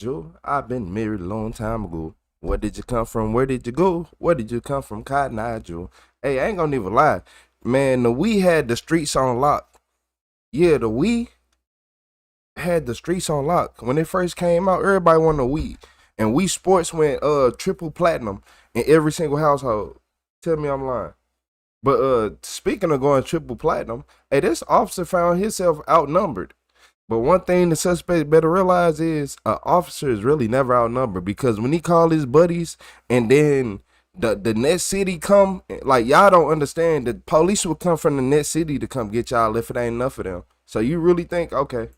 Joe, I've been married a long time ago. Where did you come from? Where did you go? Where did you come from, Cotton Eye Joe? Hey, I ain't gonna even lie. Man, the we had the streets on lock. Yeah, the we had the streets on lock. When it first came out, everybody wanted a we. And we sports went triple platinum in every single household. Tell me I'm lying. But speaking of going triple platinum, hey, this officer found himself outnumbered. But one thing the suspect better realize is an officer is really never outnumbered, because when he called his buddies and then the next city come, like, y'all don't understand, the police will come from the next city to come get y'all if it ain't enough of them. So you really think, okay.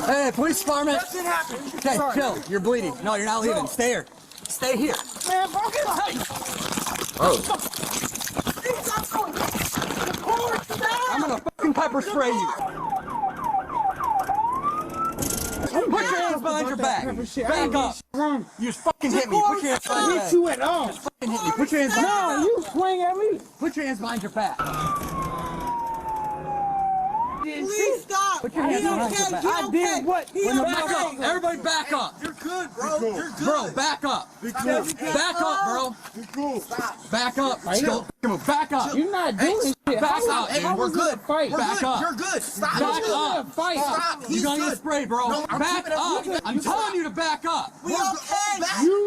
Hey, police department. Okay, chill. You're bleeding. No, you're not leaving. Stay here. Stay here. Man, Oh. I'm gonna fucking pepper spray you. Put your hands behind your back. Back up. You just fucking hit me. Put your hands behind your back. Hit you at all. Just fucking hit me. Put your hands behind your back. No, you swing at me. Put your hands behind your back. Please stop. Put your hands behind your back. I did what? Back up. Everybody back up. You're good, bro. You're good. Bro, back up. Back up, bro. You're cool. Stop. Back up. Come on, back up. You're not doing shit. Back up. Hey, we're good. Fight. Back up. You're good. Stop. Back up. Fight. Stop. You're gonna get sprayed, bro. No, Back up. I'm telling you to back up. We okay.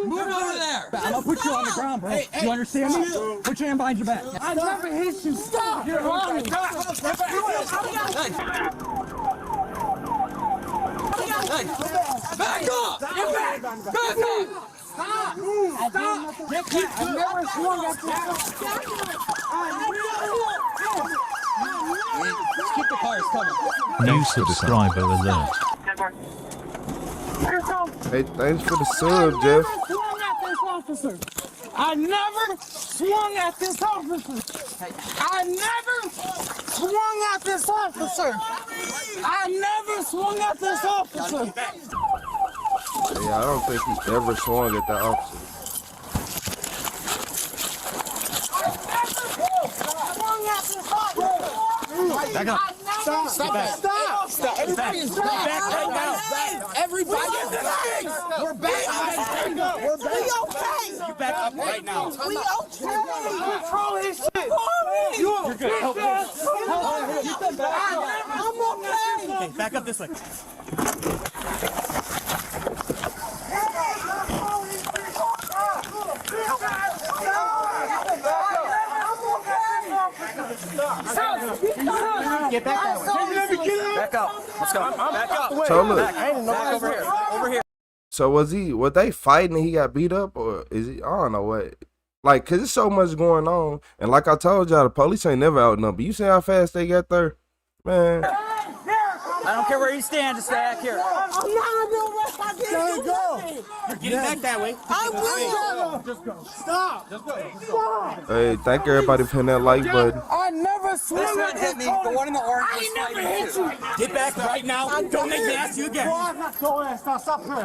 Move over there. I'm gonna put you on the ground, bro. You understand me? Put your hand behind your back. I never hit you. Stop. You're lying. Hey, back up! Get back! Back up! Stop! Stop! I never swung at Keep the cars coming. New subscriber alert. Hey, thanks for the sub, Jeff. I never swung at this officer. I never swung at this officer. I never swung at this officer. Yeah, I don't think he ever swung at that officer. Back up. Stop! Stop! Stop! Everybody is back right now. Everybody is back. We're back. We're back. We okay. You back up right now. We okay. Control his shit. You're good. Help me. I'm okay. Okay, back up this way. Get back that way. Back up. Let's go. Back up. So look. Back over here. Over here. So was they fighting and he got beat up, or is he? I don't know what. Like, cause there's so much going on, and like I told y'all, the police ain't never outnumbered. You see how fast they got there, man. I don't care where you stand, just stay back here. I'm not doing what I didn't do nothing. You're getting back that way. I will. Just go. Stop. Just go. Stop. Hey, thank everybody for hitting that like button. I never swung This at one hit me. The one in the orange was never fighting hit too. you. Get back right now. Don't make me ask you again.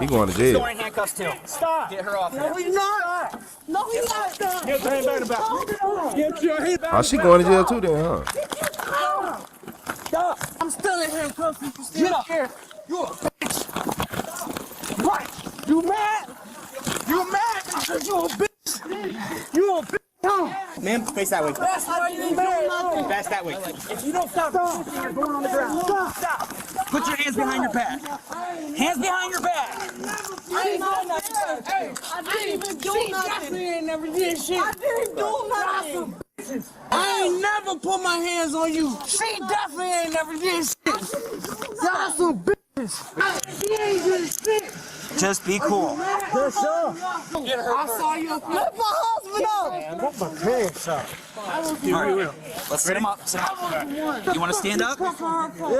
He going to jail. Going in handcuffs too. Stop. Get her off. No, he's not. No, he's not. Get your hand back in the back. Get your hand back. Oh, she going to jail too then, huh? Stop. I'm still in handcuffs. You still here. You a bitch. What? You mad? You mad because you a bitch. You a bitch. Ma'am, face that way. That's why you ain't doing nothing. Face that way. If you don't stop, you're going on the ground. Stop. Put your hands behind your back. Hands behind your back. I ain't doing nothing. Hey, I didn't even do nothing. I never did shit. I didn't do nothing. I ain't never put my hands on you. She definitely ain't never did shit. Y'all some bitches. She ain't did shit. Just be cool. Good sir. I saw you. Let my husband up. Let my pants up. Let's sit him up. Sit him up. You want to stand up? Yeah,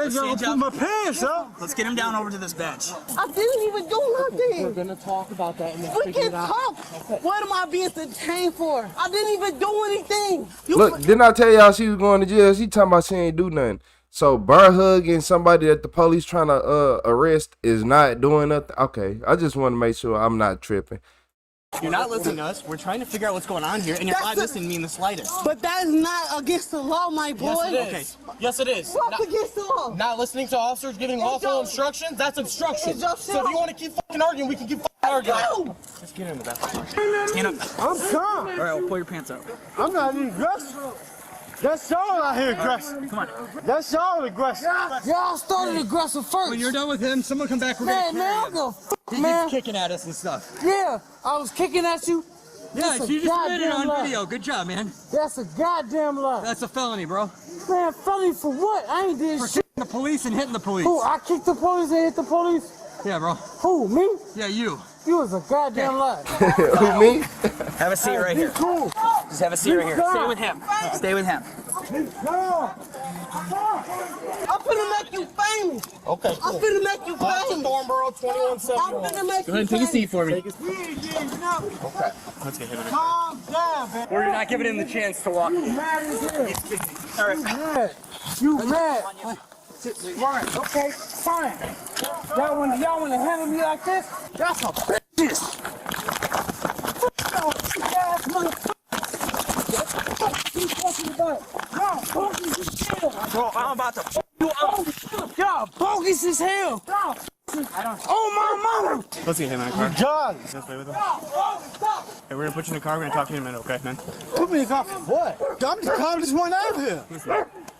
Stand put up. my pants up. Let's get him down over to this bench. I didn't even do nothing. We're gonna talk about that and then We figure can it out. talk. What am I being detained for? I didn't even do anything. Look, didn't I tell y'all she was going to jail? She talking about she ain't do nothing. So bear hugging somebody that the police trying to arrest is not doing nothing. Okay, I just want to make sure I'm not tripping. You're not listening to us. We're trying to figure out what's going on here, and you're not listening to me in the slightest. But that is not against the law, my boy. Yes, it is. Okay. Yes, it is. What's against the law? Not listening to officers giving lawful instructions, that's obstruction. So if you want to keep fucking arguing, we can keep fucking arguing. Just get in the bathroom. Stand up. I'm calm. All right, I'll pull your pants up. I'm not even aggressive. That's y'all out here aggressive. Come on. That's y'all aggressive. Y'all started aggressive first. When you're done with him, someone come back. Man, I don't give a fuck, He man. keeps kicking at us and stuff. Yeah, I was kicking at you. Yeah, That's a you just made it goddamn on lie. video. Good job, man. That's a goddamn lie. That's a felony, bro. Man, felony for what? I ain't did For shit. kicking the police and hitting the police. Who? I kicked the police and hit the police? Yeah, bro. Who? Me? Yeah, you. You was a goddamn lie. Who, me? Have a seat right here. Cool. Just have a seat right here. Stay with him. Stay with him. I'm finna make you famous. Okay, I'm finna make you famous. Thornborough 2171. I'm finna make Go ahead and take a seat for me. Okay. Let's get him in. Calm down, man. We're not giving him the chance to walk. You mad as hell. All right. You mad. You mad. Right, okay, fine. Y'all wanna handle me like this? That's a bitch. Bro, I'm about to f you up. Y'all bogus as hell. Oh my mama. Let's get him in the car. God. Let's play with him. Hey, we're gonna put you in the car. We're gonna talk to you in a minute, okay, man? Put me in the car for what? I'm the calmest one out here.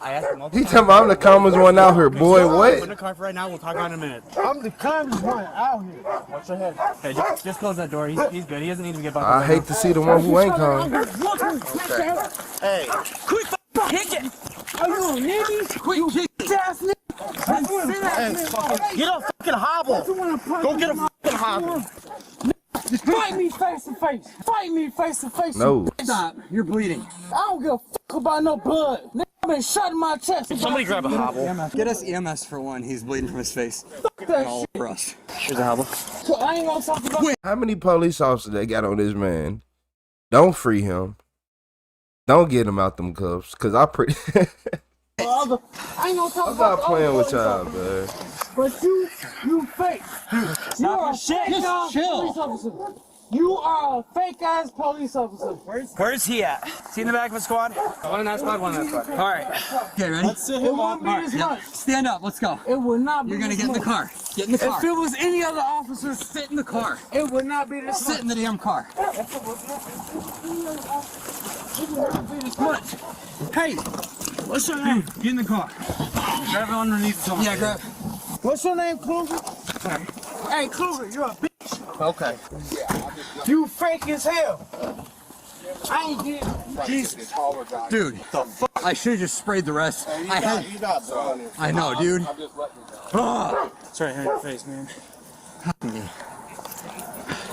I asked him. He talking about I'm the calmest one out here, boy. Put in What? the car for right now. We'll talk about it in a minute. I'm the calmest one out here. Watch your head. Hey, just close that door. He's good. He doesn't need to get buckled. I hate to see the one who ain't calm. Hey. Quit kick it. Are you a nigga? Quit kick it. Ass nigga. Get a fucking hobble. Go get a fucking hobble. Fight me face to face. Fight me face to face. No. Stop. You're bleeding. I don't give a fuck about no blood. Nigga, I've been shot in my chest. Somebody grab a hobble. Get us EMS for one. He's bleeding from his face. Fuck that All shit. over us. Here's a hobble. So I ain't gonna talk about How many police officers they got on this man? Don't free him. Don't get him out them cuffs, cause I pretty. other. I ain't gonna talk I'm about not the playing other with police y'all, officers. man. But you fake. You're a fake ass police officer. You are a fake ass police officer. Where's he at? Is he in the back of a squad? One in that squad, one in that squad. All right. Okay, ready? Let's sit him on. Stand up. Let's go. It would not be. You're gonna this get in the much. car. Get in the car. If it was any other officer, Sit in the car. it would not be this Sit in the damn car. much. Hey, what's your name? Get in the car. Grab it underneath the Yeah, grab. What's your name, Kluger? Hey, Kluger, you're a bitch. Okay. You fake as hell. I ain't did. Jesus. Dude, the fuck? I should have just sprayed the rest. I know, dude. It's right here in your face, man.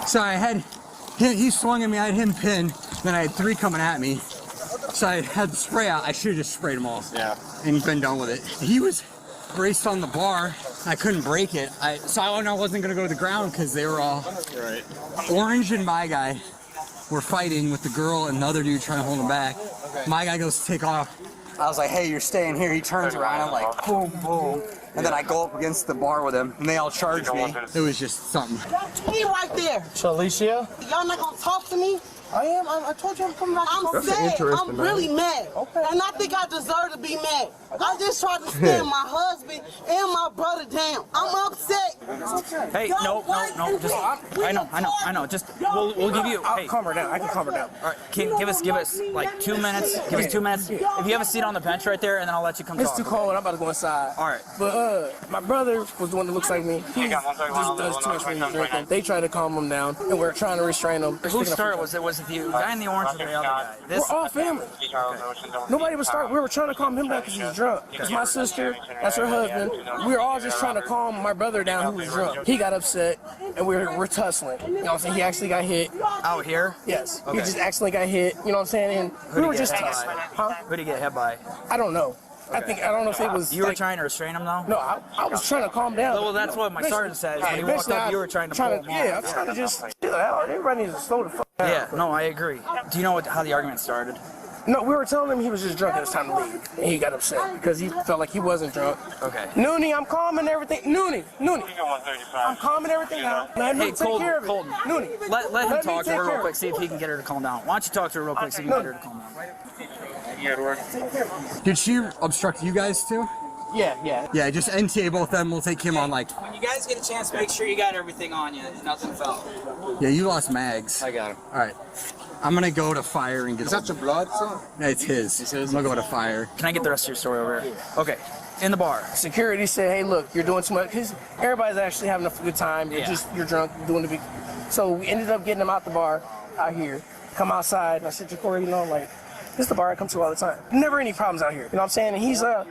So I had, he swung at me, I had him pinned, then I had three coming at me. So I had the spray out, I should have just sprayed them all. Yeah. And been done with it. He was braced on the bar, I couldn't break it. So I wasn't gonna go to the ground because they were all, right. Orange and my guy were fighting with the girl and the other dude trying to hold him back. Okay. My guy goes to take off. I was like, hey, you're staying here. He turns around and like, boom, boom. And then I go up against the bar with him, and they all charge me. It was just something. That's me right there. So, Alicia? Y'all not gonna talk to me? I am. I told you I'm coming back. I'm sad. I'm really mad. Okay. And I think I deserve to be mad. I just tried to stand my husband and my brother down. I'm upset. Hey, no. Just, I know. Just, we'll give you. Hey, Calm her down. I can calm her down. all right, give us like 2 minutes. Give us 2 minutes. If you have a seat on the bench right there, and then I'll let you come It's talk. too cold. I'm about to go inside. All right. But my brother was the one that looks like me. He just does too much when he's drinking. They try to calm him down, and we're trying to restrain him. Who started? Was it the guy in the orange or the other guy? We're all family. Nobody would start. We were trying to calm him down because he's drunk. It's my sister. That's her husband. We were all just trying to calm my brother down who was drunk. He got upset, and we're tussling. You know what I'm saying? He actually got hit. Out here? Yes. Okay. He just accidentally got hit. You know what I'm saying? And we were just tussling. Huh? Who did he get hit by? I don't know. I don't know if it was. You were like, trying to restrain him though? No, I was trying to calm down. Well, that's what my sergeant said. When he walked up, you were trying to pull him off. Yeah, I'm trying to just chill out. Everybody needs to slow the fuck down. Yeah, no, I agree. Do you know how the argument started? No, we were telling him he was just drunk and it's time to leave. And he got upset because he felt like he wasn't drunk. Okay. Noonie, I'm calming everything. Noonie. I'm calming everything now. Let me take care of it. Colton. Noonie. Let him talk to her real quick, see if he can get her to calm down. Why don't you talk to her real quick, see if you can get her to calm down. Did she obstruct you guys too? Yeah. Yeah, just NTA both of them. We'll take him on like. When you guys get a chance, make sure you got everything on you. Nothing fell. Yeah, you lost mags. I got him. All right. I'm gonna go to fire and get. Is that your blood, son? No, it's his. I'm gonna go to fire. Can I get the rest of your story over here? Okay. In the bar. Security said, hey, look, you're doing too much. Because everybody's actually having a good time. You're drunk, doing the big. So we ended up getting him out the bar, out here. Come outside. And I said, Ja'Cory, you know, like, this is the bar I come to all the time. Never any problems out here. You know what I'm saying? And he's, oh,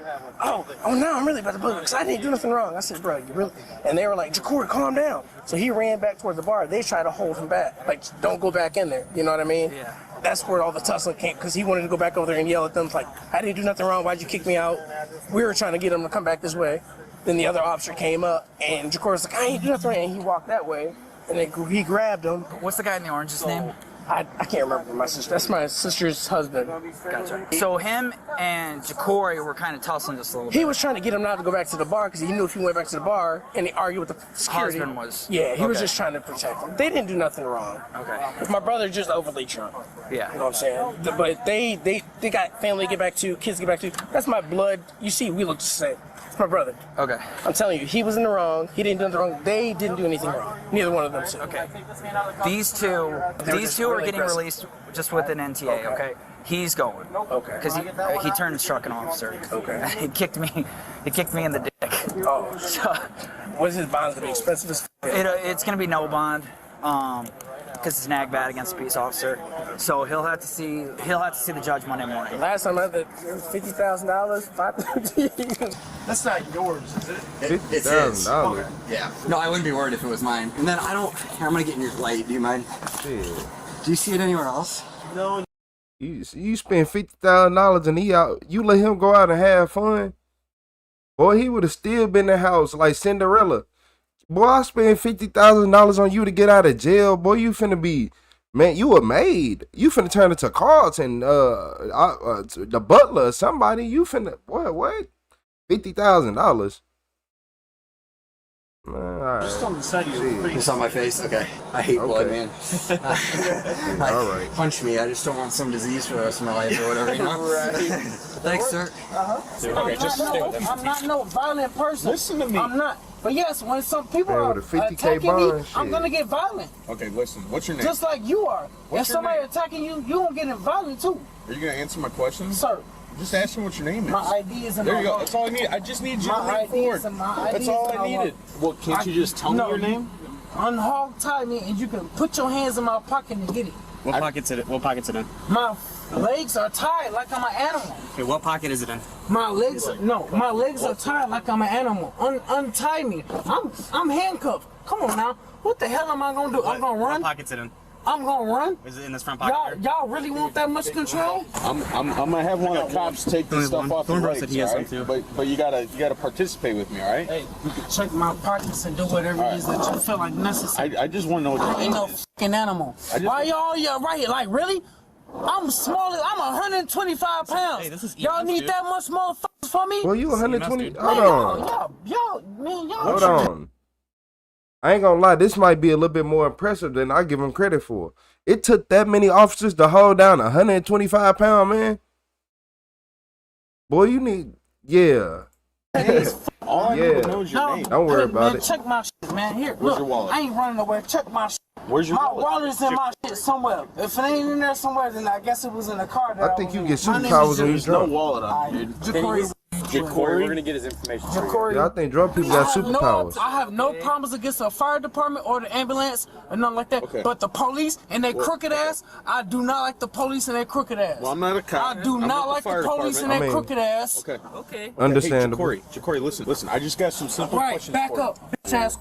no, I'm really about to bug because I didn't do nothing wrong. I said, bro, you really? And they were like, Ja'Cory, calm down. So he ran back towards the bar. They tried to hold him back. Like, don't go back in there. You know what I mean? Yeah. That's where all the tussling came, because he wanted to go back over there and yell at them, like, I didn't do nothing wrong, why'd you kick me out? We were trying to get him to come back this way. Then the other officer came up, and Ja'Cory was like, I ain't do nothing wrong, and he walked that way, and then he grabbed him. What's the guy in the orange's name? I can't remember my sister. That's my sister's husband. Gotcha. So him and Ja'Cory were kind of tussling just a little bit. He was trying to get him not to go back to the bar, because he knew if he went back to the bar, and he argued with the security. Husband was. Yeah, he was just trying to protect him. They didn't do nothing wrong. Okay. My brother just overly drunk. Yeah. You know what I'm saying? But they got family to get back to, kids to get back to. That's my blood. You see, we look the same. It's my brother. Okay. I'm telling you, he was in the wrong. He didn't do nothing wrong. They didn't do anything wrong. Neither one of them did. Okay. These two are getting released just with an NTA. Okay. He's going. Okay. Because he turned and struck an officer. Okay. He kicked me in the dick. Oh. So, What is his bond to be expensive as it's gonna be no bond. Because it's an ag bat against a peace officer, so he'll have to see the judge Monday morning. Last time I had $50,000, $5,000. That's not yours, is it? It's his. $50,000. Yeah. No, I wouldn't be worried if it was mine. And then I'm gonna get in your light. Do you mind? Shit. Do you see it anywhere else? No. You spend $50,000 and he out. You let him go out and have fun. Boy, he would have still been in the house like Cinderella. Boy, I spent $50,000 on you to get out of jail. Boy, you finna be, man, you a maid. You finna turn into Carlton, the butler or somebody. You finna, what? $50,000. Man, all right. Just on the side of your face. It's on my face? Okay. I hate blood, man. All right. Punch me. I just don't want some disease for the rest of my life or whatever, you know? Right. Thanks, sir. Okay, just stay with him. I'm not no violent person. Listen to me. I'm not. But yes, when some people Man, are with a 50K attacking bond, me, shit. I'm gonna get violent. Okay, listen. What's your name? Just like you are. What's If your somebody name? attacking you, you gonna get violent too. Are you gonna answer my questions? Sir, Just ask me what your name is. my ID is in There my you go. wallet. That's all I need. I just need you to My lean ID forward. is in my ID That's all is in I my needed. wallet. Well, can't you just tell me your name? Unhog tie me and you can put your hands in my pocket and get it. What pocket's it in? My legs are tied like I'm an animal. Okay, what pocket is it in? My legs are tied like I'm an animal. Untie me. I'm handcuffed. Come on now. What the hell am I gonna do? I'm gonna run. What pocket's it in? I'm gonna run. Is it in this front pocket? Y'all really want that much control? I'm gonna have one of the cops take this stuff off your legs, said he has all right? some too. But you gotta participate with me, all right? Hey, you can check my pockets and do whatever it is that you feel like necessary. I just want to know what I your ain't name no is. fucking animal. Why y'all right here? Like really? I'm smaller. I'm 125 pounds. Hey, this is y'all Ethan's, need dude. that much motherfuckers for me? Well, you 120. dude. Hold on. Hold on. I ain't gonna lie, this might be a little bit more impressive than I give him credit for. It took that many officers to hold down a 125-pound man. Boy, you need, yeah. All I need to know is your name. Don't worry about man, it. Check my shit, man. Here, Where's look. your wallet? I ain't running nowhere. Check my shit. Where's your My wallet? wallet's in my shit somewhere. If it ain't in there somewhere, then I guess it was in the car. I think you get My name superpowers is when you There's no drunk. wallet on you, dude. Ja'Cory. Ja'Cory? We're gonna get his information. Ja'Cory. Yeah, I think drunk people got superpowers. I have no problems against the fire department or the ambulance or nothing like that. Okay. But the police and their crooked ass, I do not like the police and their crooked ass. Well, I'm not a cop. I do I'm not with like fire the police and department. their I mean- crooked ass. Okay. Understandable. Hey, Ja'Cory, listen. I just got some simple Right, questions back for you. up, bitch ass,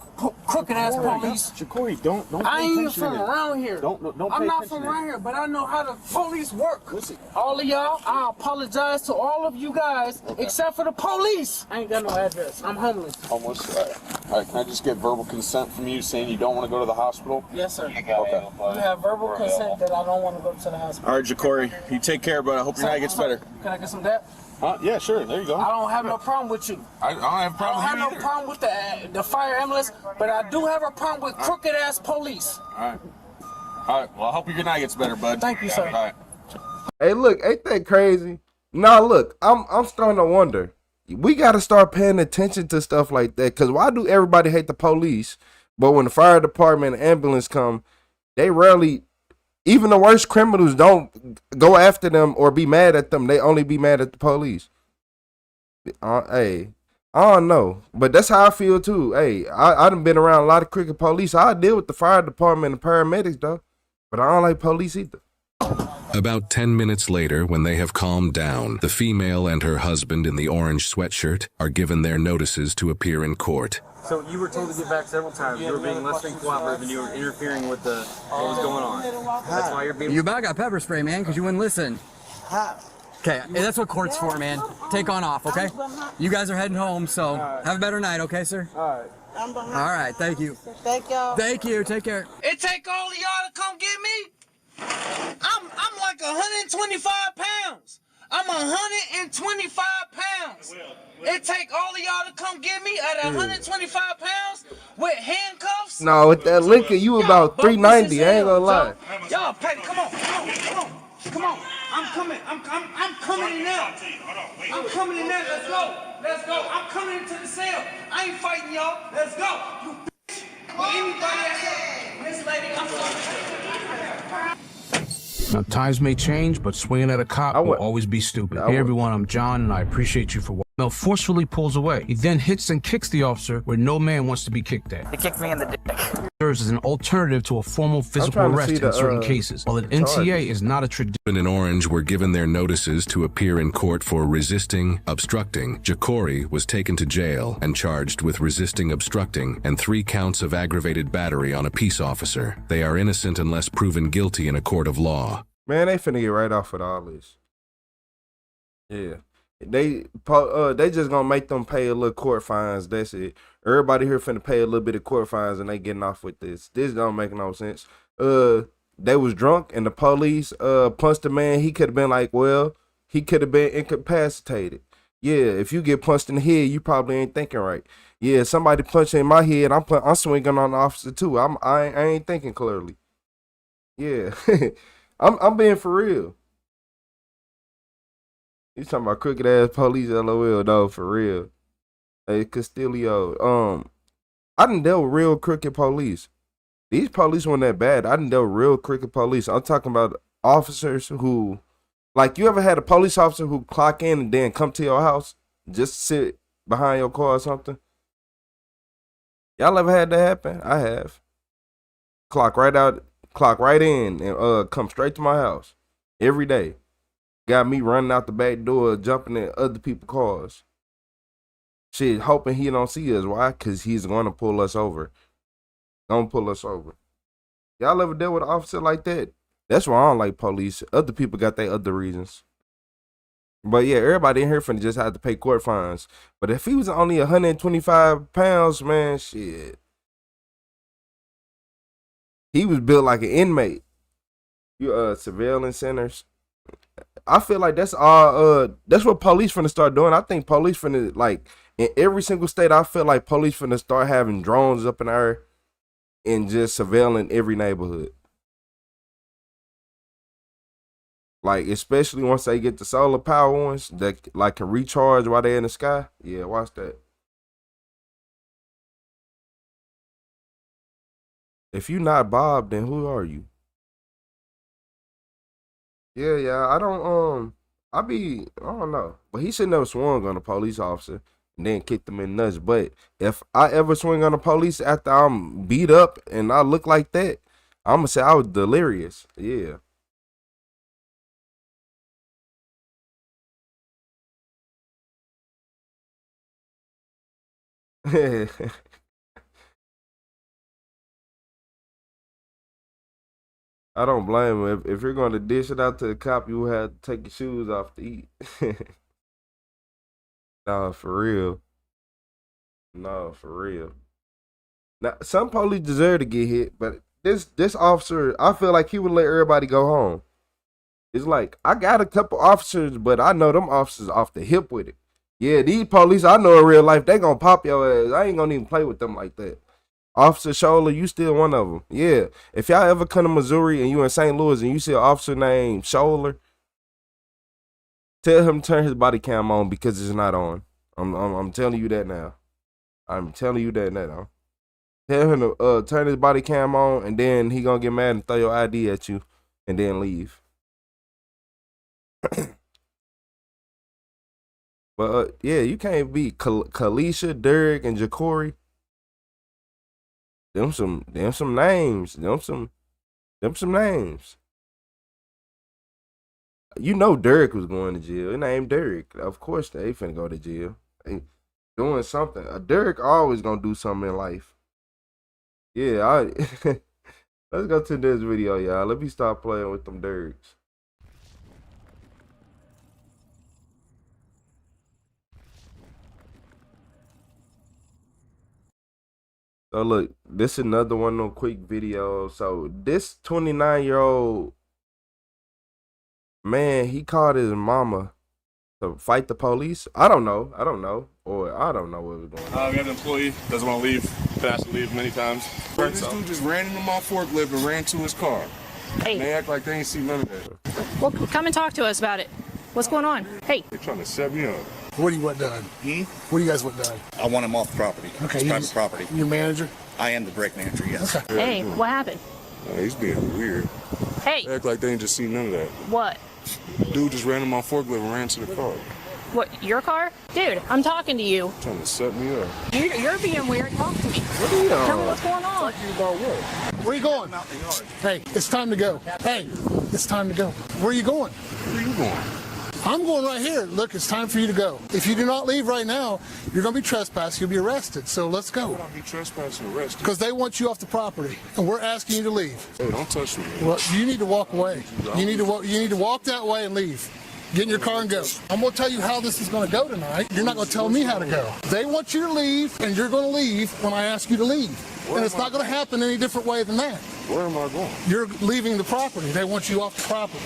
crooked ass police. Ja'Cory, don't I pay ain't even attention from to me. around here. Don't I'm pay not attention from to around me. here, but I know how the police work. Listen. All of y'all, I apologize to all of you guys, except for the police. I ain't got no address. I'm homeless. Almost. All right, can I just get verbal consent from you saying you don't want to go to the hospital? Yes, sir. Okay. You have verbal consent that I don't want to go to the hospital. All right, Jacory, you take care, bud. I hope your night gets better. Can I get some dap? Yeah, sure. There you go. I don't have no problem with you. I don't have a problem I with don't you have no problem with the fire ambulance, but I do have a problem with crooked ass police. All right. All right. Well, I hope your night gets better, bud. Thank you, sir. All right. Hey, look, ain't that crazy? Nah, look, I'm starting to wonder. We got to start paying attention to stuff like that. Because why do everybody hate the police? But when the fire department and ambulance come, they rarely, even the worst criminals don't go after them or be mad at them. They only be mad at the police. Hey, I don't know. But that's how I feel too. Hey, I done been around a lot of crooked police. I deal with the fire department and paramedics though. But I don't like police either. About 10 minutes later, when they have calmed down, the female and her husband in the orange sweatshirt are given their notices to appear in court. So you were told to get back several times. You were being less than cooperative and you were interfering with what was going on. That's why you're being... You about got pepper spray, man, because you wouldn't listen. Okay, that's what court's for, man. Take on off, okay? You guys are heading home, so have a better night, okay, sir? All right, thank you. Thank y'all. Thank you, take care. It take all of y'all to come get me? I'm like 125 pounds. I'm 125 pounds. It take all of y'all to come get me at 125 pounds with handcuffs? No, with that liquor, you about 390. I ain't gonna lie. Y'all, Patty, come on. I'm coming in now. I'm coming in now. Let's go. I'm coming into the cell. I ain't fighting y'all. Let's go. You bitch. Or anybody else. Miss Lady, I'm sorry. Now, times may change, but swinging at a cop will always be stupid. Hey, everyone, I'm John, and I appreciate you for watching. Mel forcefully pulls away. He then hits and kicks the officer where no man wants to be kicked at. He kicked me in the dick. Serves as an alternative to a formal physical arrest in certain cases, while an NTA is not a tradition. In orange were given their notices to appear in court for resisting, obstructing. Jacory was taken to jail and charged with resisting, obstructing, and 3 counts of aggravated battery on a peace officer. They are innocent unless proven guilty in a court of law. Man, they finna get right off with all this. Yeah. They just gonna make them pay a little court fines. That's it. Everybody here finna pay a little bit of court fines and they getting off with this. This don't make no sense. They was drunk and the police punched the man. He could have been like, well, he could have been incapacitated. Yeah, if you get punched in the head, you probably ain't thinking right. Yeah, somebody punched in my head, I'm swinging on the officer too. I ain't thinking clearly. Yeah, I'm being for real. You talking about crooked ass police, LOL, though, for real. Hey, Castillo, I done dealt with real crooked police. These police weren't that bad. I done dealt with real crooked police. I'm talking about officers who, like, you ever had a police officer who clock in and then come to your house, just sit behind your car or something? Y'all ever had that happen? I have. Clock right in, and come straight to my house every day. Got me running out the back door, jumping in other people's cars. Shit, hoping he don't see us. Why? Because he's going to pull us over. Gonna pull us over. Y'all ever dealt with an officer like that? That's why I don't like police. Other people got their other reasons. But yeah, everybody in here finna just have to pay court fines. But if he was only 125 pounds, man, shit. He was built like an inmate. You surveillance centers. I feel like that's all that's what police finna start doing. I think police finna, like, in every single state, I feel like police finna start having drones up in the air and just surveilling every neighborhood. Like, especially once they get the solar power ones that like can recharge while they're in the sky. Yeah, watch that. If you not Bob, then who are you? Yeah, I don't know. But he should never swung on a police officer and then kicked him in the nuts. But if I ever swing on a police after I'm beat up and I look like that, I'm gonna say I was delirious. Yeah. I don't blame him. If you're going to dish it out to the cop, you have to take your shoes off to eat. Nah, for real. No, for real. Now, some police deserve to get hit, but this officer, I feel like he would let everybody go home. It's like, I got a couple officers, but I know them officers off the hip with it. Yeah, these police I know in real life, they gonna pop your ass. I ain't gonna even play with them like that. Officer Shola, you still one of them. Yeah, if y'all ever come to Missouri and you in St. Louis and you see an officer named Shola, tell him to turn his body cam on because it's not on. I'm telling you that now. I'm telling you that now. Tell him to turn his body cam on, and then he gonna get mad and throw your ID at you, and then leave. But yeah, you can't beat Kalisha, Derek, and Jacory. Them some names. Them some names. You know Derek was going to jail. His name Derek. Of course they finna go to jail. They doing something. Derek always gonna do something in life. Yeah, let's go to this video, y'all. Let me stop playing with them Dereks. So look, this is another one of them quick videos. So this 29-year-old man, he called his mama to fight the police. I don't know. Or I don't know what was going on. We have an employee, doesn't want to leave, been asked to leave many times. This dude just ran into my forklift and ran to his car. Hey. And they act like they ain't see none of that. Well, come and talk to us about it. What's going on? Hey. They're trying to set me up. What do you want done? What do you guys want done? I want him off the property. Okay. It's private property. Your manager? I am the break manager, yes. Okay. Hey, what happened? He's being weird. Hey. They act like they ain't just seen none of that. What? Dude just ran in my forklift and ran to the car. What, your car? Dude, I'm talking to you. Trying to set me up. You're being weird. Talk to me. What are you on? Tell me what's going on. Talking about what? Where are you going? Hey, it's time to go. Hey, it's time to go. Where are you going? Where are you going? I'm going right here. Look, it's time for you to go. If you do not leave right now, you're going to be trespassing. You'll be arrested. So let's go. Why would I be trespassing and arrested? Because they want you off the property, and we're asking you to leave. Hey, don't touch me. Well, you need to walk away. You need to walk that way and leave. Get in your car and go. I'm going to tell you how this is going to go tonight. You're not going to tell me how to go. They want you to leave, and you're going to leave when I ask you to leave. And it's not going to happen any different way than that. Where am I going? You're leaving the property. They want you off the property.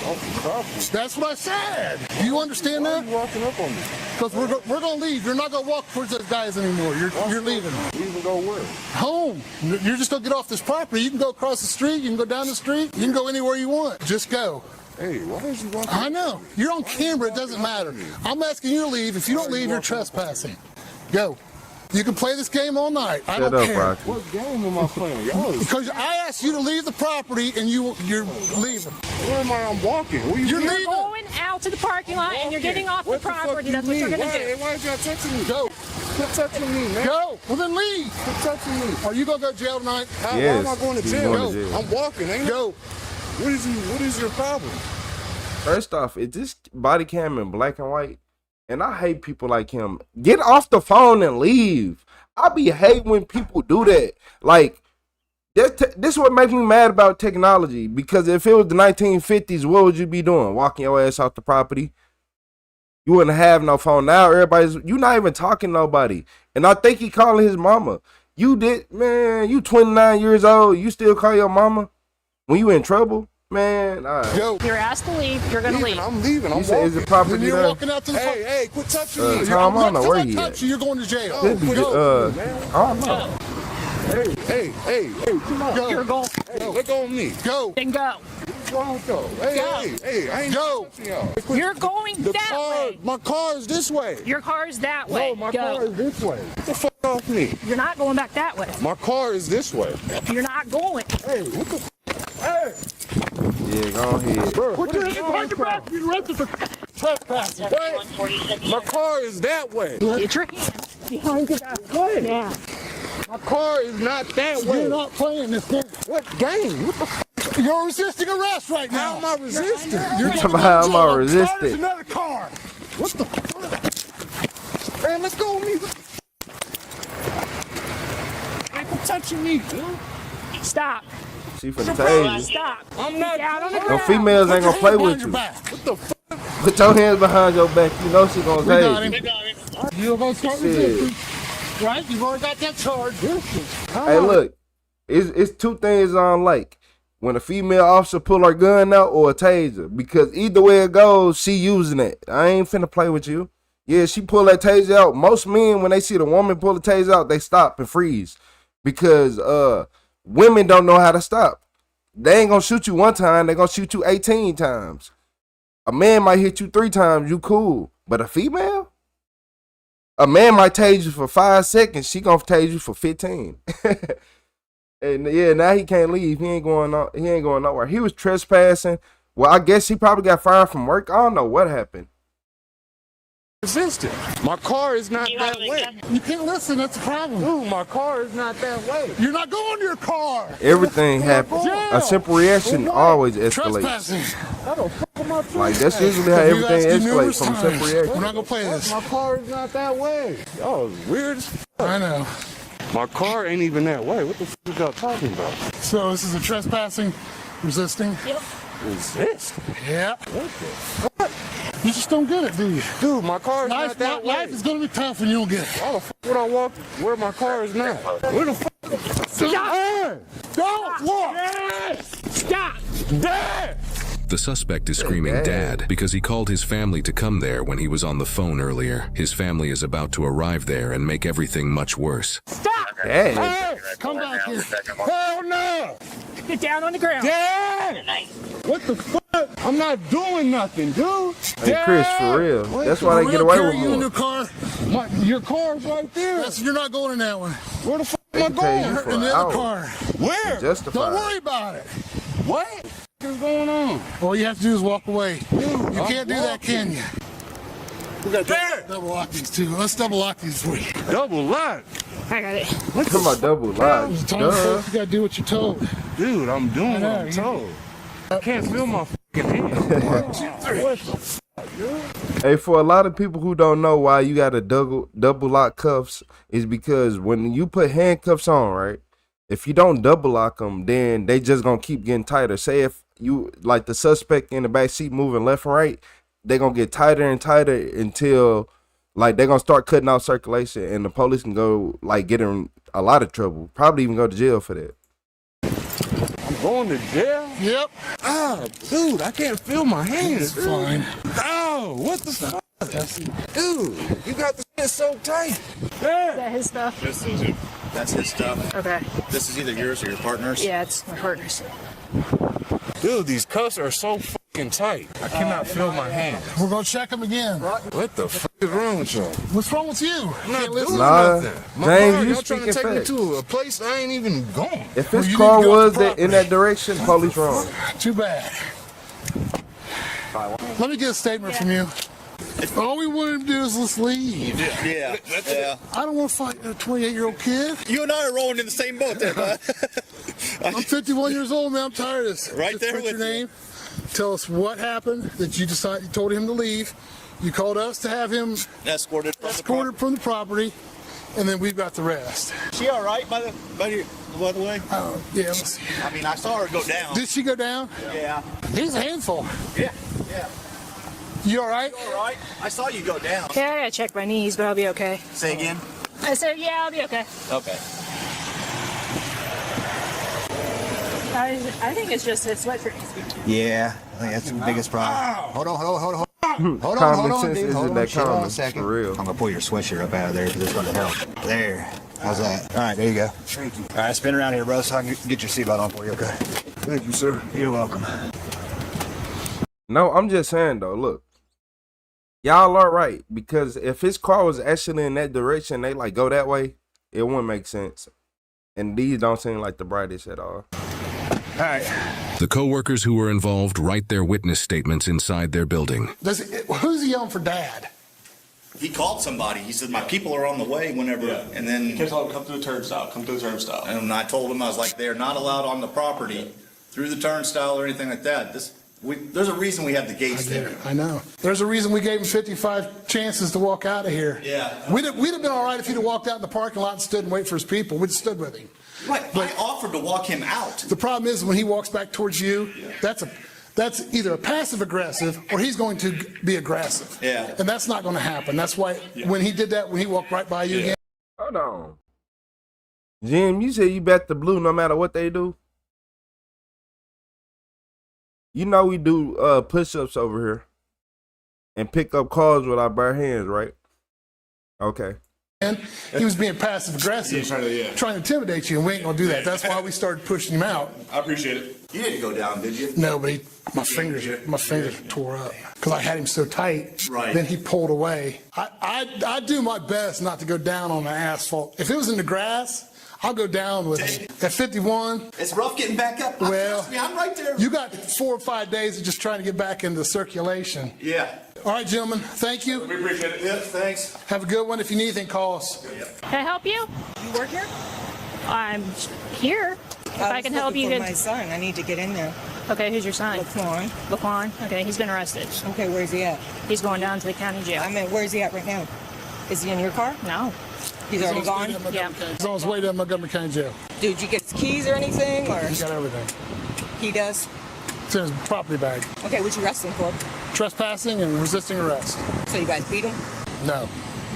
Off the property? That's what I said. Do you understand that? Why are you walking up on me? Because we're going to leave. You're not going to walk towards those guys anymore. You're leaving. Leaving go where? Home. You're just going to get off this property. You can go across the street. You can go down the street. You can go anywhere you want. Just go. Hey, why is you walking? I know. You're on camera. It doesn't matter. I'm asking you to leave. If you don't leave, you're trespassing. Go. You can play this game all night. I don't care. Rocky. What game am I playing? Because I asked you to leave the property and you're leaving. Where am I? I'm walking. You're leaving. Going out to the parking lot and you're getting off the property. That's what you're going to do. Why is y'all touching me? Go. Quit touching me, man. Go. Well, then leave. Quit touching me. Are you going to go to jail tonight? Yes. Why am I going to jail? Going to jail. I'm walking. Ain't Go. What is your problem? First off, is this body cam in black and white? And I hate people like him. Get off the phone and leave. I be hating when people do that. Like, this what makes me mad about technology. Because if it was the 1950s, what would you be doing? Walking your ass off the property? You wouldn't have no phone. Now you not even talking to nobody. And I think he calling his mama. You 29 years old. You still call your mama when you in trouble? Man, all right. Go. You're asked to leave. You're going to leave. I'm leaving. I'm You say, is it property Then you're there? walking out to the Hey, quit touching me. Tom, I don't know where you at. You're going to jail. I don't know. Hey, come on. Go. You're going. Hey, let go of me. Go. Then go. What's wrong with y'all? Hey, I ain't touching y'all. You're going that way. My car is this way. Your car is that way. No, my go. car is this way. Get the fuck off me. You're not going back that way. My car is this way. You're not going. Hey, what the Hey! Yeah, go ahead. Put your back. You're arrested for trespassing. My car is that way. Get your hands behind your back. Good. Yeah. My car is not that way. You're not playing this game. What game? What the f? You're resisting arrest right now. How am I resisting? You're talking about how am I resisting? There's another car. What the f? Man, let's go with me. Hey, quit touching me, dude. Stop. She finna tase you. Stop. I'm not down on the No ground. females ain't gonna play with you. What the f? Put your hands behind your back. You know she gonna We got tase him. you. You're gonna start Shit. resisting. Right? You've already got that charge. Hey, look, it's two things on like when a female officer pull her gun out or a taser, because either way it goes, she using it. I ain't finna play with you. Yeah, she pull that taser out. Most men, when they see the woman pull the taser out, they stop and freeze because women don't know how to stop. They ain't gonna shoot you one time, they gonna shoot you 18 times. A man might hit you 3 times, you cool. But a female? A man might tase you for 5 seconds, she gonna tase you for 15. And yeah, now he can't leave. He ain't going nowhere. He was trespassing. Well, I guess he probably got fired from work. I don't know what happened. Resisting. My car is not that way. You can't listen, that's the problem. Dude, my car is not that way. You're not going to your car. Everything happens. A simple reaction always escalates. Like, that's usually how everything escalates from a simple reaction. We're not going to play this. My car is not that way. Y'all is weird as fuck. I know. My car ain't even that way. What the fuck is y'all talking about? So this is a trespassing, resisting? Yep. Resist? Yeah. What the? You just don't get it, do you? Dude, my car is not that way. Life is going to be tough when you don't get it. How the fuck would I walk where my car is not? Where the fuck? Stop! Hey, don't look! Stop! Dad! The suspect is screaming "Dad" because he called his family to come there when he was on the phone earlier. His family is about to arrive there and make everything much worse. Stop! Hey, come back here. Hell no! Get down on the ground. Dad! What the fuck? I'm not doing nothing, dude. Hey, Chris, for real. That's why they get away with you in more. your car. Your car's right there. You're not going in that one. Where the fuck am I going? In the other car. Where? Don't worry about it. What is going on? All you have to do is walk away. Dude, you can't do that, can you? We got to double lock these two. Let's double lock these for you. Double lock? I got it. What's about double lock? You got to do what you're told. Dude, I'm doing what I'm told. I can't feel my fucking hands. Hey, for a lot of people who don't know why you got to double lock cuffs, is because when you put handcuffs on, right? If you don't double lock them, then they just gonna keep getting tighter. Say if you like the suspect in the back seat moving left and right, they gonna get tighter and tighter until like they're gonna start cutting out circulation, and the police can go like get in a lot of trouble. Probably even go to jail for that. I'm going to jail? Yep. Ah, dude, I can't feel my hands. It's fine. Oh, what the fuck? Dude, you got the shit so tight. Is that his stuff? That's his stuff. Okay. This is either yours or your partner's. Yeah, it's my partner's. Dude, these cuffs are so fucking tight. I cannot feel my hands. We're going to check them again. What the fuck is wrong with y'all? What's wrong with you? I'm not doing Nah, nothing. James, My car, you y'all trying to speaking take facts. me to a place I ain't even going. If his car was in that direction, police wrong. Too bad. Let me get a statement from you. All we want him to do is let's leave. Yeah. I don't want to fight a 28-year-old kid. You and I are rolling in the same boat there, bud. I'm 51 years old, man. I'm tired of this. Right Just there put with your name. Tell us what happened that you decided. You told him to leave. You called us to have him Escorted from the property, and then we've got the rest. She all right by the way? Yeah, let's see. I mean, I saw her go down. Did she go down? Yeah. He's a handful. Yeah. You all right? All right. I saw you go down. Yeah, I gotta check my knees, but I'll be okay. Say again? I said, yeah, I'll be okay. Okay. I think it's just his sweatshirt. Yeah, I think that's the biggest problem. Hold on. Common sense Dude, isn't that Hold on a common, second. for real. I'm gonna pull your sweatshirt up out of there because it's gonna help. There. How's that? All right, there you go. Thank you. All right, spin around here, bro, so I can get your seatbelt on for you, okay? Thank you, sir. You're welcome. No, I'm just saying though, look. Y'all are right, because if his car was actually in that direction, they like go that way, it wouldn't make sense. And these don't seem like the brightest at all. All right. The co-workers who were involved write their witness statements inside their building. Who's he yelling for, Dad? He called somebody. He said, my people are on the way whenever, and then... He told him, come to the turnstile, And I told him, I was like, they're not allowed on the property through the turnstile or anything like that. There's a reason we have the gates there. I know. There's a reason we gave him 55 chances to walk out of here. Yeah. We'd have been all right if he'd have walked out in the parking lot and stood and waited for his people. We'd have stood with him. Right. I offered to walk him out. The problem is when he walks back towards you, that's either a passive aggressive or he's going to be aggressive. Yeah. And that's not going to happen. That's why when he did that, when he walked right by you again. Hold on. Jim, you said you bet the blue no matter what they do? You know we do push-ups over here and pick up calls with our bare hands, right? Okay. And he was being passive aggressive, trying to intimidate you, and we ain't gonna do that. That's why we started pushing him out. I appreciate it. You didn't go down, did you? No, but my fingers tore up because I had him so tight. Right. Then he pulled away. I do my best not to go down on the asphalt. If it was in the grass, I'll go down with him. At 51, it's rough getting back up. Well, Trust me, I'm right there. You got 4 or 5 days of just trying to get back into circulation. Yeah. All right, gentlemen. Thank you. We appreciate it. Yeah, thanks. Have a good one. If you need anything, call us. Can I help you? You work here? I'm here. If I can help you, get my son. I need to get in there. Okay, who's your son? Laquan. Laquan. Okay, he's been arrested. Okay, where's he at? He's going down to the county jail. I mean, where's he at right now? Is he in your car? No. He's already gone? Yeah. He's on his way to Montgomery County Jail. Did you get his keys or anything? Or He got everything. he does? It's in his property bag. Okay, what you arresting for? Trespassing and resisting arrest. So you guys beat him? No.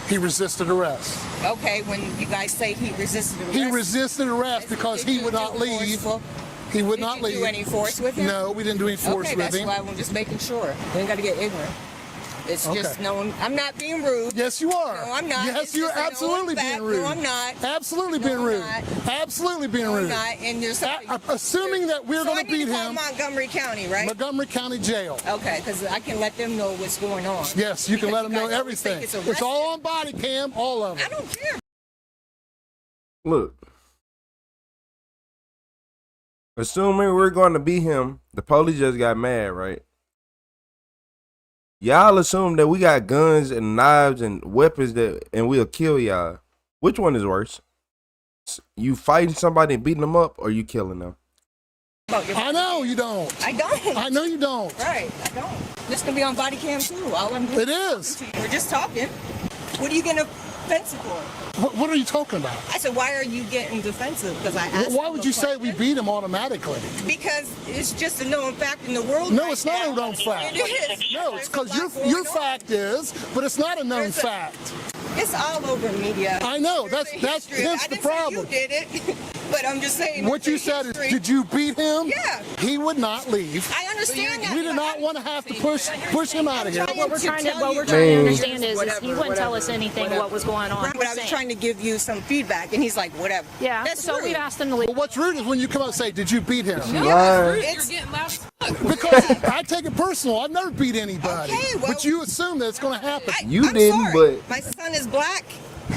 He resisted arrest. Okay, when you guys say he resisted arrest. He resisted arrest because he would not leave. He would not leave. Did you do any force with him? No, we didn't do any force okay, with him. that's why I'm just making sure. You ain't got to get ignorant. It's just knowing. I'm not being rude. Yes, you are. No, I'm not. Yes, It's you're just a absolutely known being fact. rude. No, I'm not. Absolutely No, being I'm rude. not. Absolutely being No, rude. I'm not. And just Assuming that we're going to beat call him. Montgomery County, right? Montgomery County Jail. Okay, because I can let them know what's going on. Yes, you can let them know guys always think everything. it's It's all on body cam, all of it. I don't care. Look. Assuming we're going to beat him, the police just got mad, right? Y'all assume that we got guns and knives and weapons and we'll kill y'all. Which one is worse? You fighting somebody and beating them up, or you killing them? I know you don't. I don't. I know you don't. Right, I don't. This can be on body cam too. All I'm doing It is. We're just talking. What are you getting offensive for? What are you talking about? I said, why are you getting defensive? Because I asked. Why would you say we beat him automatically? Because it's just a known fact in the world. No, right it's not now. a known fact. It is. No, it's because your fact is, but it's not a known fact. It's all over media. I know. There's That's a history. hence I the didn't say problem. you did it, but I'm just saying. What you said is, did you beat him? Yeah. He would not leave. I understand that. We did not want to have to push him out of here. What we're trying to understand is he wouldn't tell us anything what was going on. Right, but I was trying to give you some feedback, and he's like, whatever. Yeah, That's so rude. we've asked him to leave. But what's rude is when you come out and say, did you beat him? It's Because I take it personal. I've never beat anybody. Okay, well- But you assume that it's going to happen. You I'm didn't, sorry. but My son is black.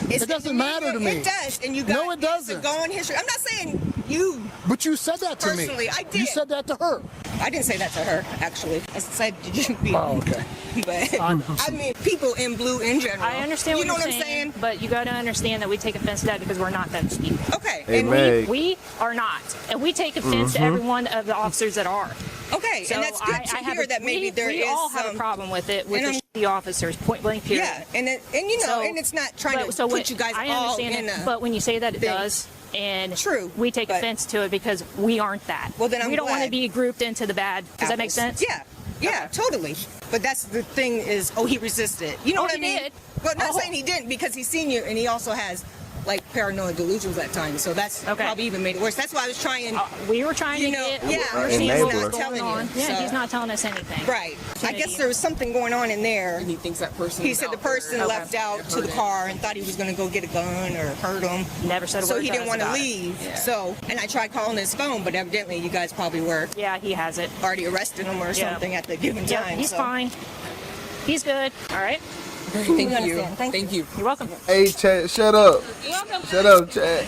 It's It doesn't in the matter to media. me. It does, and you got No, it doesn't. Go on history. I'm not saying you. But you said that to me. Personally, I You did. said that to her. I didn't say that to her, actually. I said, did you beat Oh, okay. But I mean, people in blue in general. I understand you know what what you're I'm saying? but you got to understand that we take offense to that because we're not those people. Okay. Hey, and Meg. We are not, and we take offense to every one of the officers that are. okay, So and that's good to have hear that maybe there we is all have some. a problem with it with and the officers, point blank period. Yeah, and you know, So- and it's not trying to so put you guys I all understand in it, a. but when you say that, it thing. does. And True, we take but- offense to it because we aren't that. Well, then I'm we don't want to glad. be grouped into the bad. Does that make sense? Yeah, yeah, totally. But that's the thing is, he resisted. You know Oh, what I he mean? did. But not Oh. saying he didn't because he's seen you and he also has like paranoid delusions at times. So that's probably even made it worse. That's why I was trying. We were trying to know, get. yeah, we're he's seeing enabler. what's not going telling on. you. Yeah, so. he's not telling us anything. Right. I guess there was something going on in there. He thinks that person. He said the person left out to the car and thought he was going to go get a gun or hurt him. Never said a So word he to didn't us want to about it. leave. So, and I tried calling his phone, but evidently you guys probably were Yeah, he has it. already arrested him or Yeah. something at the given Yeah, time. he's so. fine. He's good. All right. Thank you. Thank you. You're welcome. hey, Chad, shut up. You're welcome. Shut up, Chad.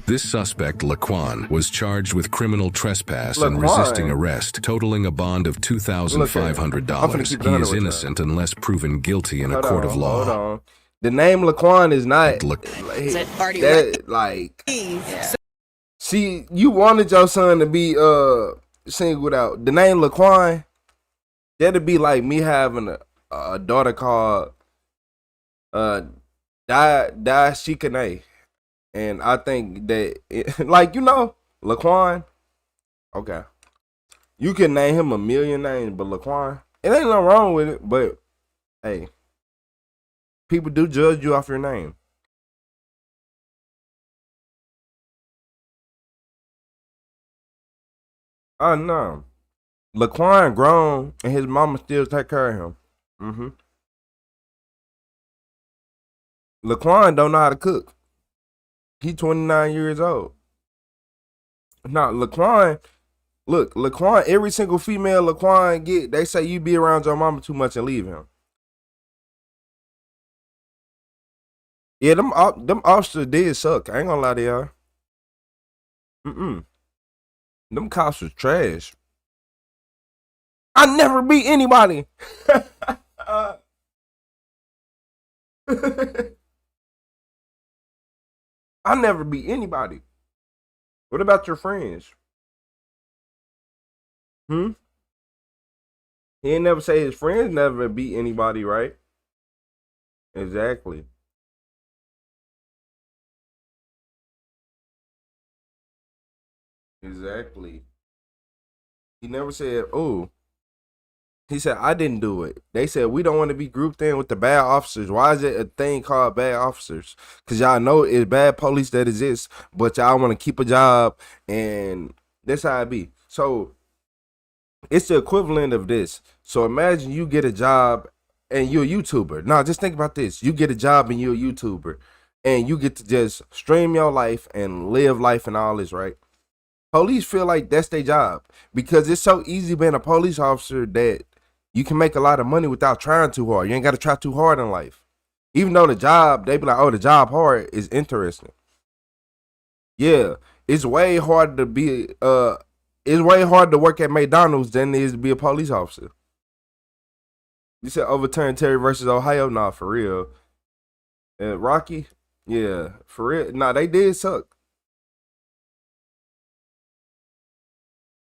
This suspect, Laquan, was charged with criminal trespass and Laquan. resisting arrest, totaling a bond of I'm finna $2,500. keep it He 100 is with innocent unless proven guilty in a Hold court on, of law. Hold on. The name Laquan is not Is it already that like. Yeah. See, you wanted your son to be singled out. The name Laquan, that'd be like me having a daughter called Da Shikane. And I think that like Laquan, okay. You can name him a million names, but Laquan, it ain't nothing wrong with it, but hey, People do judge you off your name. Oh no. Laquan grown and his mama still take care of him. Mm-hmm. Laquan don't know how to cook. He 29 years old. Now, Laquan, look, Laquan, every single female Laquan get, they say you be around your mama too much and leave him. Yeah, them officers did suck. I ain't gonna lie to y'all. Them cops was trash. I never beat anybody. I never beat anybody. What about your friends? He ain't never say his friends never beat anybody, right? Exactly. Exactly. He never said, oh. He said, I didn't do it. They said, we don't want to be grouped in with the bad officers. Why is it a thing called bad officers? Because y'all know it's bad police that exists, but y'all want to keep a job, and that's how it be. So it's the equivalent of this. So imagine you get a job and you're a YouTuber. Now, just think about this. You get a job and you're a YouTuber, and you get to just stream your life and live life and all this, right? Police feel like that's their job because it's so easy being a police officer that you can make a lot of money without trying too hard. You ain't got to try too hard in life. Even though the job, they be like, oh, the job hard is interesting. Yeah, it's way harder to be, it's way harder to work at McDonald's than it is to be a police officer. You said overturn Terry versus Ohio? Nah, for real. Rocky? Yeah, for real. Nah, they did suck.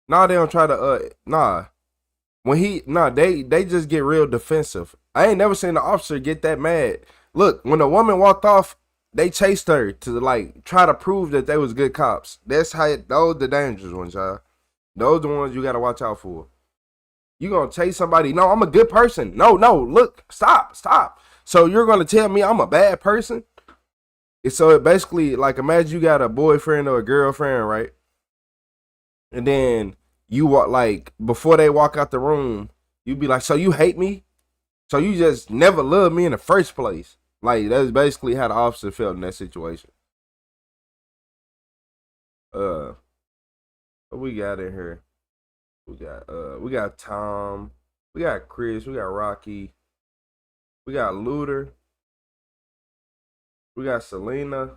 Nah, they don't try to, they just get real defensive. I ain't never seen an officer get that mad. Look, when a woman walked off, they chased her to like try to prove that they was good cops. That's how those the dangerous ones, y'all. Those the ones you gotta watch out for. You gonna chase somebody? No, I'm a good person. No, look, stop. So you're gonna tell me I'm a bad person? So it basically like imagine you got a boyfriend or a girlfriend, right? And then you walk like before they walk out the room, you be like, so you hate me? So you just never loved me in the first place. Like that's basically how the officer felt in that situation. What we got in here? We got Tom, we got Chris, we got Rocky, we got Luther, we got Selena.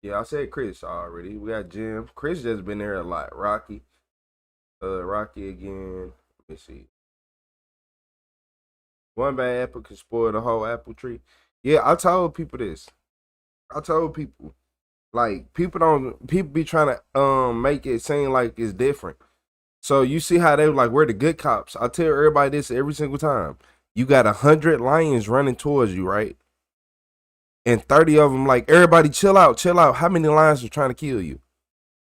Yeah, I said Chris already. We got Jim. Chris just been there a lot. Rocky again. Let me see. One bad apple can spoil the whole apple tree. Yeah, I told people this. I told people, like, people be trying to make it seem like it's different. So you see how they like, we're the good cops. I tell everybody this every single time. You got 100 lions running towards you, right? And 30 of them, like, everybody chill out. How many lions are trying to kill you?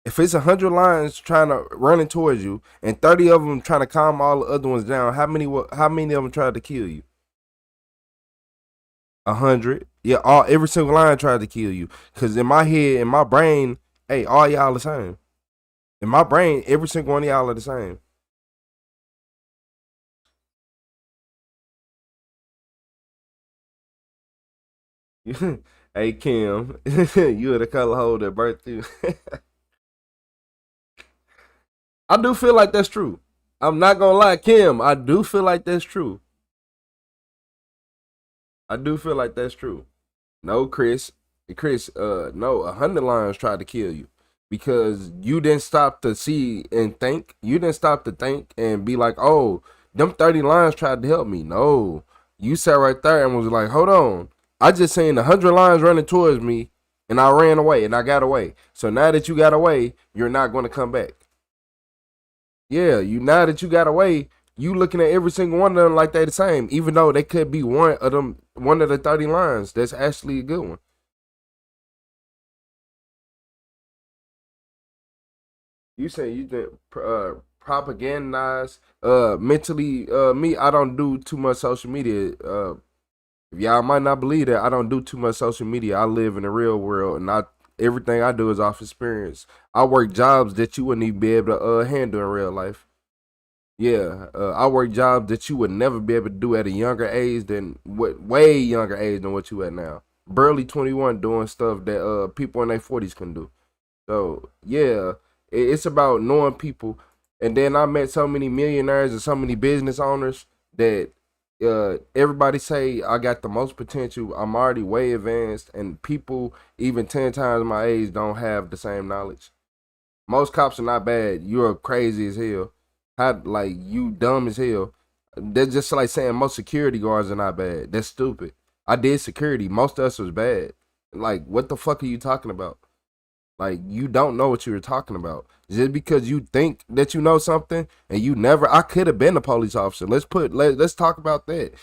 If it's 100 lions trying to running towards you and 30 of them trying to calm all the other ones down, how many of them tried to kill you? 100. Yeah, every single lion tried to kill you. Cause in my head, in my brain, hey, all y'all the same. In my brain, every single one of y'all are the same. Hey Kim, you are the color holder at birth too. I do feel like that's true. I'm not gonna lie, Kim. I do feel like that's true. No, Chris. No, 100 lions tried to kill you because you didn't stop to see and think. You didn't stop to think and be like, oh, them 30 lions tried to help me. No, you sat right there and was like, hold on. I just seen 100 lions running towards me and I ran away and I got away. So now that you got away, you're not going to come back. Yeah, now that you got away, you looking at every single one of them like they the same, even though they could be one of the 30 lions. That's actually a good one. You say you did propagandize mentally. Me, I don't do too much social media. If y'all might not believe that, I don't do too much social media. I live in the real world, and everything I do is off experience. I work jobs that you wouldn't even be able to handle in real life. Yeah, I work jobs that you would never be able to do at a younger age than way younger age than what you at now. Barely 21, doing stuff that people in their 40s can do. So yeah, it's about knowing people. And then I met so many millionaires and so many business owners that everybody say I got the most potential. I'm already way advanced, and people even 10 times my age don't have the same knowledge. Most cops are not bad. You're crazy as hell. Like you dumb as hell. That's just like saying most security guards are not bad. That's stupid. I did security. Most of us was bad. Like, what the fuck are you talking about? Like, you don't know what you were talking about. Just because you think that you know something and you never. I could have been a police officer. Let's talk about that.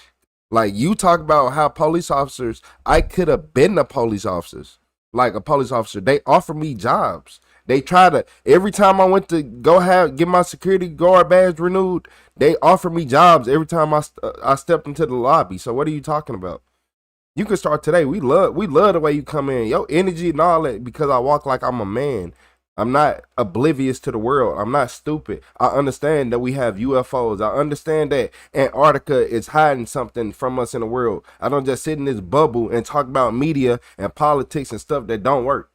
Like, you talk about how police officers, I could have been a police officers. Like a police officer. They offer me jobs. They try to, every time I went to get my security guard badge renewed, they offer me jobs every time I stepped into the lobby. So what are you talking about? You can start today. We love the way you come in. Your energy and all that, because I walk like I'm a man. I'm not oblivious to the world. I'm not stupid. I understand that we have UFOs. I understand that Antarctica is hiding something from us in the world. I don't just sit in this bubble and talk about media and politics and stuff that don't work.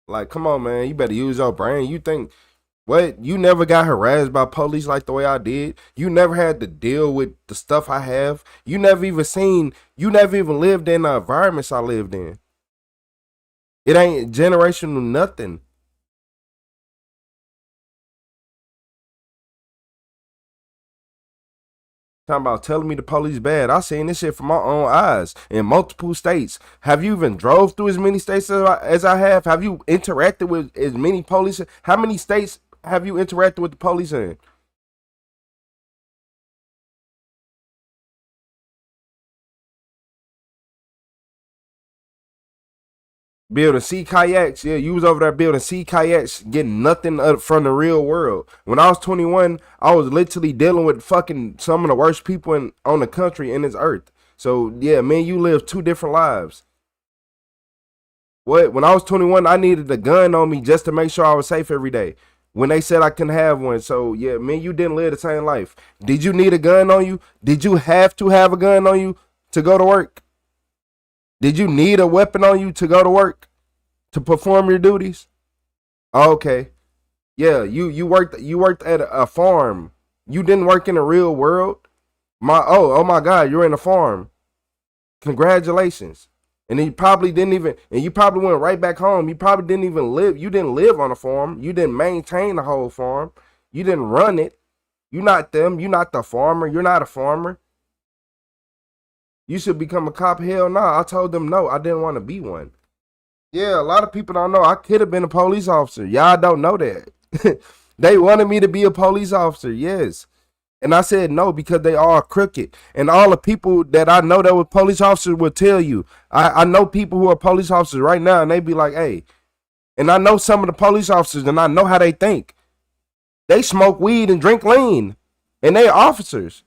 Like, come on, man. You better use your brain. You think, what? You never got harassed by police like the way I did? You never had to deal with the stuff I have? You never even lived in the environments I lived in. It ain't generational nothing. Talking about telling me the police bad. I seen this shit from my own eyes in multiple states. Have you even drove through as many states as I have? Have you interacted with as many police? How many states have you interacted with the police in? Building sea kayaks. Yeah, you was over there building sea kayaks, getting nothing from the real world. When I was 21, I was literally dealing with fucking some of the worst people on the country in this earth. So yeah, man, you live two different lives. What? When I was 21, I needed a gun on me just to make sure I was safe every day. When they said I couldn't have one. So yeah, man, you didn't live the same life. Did you need a gun on you? Did you have to have a gun on you to go to work? Did you need a weapon on you to go to work, to perform your duties? Okay. Yeah, you worked at a farm. You didn't work in the real world. Oh my God, you're in a farm. Congratulations. And you probably went right back home. You probably didn't even live. You didn't live on a farm. You didn't maintain the whole farm. You didn't run it. You're not them. You're not the farmer. You're not a farmer. You should become a cop. Hell no. I told them no. I didn't want to be one. Yeah, a lot of people don't know. I could have been a police officer. Y'all don't know that. They wanted me to be a police officer. Yes. And I said no because they are crooked. And all the people that I know that were police officers will tell you. I know people who are police officers right now, and they be like, hey. And I know some of the police officers, and I know how they think. They smoke weed and drink lean. And they officers.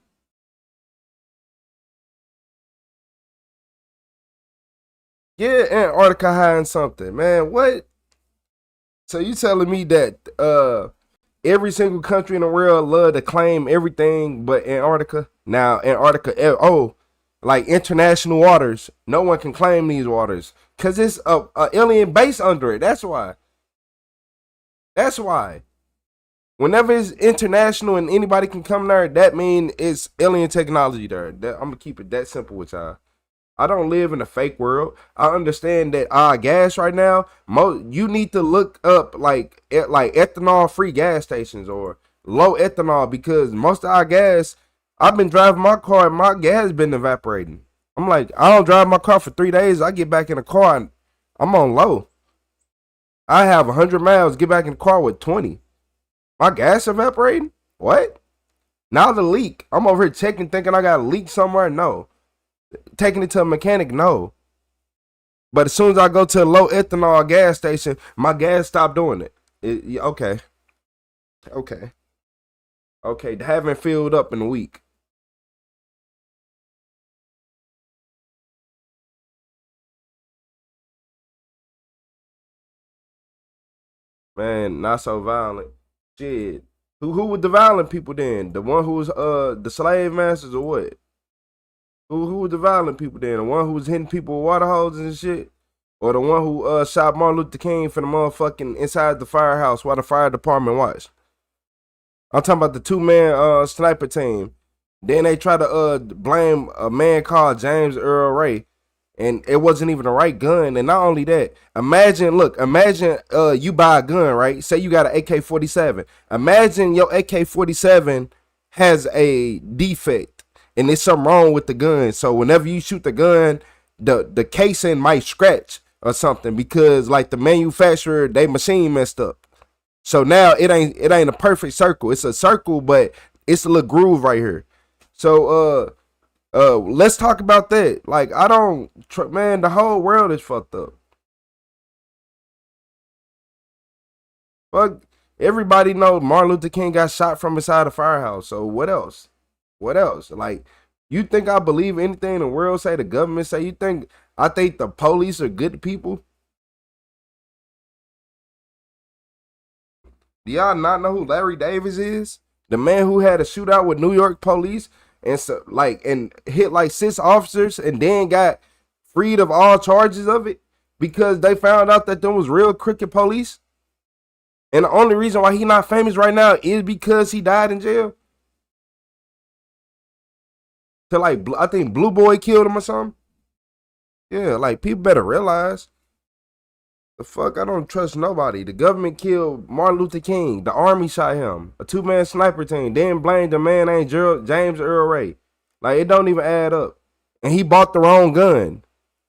Yeah, Antarctica hiding something. Man, what? So you telling me that every single country in the world love to claim everything but Antarctica? Now Antarctica, like international waters, no one can claim these waters because it's a alien base under it. That's why. That's why. Whenever it's international and anybody can come there, that means it's alien technology there. I'm gonna keep it that simple with y'all. I don't live in a fake world. I understand that gas right now, you need to look up like ethanol free gas stations or low ethanol, because most of our gas, I've been driving my car and my gas has been evaporating. I'm like, I don't drive my car for 3 days. I get back in the car and I'm on low. I have 100 miles, get back in the car with 20. My gas evaporating? What? Now the leak. I'm over here checking, thinking I got a leak somewhere. No. Taking it to a mechanic, no. But as soon as I go to a low ethanol gas station, my gas stopped doing it. Okay. They haven't filled up in a week. Man, not so violent. Shit. Who was the violent people then? The one who was the slave masters or what? Who was the violent people then? The one who was hitting people with water hoses and shit? Or the one who shot Martin Luther King for the motherfucking inside the firehouse while the fire department watched? I'm talking about the 2-man sniper team. Then they try to blame a man called James Earl Ray, and it wasn't even the right gun. And not only that, imagine you buy a gun, right? Say you got an AK-47. Imagine your AK-47 has a defect, and there's something wrong with the gun. So whenever you shoot the gun, the casing might scratch or something because like the manufacturer, they machine messed up. So now it ain't a perfect circle. It's a circle, but it's a little groove right here. So let's talk about that. Like man, the whole world is fucked up. Fuck, everybody knows Martin Luther King got shot from inside a firehouse. So what else? What else? Like, you think I believe anything the world say, the government say? You think I think the police are good people? Do y'all not know who Larry Davis is? The man who had a shootout with New York police and hit like 6 officers and then got freed of all charges of it because they found out that there was real crooked police. And the only reason why he not famous right now is because he died in jail. To like, I think Blue Boy killed him or something. Yeah, like people better realize. The fuck, I don't trust nobody. The government killed Martin Luther King. The army shot him. A 2-man sniper team. Then blamed a man named James Earl Ray. Like, it don't even add up. And he bought the wrong gun.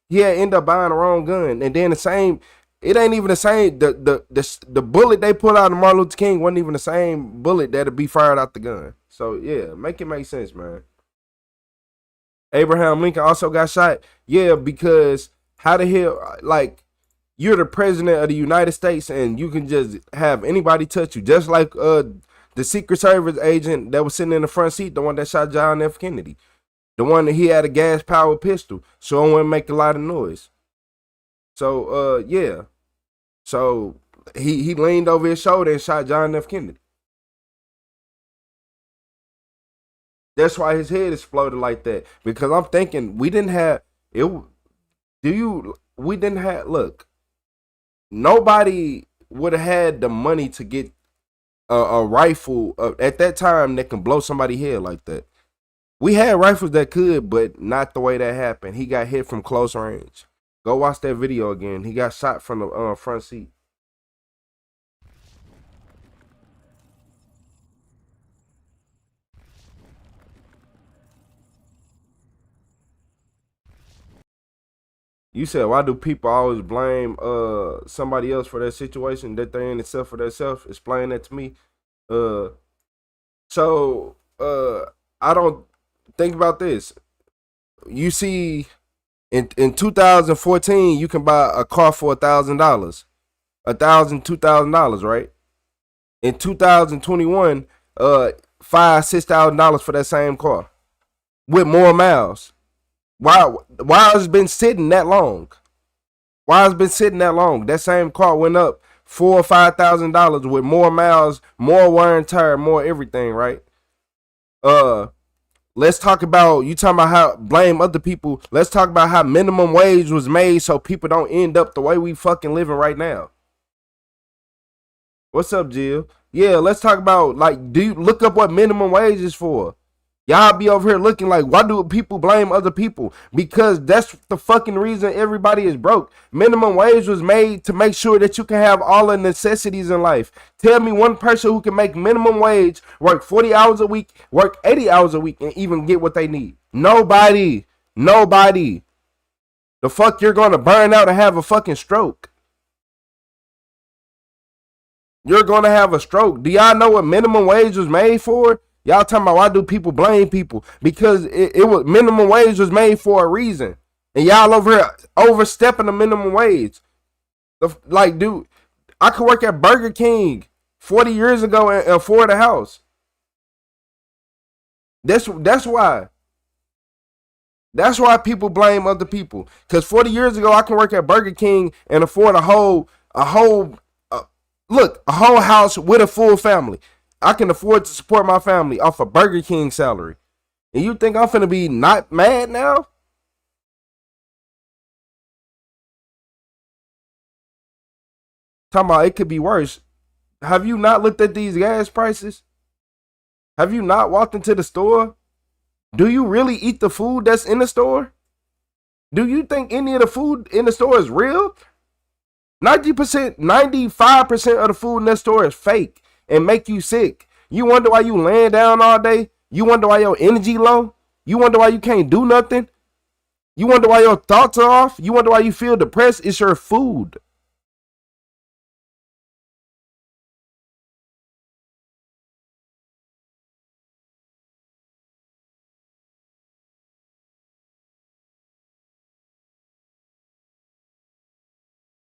He had ended up buying the wrong gun. And then it ain't even the same. The bullet they put out of Martin Luther King wasn't even the same bullet that'd be fired out the gun. So yeah, make it make sense, man. Abraham Lincoln also got shot. Yeah, because how the hell, like, you're the president of the United States and you can just have anybody touch you. Just like the Secret Service agent that was sitting in the front seat, the one that shot John F. Kennedy. The one that he had a gas-powered pistol, so it wouldn't make a lot of noise. So, yeah. So, he leaned over his shoulder and shot John F. Kennedy. That's why his head exploded like that. Because I'm thinking, look, nobody would have had the money to get a rifle at that time that can blow somebody's head like that. We had rifles that could, but not the way that happened. He got hit from close range. Go watch that video again. He got shot from the front seat. You said, why do people always blame somebody else for their situation that they're in itself for themselves? Explain that to me. I don't think about this. You see, in 2014, you can buy a car for $1,000, $2,000, right? In 2021, $5,000-$6,000 for that same car with more miles. Why has it been sitting that long? Why has it been sitting that long? That same car went up $4,000 or $5,000 with more miles, more wear and tear, more everything, right? Let's talk about, you talking about how blame other people. Let's talk about how minimum wage was made so people don't end up the way we fucking living right now. What's up, Jill? Yeah, let's talk about, like, do you look up what minimum wage is for? Y'all be over here looking like, why do people blame other people? Because that's the fucking reason everybody is broke. Minimum wage was made to make sure that you can have all the necessities in life. Tell me one person who can make minimum wage, work 40 hours a week, work 80 hours a week, and even get what they need. Nobody. Nobody. The fuck you're gonna burn out and have a fucking stroke. You're gonna have a stroke. Do y'all know what minimum wage was made for? Y'all talking about why do people blame people? Because it was minimum wage was made for a reason. And y'all over here overstepping the minimum wage. Like, dude, I could work at Burger King 40 years ago and afford a house. That's why. That's why people blame other people. Because 40 years ago, I can work at Burger King and afford a whole Look, a whole house with a full family. I can afford to support my family off a Burger King salary. And you think I'm finna be not mad now? Talking about it could be worse. Have you not looked at these gas prices? Have you not walked into the store? Do you really eat the food that's in the store? Do you think any of the food in the store is real? 90%, 95% of the food in that store is fake and make you sick. You wonder why you laying down all day? You wonder why your energy low? You wonder why you can't do nothing? You wonder why your thoughts are off? You wonder why you feel depressed? It's your food.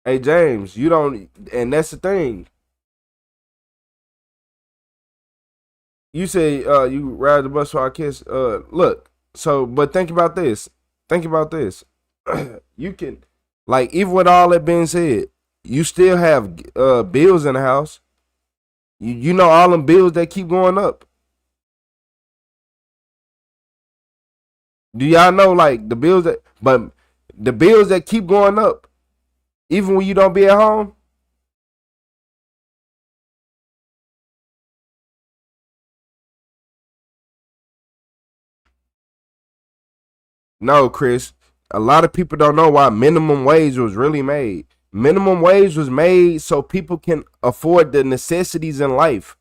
Hey James, you don't, and that's the thing. You say you ride the bus for our kids. Look, so but think about this. Think about this. You can, like, even with all that being said, you still have bills in the house. You know all them bills that keep going up. Do y'all know, like, the bills that keep going up, even when you don't be at home? No, Chris. A lot of people don't know why minimum wage was really made. Minimum wage was made so people can afford the necessities in life,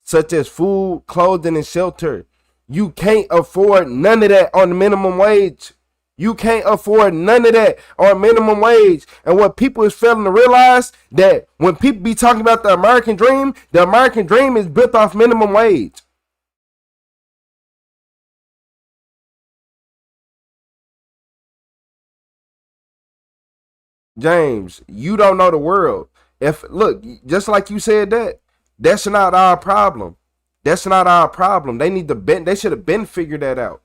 such as food, clothing, and shelter. You can't afford none of that on the minimum wage. You can't afford none of that on minimum wage. And what people is failing to realize, that when people be talking about the American dream is built off minimum wage. James, you don't know the world. Look, just like you said that's not our problem. That's not our problem. They should have been figured that out.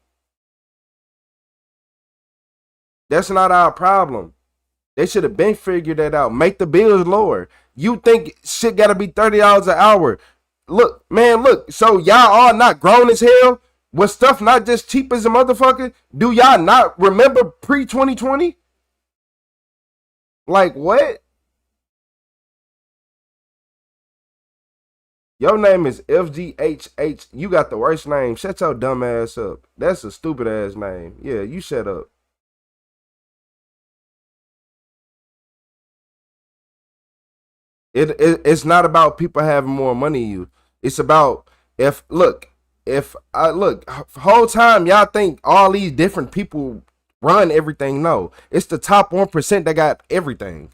That's not our problem. They should have been figured that out. Make the bills lower. You think shit gotta be $30 an hour. Look, man, look. So y'all all not grown as hell? Was stuff not just cheap as a motherfucker? Do y'all not remember pre-2020? Like, what? Your name is FGHH. You got the worst name. Shut your dumb ass up. That's a stupid ass name. Yeah, you shut up. It's not about people having more money than you. It's about whole time y'all think all these different people run everything. No, it's the top 1% that got everything.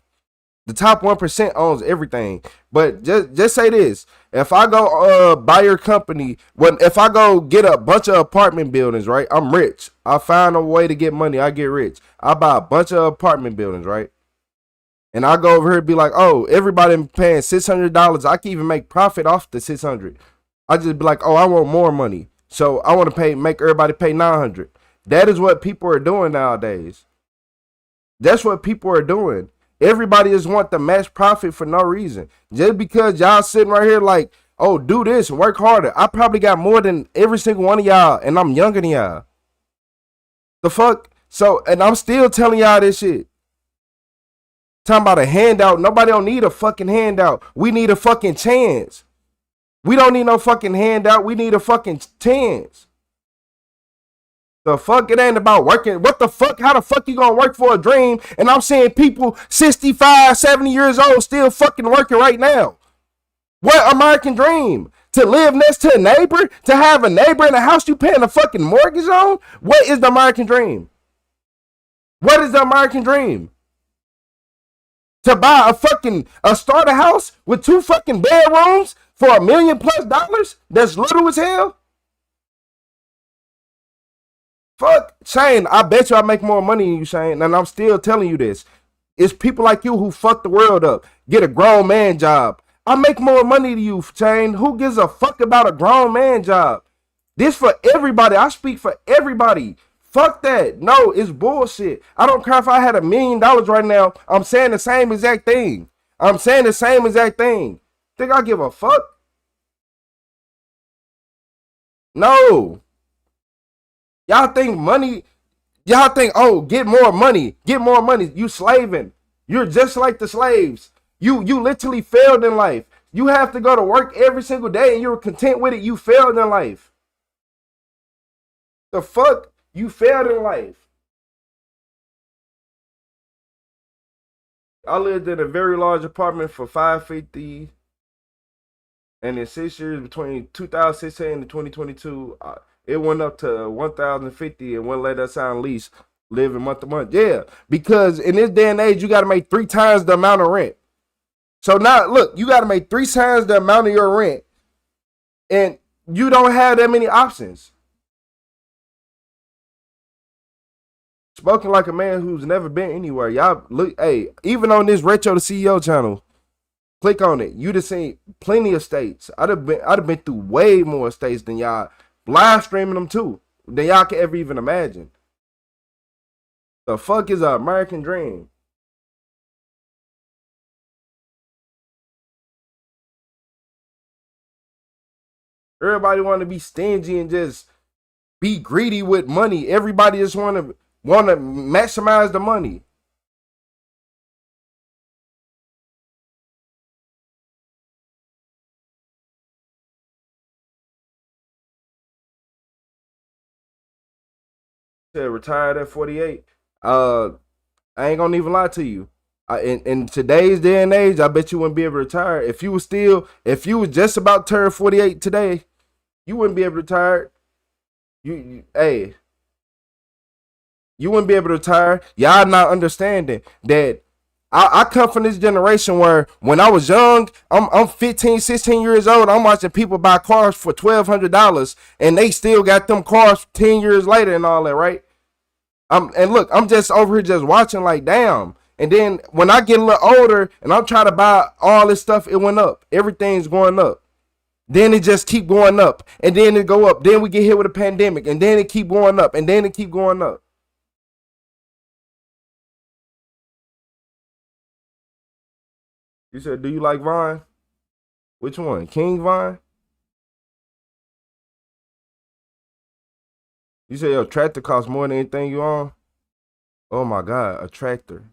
The top 1% owns everything. But just say this: if I go buy your company, if I go get a bunch of apartment buildings, right? I'm rich. I find a way to get money. I get rich. I buy a bunch of apartment buildings, right? And I go over here and be like, oh, everybody paying $600. I can even make profit off the $600. I just be like, oh, I want more money. So I want to make everybody pay $900. That is what people are doing nowadays. That's what people are doing. Everybody just want the max profit for no reason. Just because y'all sitting right here like, oh, do this and work harder. I probably got more than every single one of y'all, and I'm younger than y'all. The fuck? So, and I'm still telling y'all this shit. Talking about a handout. Nobody don't need a fucking handout. We need a fucking chance. We don't need no fucking handout. We need a fucking chance. The fuck, it ain't about working. What the fuck? How the fuck you gonna work for a dream? And I'm seeing people 65, 70 years old still fucking working right now. What American dream? To live next to a neighbor? To have a neighbor in a house you paying a fucking mortgage on? What is the American dream? What is the American dream? To buy a starter house with 2 fucking bedrooms for $1 million+ dollars? That's little as hell. Fuck, Shane, I bet you I make more money than you, Shane, and I'm still telling you this. It's people like you who fuck the world up. Get a grown man job. I make more money than you, Shane. Who gives a fuck about a grown man job? This for everybody. I speak for everybody. Fuck that. No, it's bullshit. I don't care if I had $1 million right now. I'm saying the same exact thing. I'm saying the same exact thing. Think I give a fuck? No. Y'all think money, y'all think, oh, get more money. You slaving. You're just like the slaves. You literally failed in life. You have to go to work every single day and you're content with it. You failed in life. The fuck? You failed in life. I lived in a very large apartment for $550, and in 6 years between 2016 and 2022, it went up to $1,050 and wouldn't let us sign lease, living month to month. Yeah, because in this day and age, you got to make 3 times the amount of rent. So now, look, you got to make 3 times the amount of your rent, and you don't have that many options. Spoken like a man who's never been anywhere. Y'all look, hey, even on this Retro the CEO channel, click on it. You'd have seen plenty of states. I'd have been through way more states than y'all, live streaming them too, than y'all could ever even imagine. The fuck is an American dream? Everybody want to be stingy and just be greedy with money. Everybody just want to maximize the money. Said retired at 48. I ain't gonna even lie to you. In today's day and age, I bet you wouldn't be able to retire. If you was just about to turn 48 today, you wouldn't be able to retire. You wouldn't be able to retire. Y'all not understanding that I come from this generation where when I was young, I'm 15, 16 years old. I'm watching people buy cars for $1,200 and they still got them cars 10 years later and all that, right? And look, I'm just over here just watching like, damn. And then when I get a little older and I'm trying to buy all this stuff, it went up. Everything's going up. Then it just keep going up. And then it go up. Then we get hit with a pandemic. And then it keep going up. And then it keep going up. You said, do you like Vine? Which one? King Vine? You said your tractor costs more than anything you own? Oh my God, a tractor.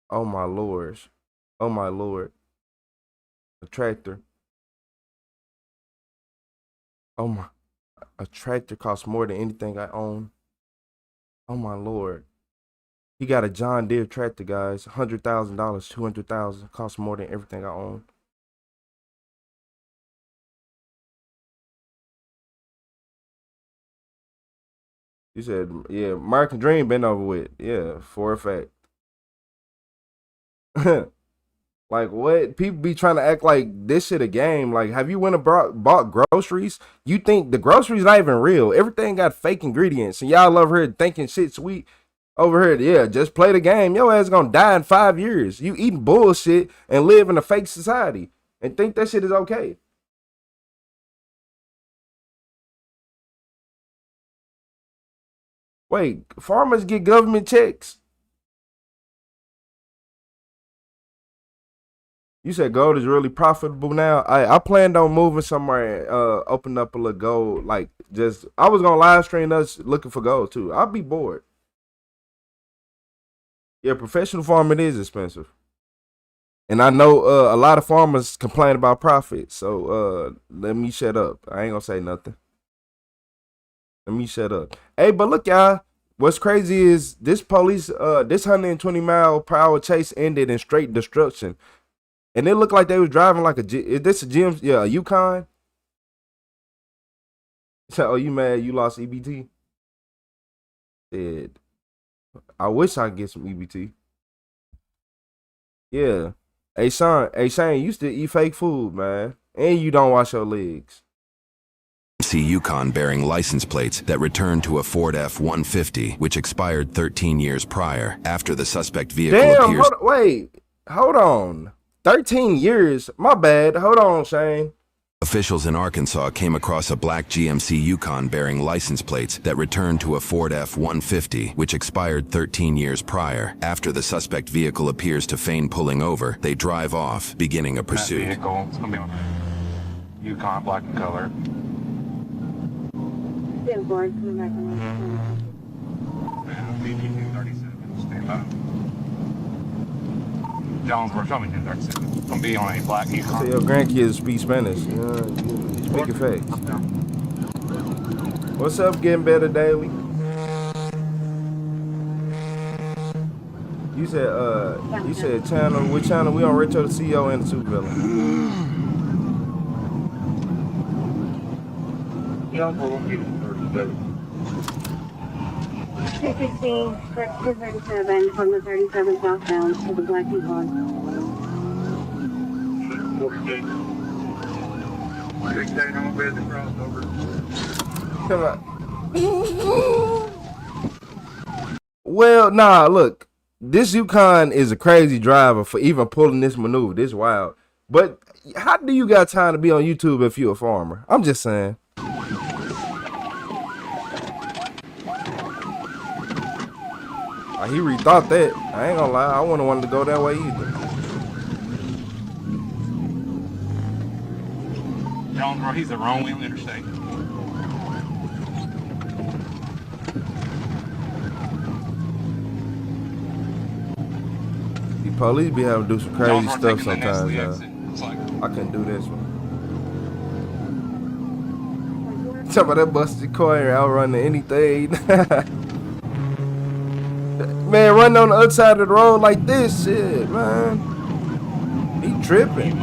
Oh my Lord. Oh my Lord. A tractor. Oh my. A tractor costs more than anything I own. Oh my Lord. He got a John Deere tractor, guys. $100,000, $200,000. Costs more than everything I own. You said, yeah, American Dream been over with. Yeah, for a fact. Like, what? People be trying to act like this shit a game. Like, have you went and bought groceries? You think the groceries not even real. Everything got fake ingredients. And y'all over here thinking shit sweet. Over here, yeah, just play the game. Your ass gonna die in 5 years. You eating bullshit and live in a fake society and think that shit is okay. Wait, farmers get government checks? You said gold is really profitable now. I planned on moving somewhere, open up a little gold. Like, just, I was gonna live stream us looking for gold too. I'll be bored. Yeah, professional farming is expensive. And I know a lot of farmers complain about profit. So let me shut up. I ain't gonna say nothing. Let me shut up. Hey, but look, y'all. What's crazy is this 120-mile-per-hour chase ended in straight destruction. And it looked like they was driving like is this a Jim? Yeah, a Yukon? So, oh, you mad you lost EBT? Said, I wish I could get some EBT. Yeah. Hey, Shane, you still eat fake food, man. And you don't wash your legs. See Yukon bearing license plates that returned to a Ford F-150, which expired 13 years prior after the suspect vehicle appears. Hold on. 13 years? My bad. Hold on, Shane. Officials in Arkansas came across a black GMC Yukon bearing license plates that returned to a Ford F-150, which expired 13 years prior. After the suspect vehicle appears to feign pulling over, they drive off, beginning a pursuit. That vehicle, it's going to be on Yukon, black in color. Stand by. Jonesboro, show me 1037. It's going to be on a black Yukon. So your grandkids speak Spanish. You speaking facts. What's up, getting better daily? You said channel, which channel? We on Retro the CEO and the Super Villain. Jonesboro, 216, 237 from the 37 southbound to the Black Yukon. Come on. Well, nah, look. This Yukon is a crazy driver for even pulling this maneuver. This wild. But how do you got time to be on YouTube if you're a farmer? I'm just saying. He rethought that. I ain't gonna lie. I wouldn't want to go that way either. Jonesboro, he's the wrong way on the interstate. The police be having to do some crazy Jonesboro stuff sometimes. Like... I couldn't do this one. Talk about that busted car and outrunning anything. Man, running on the other side of the road like this, shit, man. He tripping.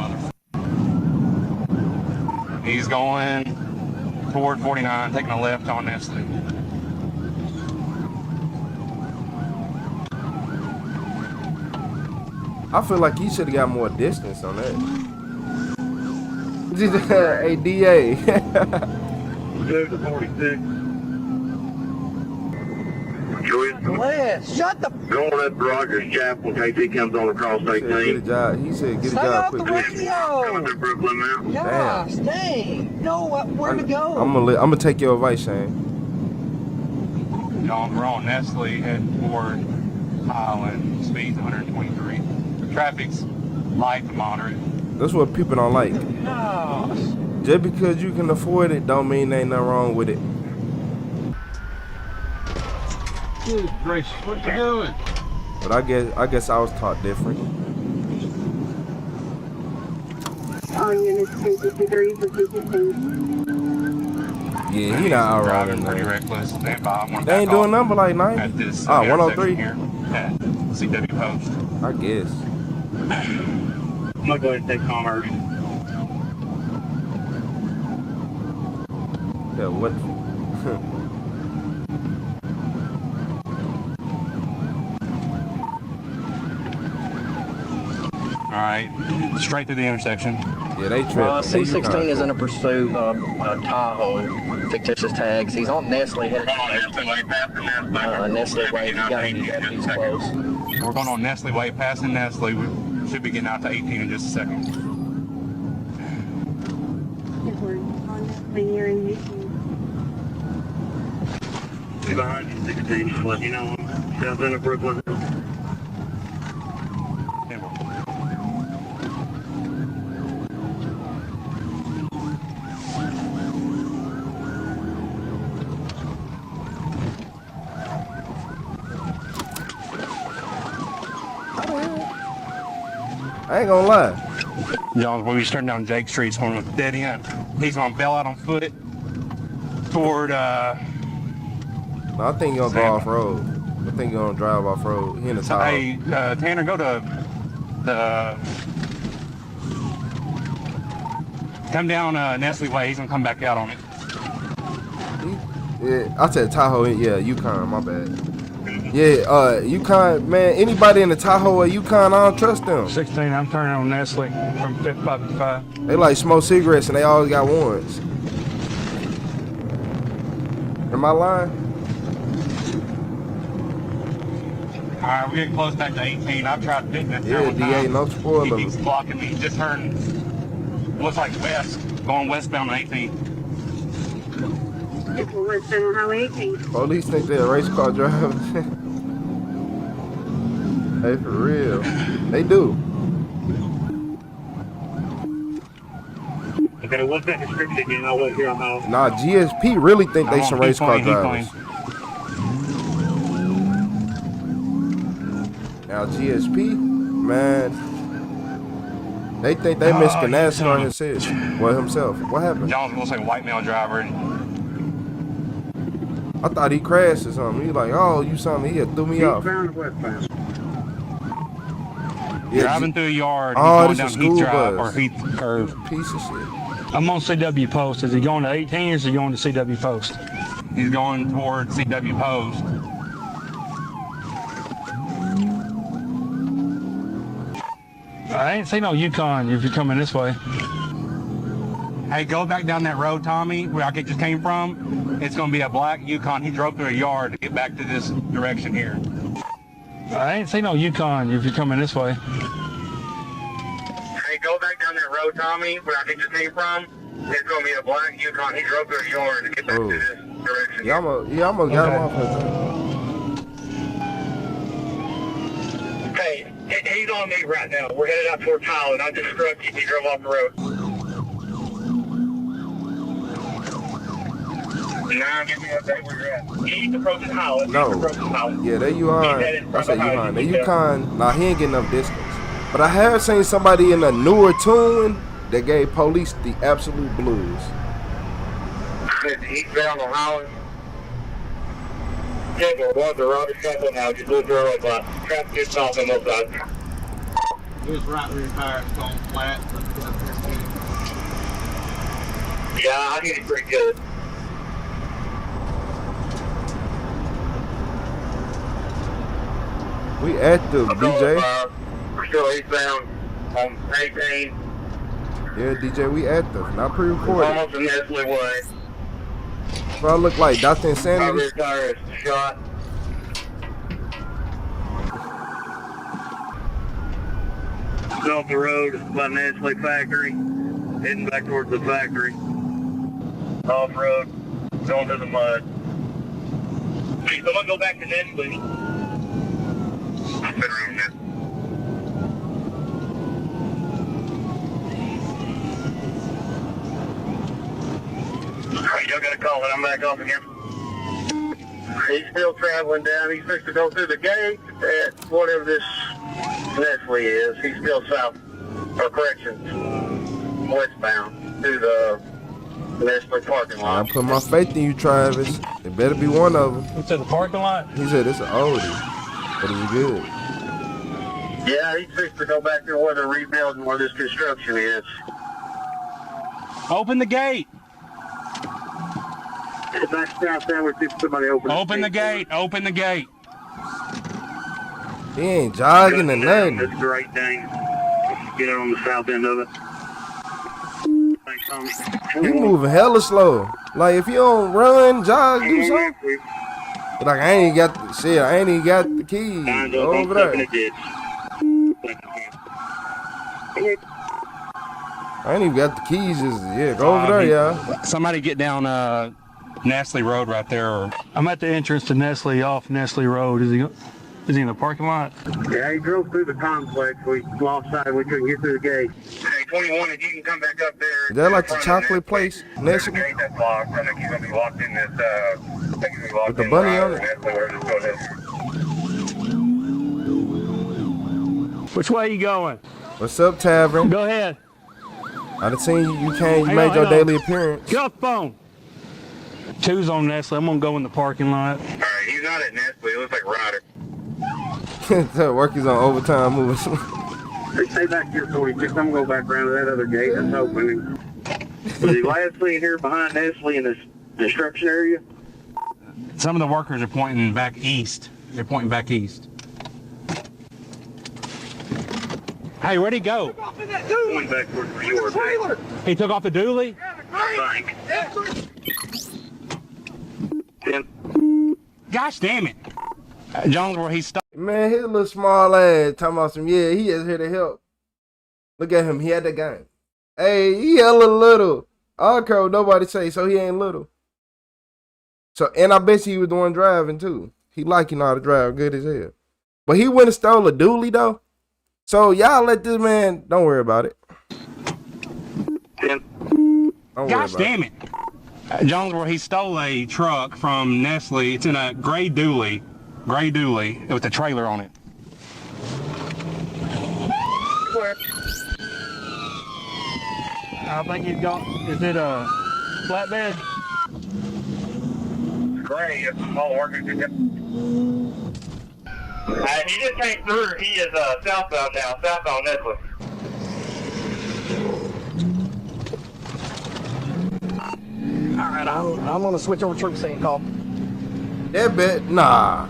He's going toward 49, taking a left on Nestle. I feel like he should have got more distance on that. Hey, DA. There's a 46. Lance, shut the Go on that Rogers Chapel in case he comes on across 18. Get a job. He said get a Stay job off quick. the radio. Brooklyn now. Yeah, stay. Know where to go. I'm gonna take your advice, Shane. We're on Nestle, heading toward Highland, speed 123. The traffic's light to moderate. That's what people don't like. No. Just because you can afford it, don't mean ain't nothing wrong with it. Good gracious, what you doing? But I guess I was taught different. All units 253 for 215. Yeah, he not out riding. Pretty reckless. They ain't doing nothing but like 90. At this 103 here at CW Post. I guess. I'm gonna go ahead and take commerce. Yeah, what? All right, straight to the intersection. Yeah, they tripped. C16 is in a pursuit of Tahoe, fictitious tags. He's on Nestle, headed to Nestle Way. He's got any deputies close. We're going on Nestle Way, passing Nestle. We should be getting out to 18 in just a second. Behind you, 16, just let you know. South end of Brooklyn. I ain't gonna lie. Jones, when we turn down Jake Street, it's going to dead end. He's going to bail out on foot toward, No, I think you're gonna go off road. I think you're gonna drive off road. He in the Tahoe. Hey, Tanner, go to the. Come down Nestle Way. He's going to come back out on it. Yeah, I said Tahoe. Yeah, Yukon. My bad. Yeah, Yukon, man. Anybody in the Tahoe or Yukon, I don't trust them. 16, I'm turning on Nestle from 555. They like smoke cigarettes and they always got warrants. Am I lying? All right, we're getting close back to 18. I've tried hitting that. Yeah, DA, no spoiler. He keeps blocking me. He just turned, looks like west. Going westbound on 18. Westbound on Highway 18. Police think they're race car drivers. Hey, for real. They do. Okay, what's that description again? I'll wait here on the... Nah, GSP really think they some race car drivers. Now GSP, man, they think they missed NASCAR himself. What happened? John's looks like a white male driver. I thought he crashed or something. He like, oh, you saw me. He threw me off. Yeah, driving through a yard. Oh, he's this is going school down bus. Heath Drive or Heath. Piece of shit. I'm on CW Post. Is he going to 18 or is he going to CW Post? He's going towards CW Post. I ain't seen no Yukon if you're coming this way. Hey, go back down that road, Tommy, where I just came from. It's going to be a black Yukon. He drove through a yard to get back to this direction here. I ain't seen no Yukon if you're coming this way. Hey, go back down that road, Tommy, where I just came from. It's going to be a black Yukon. He drove through a yard to get back to this direction. Yeah, almost got him off Hey, he's on me right now. We're headed out towards Highland. I just struck him. He drove off the road. Now give me an update where you're at. He's approaching Highland. No. Yeah, there you are. I said Yukon. The Yukon, nah, he ain't getting enough distance. But I have seen somebody in a newer tune that gave police the absolute blues. He's down on Highland. Yeah, we're going to Roger Shuttle now. Just look through it, but traffic is off on both sides. It was right rear tire. It's on flat. Yeah, I hit it pretty good. We active, DJ. We're still eastbound on 18. Yeah, DJ, we active. Not pre-recorded. Almost in Nestle way. Bro, I look like Dr. Insanity. Rear tire is shot. Still off the road by Nestle factory. Heading back towards the factory. Off road. Going to the mud. Hey, someone go back to Nestle. I've been around that. Alright, y'all got a call and I'm back off again. He's still traveling down. He's supposed to go through the gate at whatever this Nestle is. He's still south, or corrections, westbound through the Nestle parking lot. I put my faith in you, Travis. It better be one of them. It's at the parking lot? He said it's an oldie, but it's good. Yeah, he's supposed to go back there where they're rebuilding where this construction is. Open the gate. If I stop there, we see somebody open the gate. Open the gate. He ain't jogging or nothing. That's a great thing. Get it on the south end of it. Thanks, Tommy. He moving hella slow. Like if you don't run, jog, do something. But like I ain't got the shit. I ain't even got the keys. Go over there. I ain't even got the keys. Just go over there, y'all. Somebody get down Nestle Road right there. I'm at the entrance to Nestle off Nestle Road. Is he in the parking lot? Yeah, he drove through the complex. We lost sight. We couldn't get through the gate. Hey, 21, if you can come back up there. Is that like the chocolate place? Nestle? Gate that's locked. I think he's going to be locked in this. With the bunny on it? Which way you going? What's up, Tavern? Go ahead. I done seen you made your daily appearance. Get off the phone. Two's on Nestle. I'm gonna go in the parking lot. All right, he's not at Nestle. He looks like Ryder. That work is on overtime moving. Stay back here, 46. I'm gonna go back around to that other gate that's open. Was he last seen here behind Nestle in this construction area? Some of the workers are pointing back east. They're pointing back east. Hey, where'd he go? Going back towards the yard. Trailer. He took off the dually? I think. Gosh damn it. Jones, where he stopped. Man, his little small ass talking about some, he is here to help. Look at him. He had the gun. Hey, he hella little. I don't care what nobody say, so he ain't little. So, and I bet you he was the one driving too. He like, you know how to drive good as hell. But he went and stole a dually though. So y'all let this man, don't worry about it. Gosh damn it. Jonesboro, he stole a truck from Nestle. It's in a gray dually with a trailer on it. I think he's got, is it a flatbed? Gray, it's all working. He just came through. He is southbound now, southbound Nestle. Alright, I'm gonna switch over troop scene call. That bet, nah.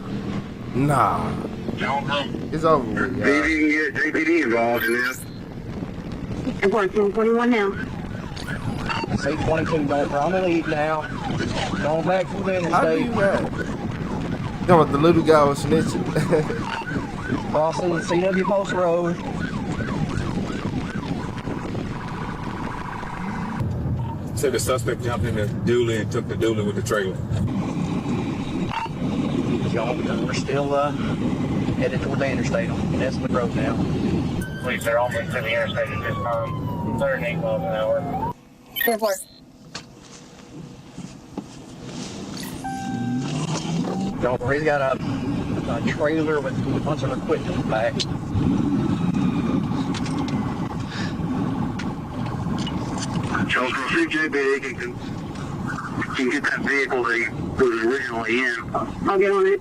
It's over with, y'all. JPD involved in this. Report 1041 now. Say 22, don't run the lead now. Going back from the How do you ride? You know what, the little guy was snitching. Crossing CW Post Road. Said the suspect jumped in the dually and took the dually with the trailer. We're still headed toward the interstate on Nestle Road now. Police are almost to the interstate at this time. 108 miles an hour. 4-4. He's got a trailer with a bunch of equipment in the back. Jonesboro, see JPD can get that vehicle that he was originally in. I'll get on it.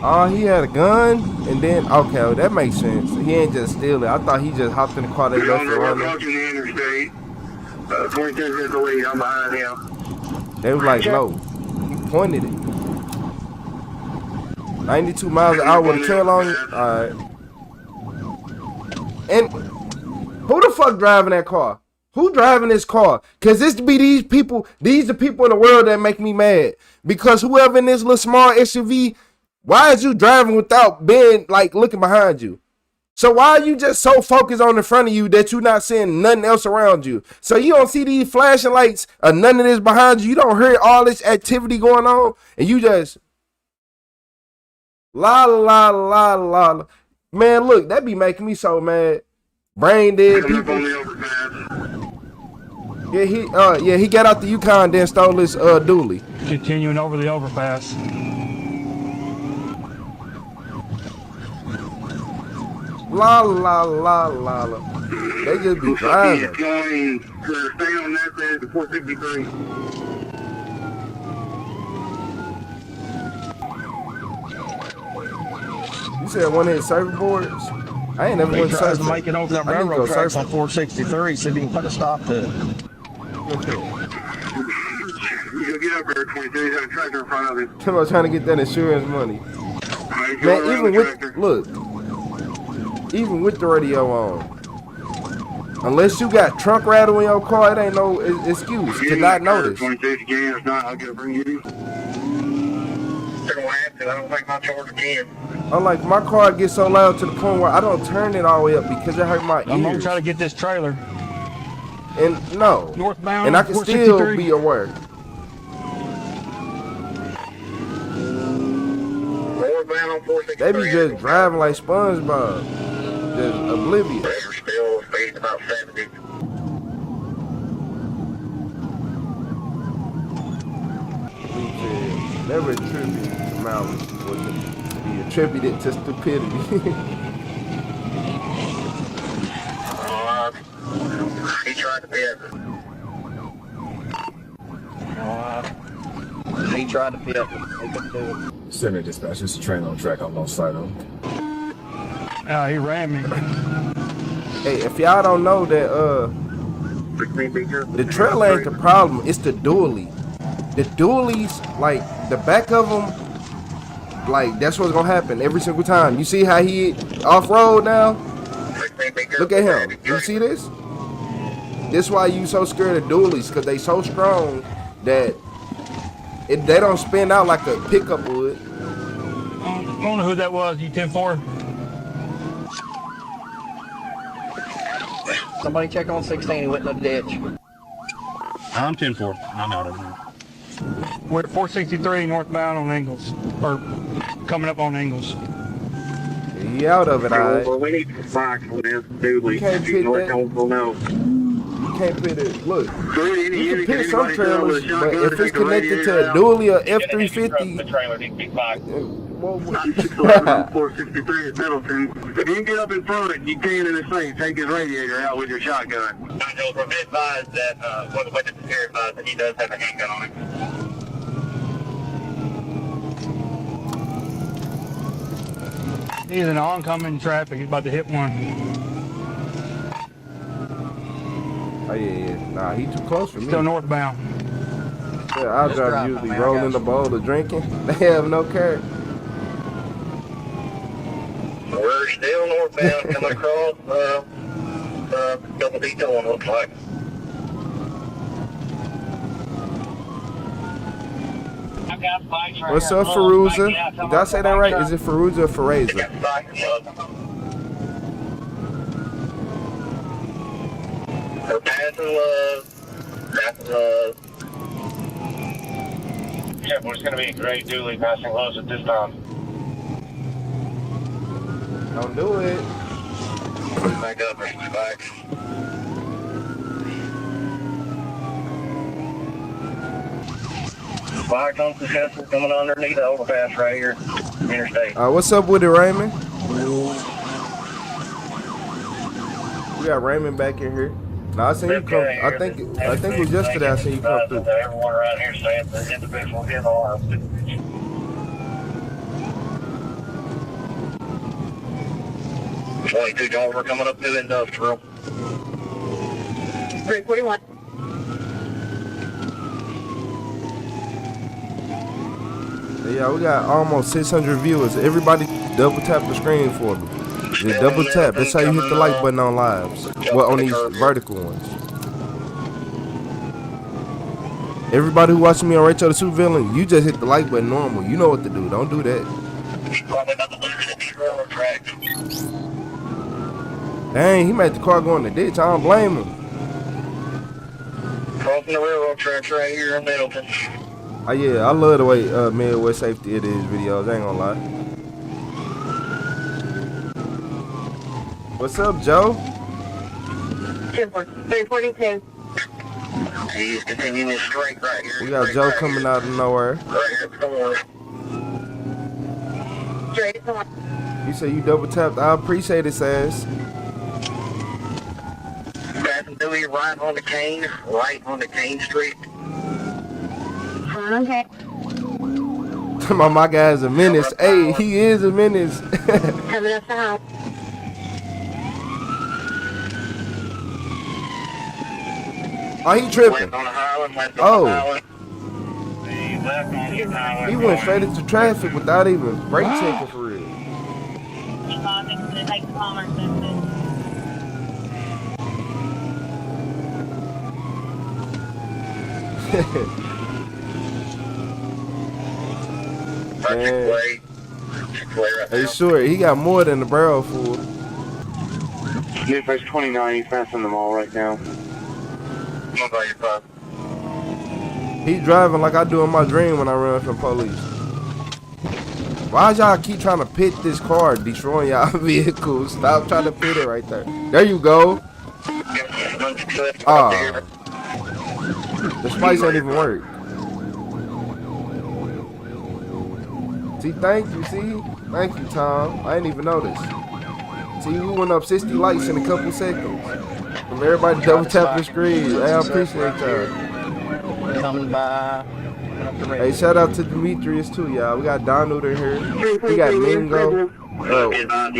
Oh, he had a gun, and then, okay, well, that makes sense. He ain't just steal it. I thought he just hopped in the car they left for running. Approaching the interstate. 22 is the lead. I'm behind him. They was like, no. He pointed it. 92 miles an hour with a trail on it. Alright. And who the fuck driving that car? Who driving this car? Cause this be these people, these the people in the world that make me mad. Because whoever in this little small SUV, why is you driving without being like looking behind you? So why are you just so focused on the front of you that you not seeing nothing else around you? So you don't see these flashing lights or none of this behind you. You don't hear all this activity going on, and you just la la la la. Man, look, that be making me so mad. Brain dead people. Yeah, he got out the Yukon, then stole his dually. Continuing over the overpass. La la la la la. They just be driving. Going to stay on that side to 463. You said one of his surfboards? I ain't never went tries surfing. to make it over that railroad tracks on 463, see if he can put a stop to it. You'll get up there, 22. He's got a tractor in front of him. I'm trying to get that insurance money. Man, even with, look, even with the radio on, unless you got trunk rattle in your car, it ain't no excuse to not notice. 22, if you can, if not, I'll get to bring you. They're gonna have to. I don't think my charger can. Unlike my car gets so loud to the point where I don't turn it all the way up because it hurt my ears. I'm gonna try to get this trailer. And no, northbound, and I can still be aware. Northbound on 463. They be just driving like SpongeBob, just oblivious. They're still speeding about 70. Never attribute to malice, was to be attributed to stupidity. He tried to pit. He tried to pit. They couldn't do it. Send me dispatch. It's a train on track. I'm on site on. He ran me. Hey, if y'all don't know that, the trailer ain't the problem. It's the dually. The dualies, like the back of them, like that's what's gonna happen every single time. You see how he off road now? Look at him. You see this? This why you so scared of dualies, cause they so strong that they don't spin out like a pickup would. I don't know who that was. You 10-4. Somebody check on 16. He went in the ditch. I'm 10-4. I'm out of here. We're at 463 northbound on Ingles, or coming up on Ingles. He out of it, alright. Well, we need some facts on this, dude. You can't pit that. No. You can't pit it. Look, You you can pit some trailers, but if it's connected to a dually or F-350, The trailer needs to be back. 463 at Middleton. If you can get up in front of it, you can in the thing. Take his radiator out with your shotgun. We're advised that one of the witnesses here advised that he does have a handgun on him. He's in oncoming traffic. He's about to hit one. Oh yeah. Nah, he too close for me. Still northbound. Yeah, our drive usually rolling the bowl or drinking. They have no care. We're still northbound coming across double detail one looks like. What's up, Feruza? Did I say that right? Is it Feruza or Feraza? We're passing love. Passing love. Yeah, we're just going to be Gray Dooley passing loves at this time. Don't do it. Back up, back. Fire comes to Chester coming underneath the overpass right here, interstate. What's up with it, Raymond? We got Raymond back in here. No, I seen you come. I think it was yesterday I seen you come through. Everyone around here saying the individual hit arms. 22 John, we're coming up to industrial. 341. Yeah, we got almost 600 viewers. Everybody double tap the screen for me. Just double tap. That's how you hit the like button on lives. Well, on these vertical ones. Everybody who watching me on Rachel the Super Villain, you just hit the like button normal. You know what to do. Don't do that. Dang, he made the car go in the ditch. I don't blame him. Crossing the railroad tracks right here in Middleton. Oh yeah, I love the way Midwest Safety it is videos. I ain't gonna lie. What's up, Joe? 342. He's continuing straight right here. We got Joe coming out of nowhere. Right here at the door. Straight on. You say you double tapped. I appreciate it, Sass. Passing through here right on the Cane Street. Okay. My guy's a menace. Hey, he is a menace. Coming up the house. Oh, he tripping. Oh. He went straight into traffic without even brake checking for real. Hey, sure, he got more than the barrel full. New face 29, he's passing them all right now. He driving like I do in my dream when I run from police. Why y'all keep trying to pit this car, destroying y'all vehicles? Stop trying to pit it right there. There you go. Ah, the spice ain't even work. See, thank you, thank you, Tom. I didn't even notice. See, we went up 60 likes in a couple seconds. From everybody double tapping the screen. Hey, I appreciate y'all. Coming by. Hey, shout out to Demetrius too, y'all. We got Donald in here. We got Mingo.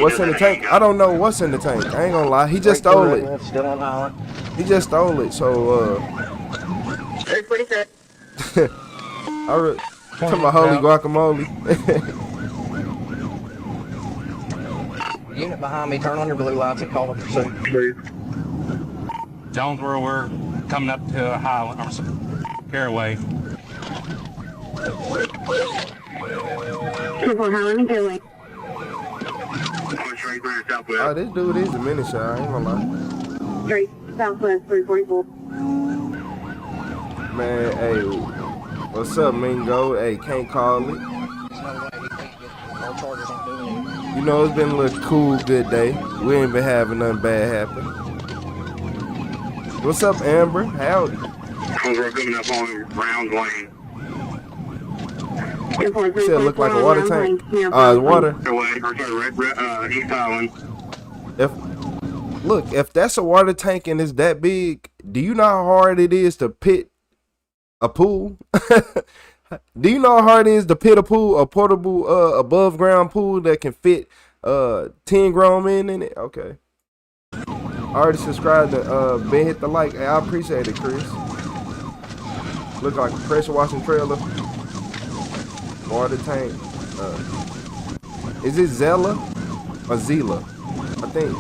What's in the tank? I don't know what's in the tank. I ain't gonna lie. He just stole it. Still on Holland. He just stole it. So, Come on, holy guacamole. Unit behind me, turn on your blue lights and call it pursuit. Jonesboro, we're coming up to Highland, or Caraway. Oh, this dude is a menace, y'all. I ain't gonna lie. Straight southwest 344. Man, hey, what's up, Mingo? Hey, can't call it. You know, it's been a little cool, good day. We ain't been having nothing bad happen. What's up, Amber? Howdy. We're coming up on Browns Lane. Shit look like a water tank. It's water. East Island. If that's a water tank and it's that big, do you know how hard it is to pit a pool? Do you know how hard it is to pit a pool, a portable above ground pool that can fit 10 grown men in it? Okay. Already subscribed to Ben hit the like. Hey, I appreciate it, Chris. Look like a pressure washing trailer. Water tank. Is it Zella or Zila? I think.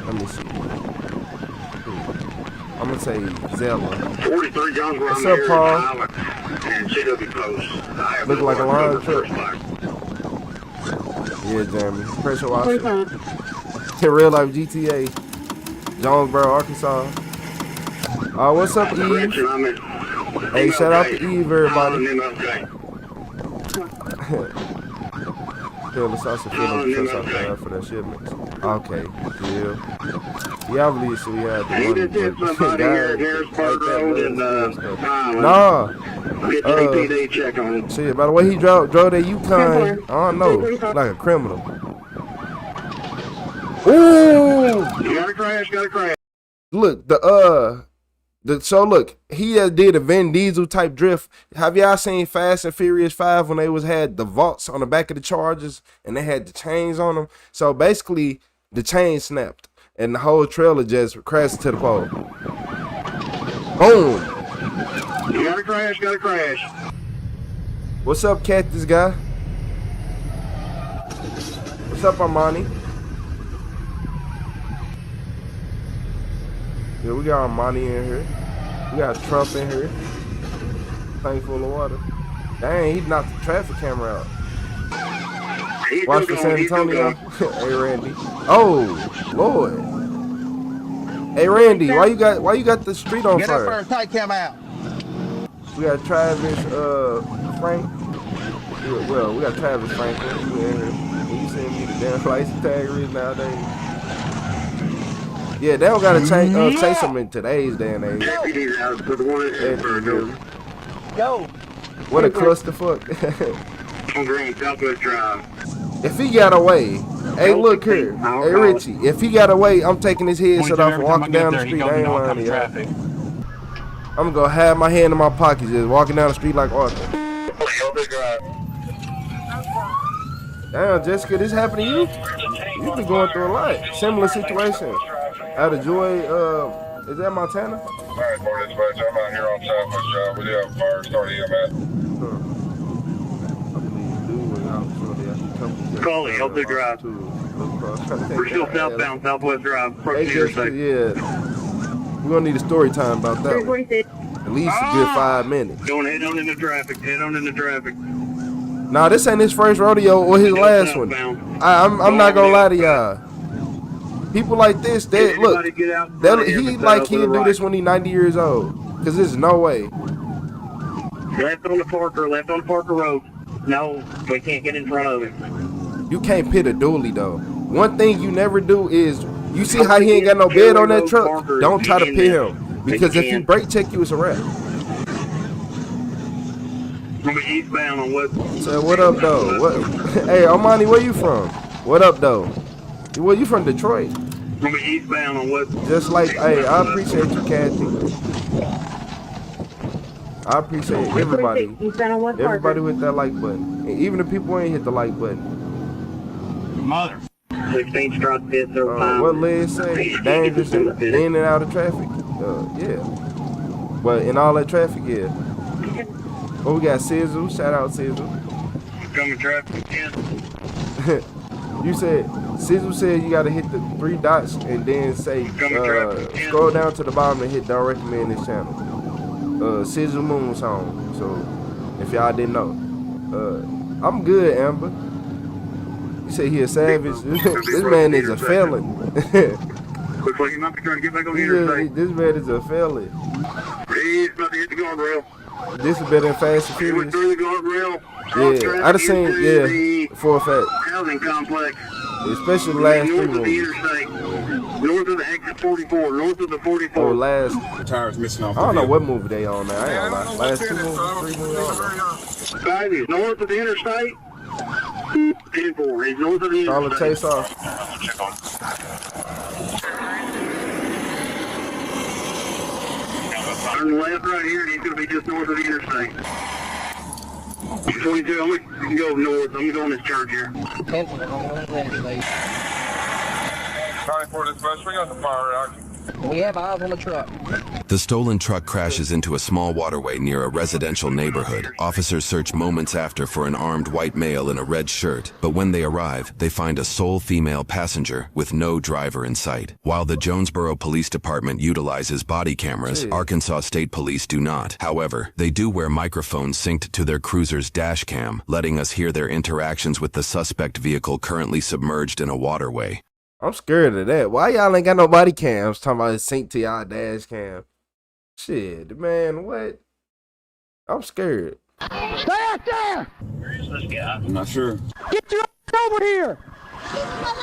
Let me see. I'm gonna say Zella. 43 guns What's up, Paul? And CW Post. Look like a line truck. Yeah, Jeremy. Pressure washer. In real life GTA. Jonesboro, Arkansas. What's up, Eve? Hey, shout out to Eve, everybody. Tell the sauce feeling trust out there for that shipment. Okay, yeah. Yeah, I believe so. Yeah, the one. Shit, by the way he drove that Yukon, I don't know, like a criminal. Ooh! Got a crash. Look, so look, he did a Vin Diesel type drift. Have y'all seen Fast and Furious 5 when they had the vaults on the back of the Chargers and they had the chains on them? So basically, the chain snapped and the whole trailer just crashed to the pole. Boom! Got a crash. What's up, Cactus guy? What's up, Armani? Yeah, we got Armani in here. We got Trump in here. Tank full of water. Dang, he knocked the traffic camera out. Watch for San Antonio. Hey, Randy. Oh, Lord. Hey, Randy, why you got the street on fire? Get up there and take him out. We got Travis, Frank. Well, we got Travis Franklin. You in here. You send me the damn license tag reads nowadays. Yeah, they don't gotta chase them in today's day and age. Yo. What a clusterfuck. Green Southwest Drive. If he got away, hey, look here. Hey, Richie, if he got away, I'm taking his headset off and walking down the street. I ain't lying to y'all. I'm gonna have my hand in my pocket, just walking down the street like Arthur. Damn, Jessica, this happened to you? You've been going through a lot. Similar situation. Out of Joy, is that Montana? Alright, for dispatch, I'm out here on Southwest Drive. We do have a fire start EMS. Call it, help the drive. We're still southbound, Southwest Drive. Hey, Jessica, yeah. We're gonna need a story time about that one. At least a good 5 minutes. Going head on into traffic, Nah, this ain't his first rodeo or his last one. I'm not gonna lie to y'all. People like this, he like he'll do this when he's 90 years old. Cause there's no way. Left on Parker Road. No, we can't get in front of it. You can't pit a dually though. One thing you never do is, you see how he ain't got no bed on that truck? Don't try to pit him. Because if he brake check you, it's a wrap. I'm eastbound on what? So what up though? What? Hey, Armani, where you from? What up though? Well, you from Detroit? I'm eastbound on what? Just like, hey, I appreciate you, Kathy. I appreciate everybody. Everybody with that like button. And even the people who ain't hit the like button. Mother. 16 struck this what Liz say? Dangerous and in and out of traffic. Yeah. But in all that traffic, yeah. Oh, we got Sizzle. Shout out Sizzle. Coming traffic again. You said, Sizzle said you gotta hit the 3 dots and then say, scroll down to the bottom and hit don't recommend this channel. Sizzle Moon song. So, if y'all didn't know. I'm good, Amber. You say he a savage. This man is a felon. Looks like he might be trying to get back on the interstate. This man is a felon. He's about to hit the guardrail. This has been in Fast and He went Furious. through the guardrail. Yeah, I done seen, for a fact. Housing complex. Especially the last three north of the movies. interstate. North of the exit 44. North of the 44. Oh, last. The tires missing off. I don't know what movie they on now. I ain't gonna lie. Last 2 movies, 3 movies. Guys, he's north of the interstate. 10-4. He's north of the interstate. All the chase off. Turn left right here, and he's going to be just north of the interstate. 22, you can go north. I'm going this church here. 24 dispatch, we got the fire out. We have eyes on the truck. The stolen truck crashes into a small waterway near a residential neighborhood. Officers search moments after for an armed white male in a red shirt, but when they arrive, they find a sole female passenger with no driver in sight. While the Jonesboro Police Department utilizes body cameras, Arkansas State Police do not. However, they do wear microphones synced to their cruiser's dash cam, letting us hear their interactions with the suspect vehicle currently submerged in a waterway. I'm scared of that. Why y'all ain't got no body cams talking about it's synced to y'all dash cam? Shit, man, what? I'm scared. Stay out there! Where's this guy? I'm not sure. Get your ass over here!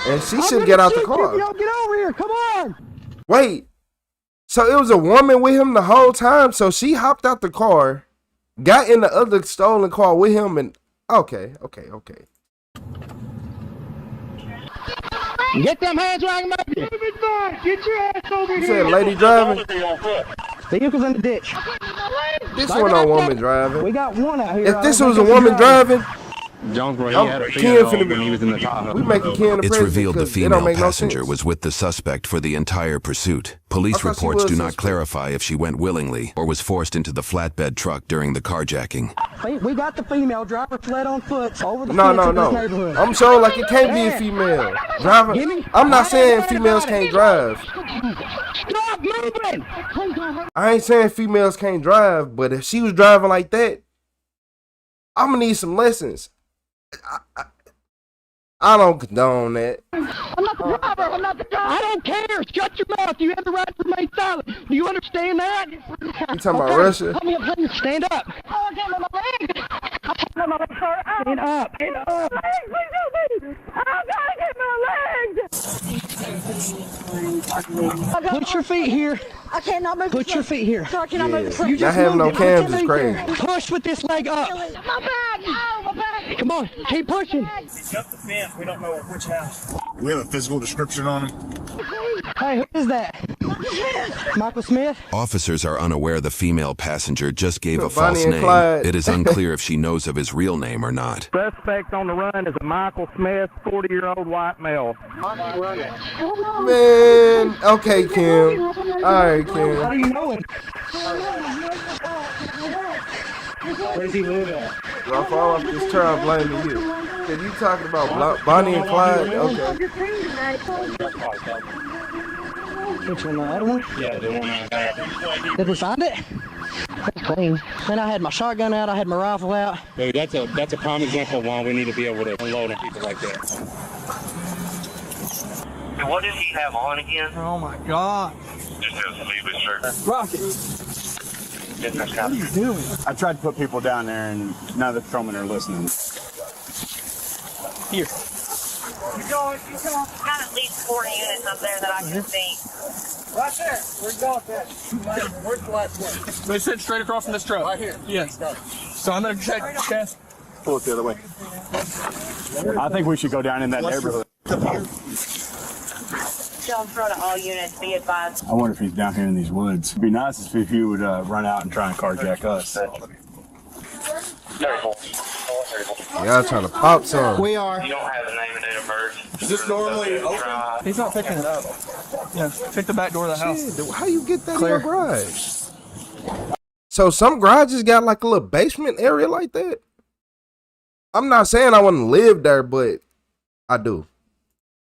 And she should get out the car. Yo, get over here, come on! Wait, so it was a woman with him the whole time? So she hopped out the car, got in the other stolen car with him, and okay. Get them hands where I can make it. Get your ass over You here. said lady driving? Vehicle's in the ditch. This one no woman driving. We got one out here. If this was a woman driving, Jonesboro, he had a Ken female when he was in the Tahoe. we making Ken the It's president revealed the 'cause it female don't make no passenger sense. was with the suspect for the entire pursuit. I Police thought she reports was do not suspect. clarify if she went willingly or was forced into the flatbed truck during the carjacking. We got the female driver fled on foot over the No. fence in this neighborhood. I'm sure like it can't be a female driver. I'm not saying females can't drive. Stop moving! I ain't saying females can't drive, but if she was driving like that, I'm gonna need some lessons. I don't condone that. I'm not the driver. I'm not the driver. I don't care. Shut your mouth. You have the right to remain silent. Do you understand that? You talking about Russia? Help me up, please. Stand up. Oh, I can't move my leg. I can't move my leg. Stand up. Stand up. Please help me. I gotta get my legs. Put your feet here. I cannot move. Put your feet here. Yeah. Not having no cams is crazy. Push with this leg up. My back. Oh, my back. Come on. Keep pushing. He's jumped the fence. We don't know which house. We have a physical description on him. Hey, who is that? Michael Smith? Officers are unaware the female passenger just gave a Bonnie false and name. Clyde. It is unclear if she knows of his real name or not. Suspect on the run is a Michael Smith, 40-year-old white male. Man, okay, Kim. All right, How Kim. do you know him? Where does he live at? Well, if I fall off this chair, I'm blaming you. Cause you talking about Bonnie and Clyde? Okay. Which one, the other one? Yeah, the one I got. Did we find it? That's clean. Then I had my shotgun out, I had my rifle out. Dude, that's a prime example of why we need to be able to unload on people like that. And what did he have on again? Oh my God. Just a sleeveless shirt. Rocket. What are you doing? I tried to put people down there, and none of the patrolmen are listening. Here. Keep going. Got at least 4 units up there that I can see. Right there. Where's the dog at? Where's the last one? They sit straight across from this truck. Right here. Yes. So I'm gonna check chest. Pull it the other way. I think we should go down in that neighborhood. Still in front of all units, be advised. I wonder if he's down here in these woods. It'd be nice if he would run out and try and carjack us. Y'all trying to pop some. We are. You don't have the name and date of birth. Is this normally open? He's not picking it up. Yeah, check the back door of the house. Shit, how you get that in your garage? So some garages got like a little basement area like that? I'm not saying I want to live there, but I do.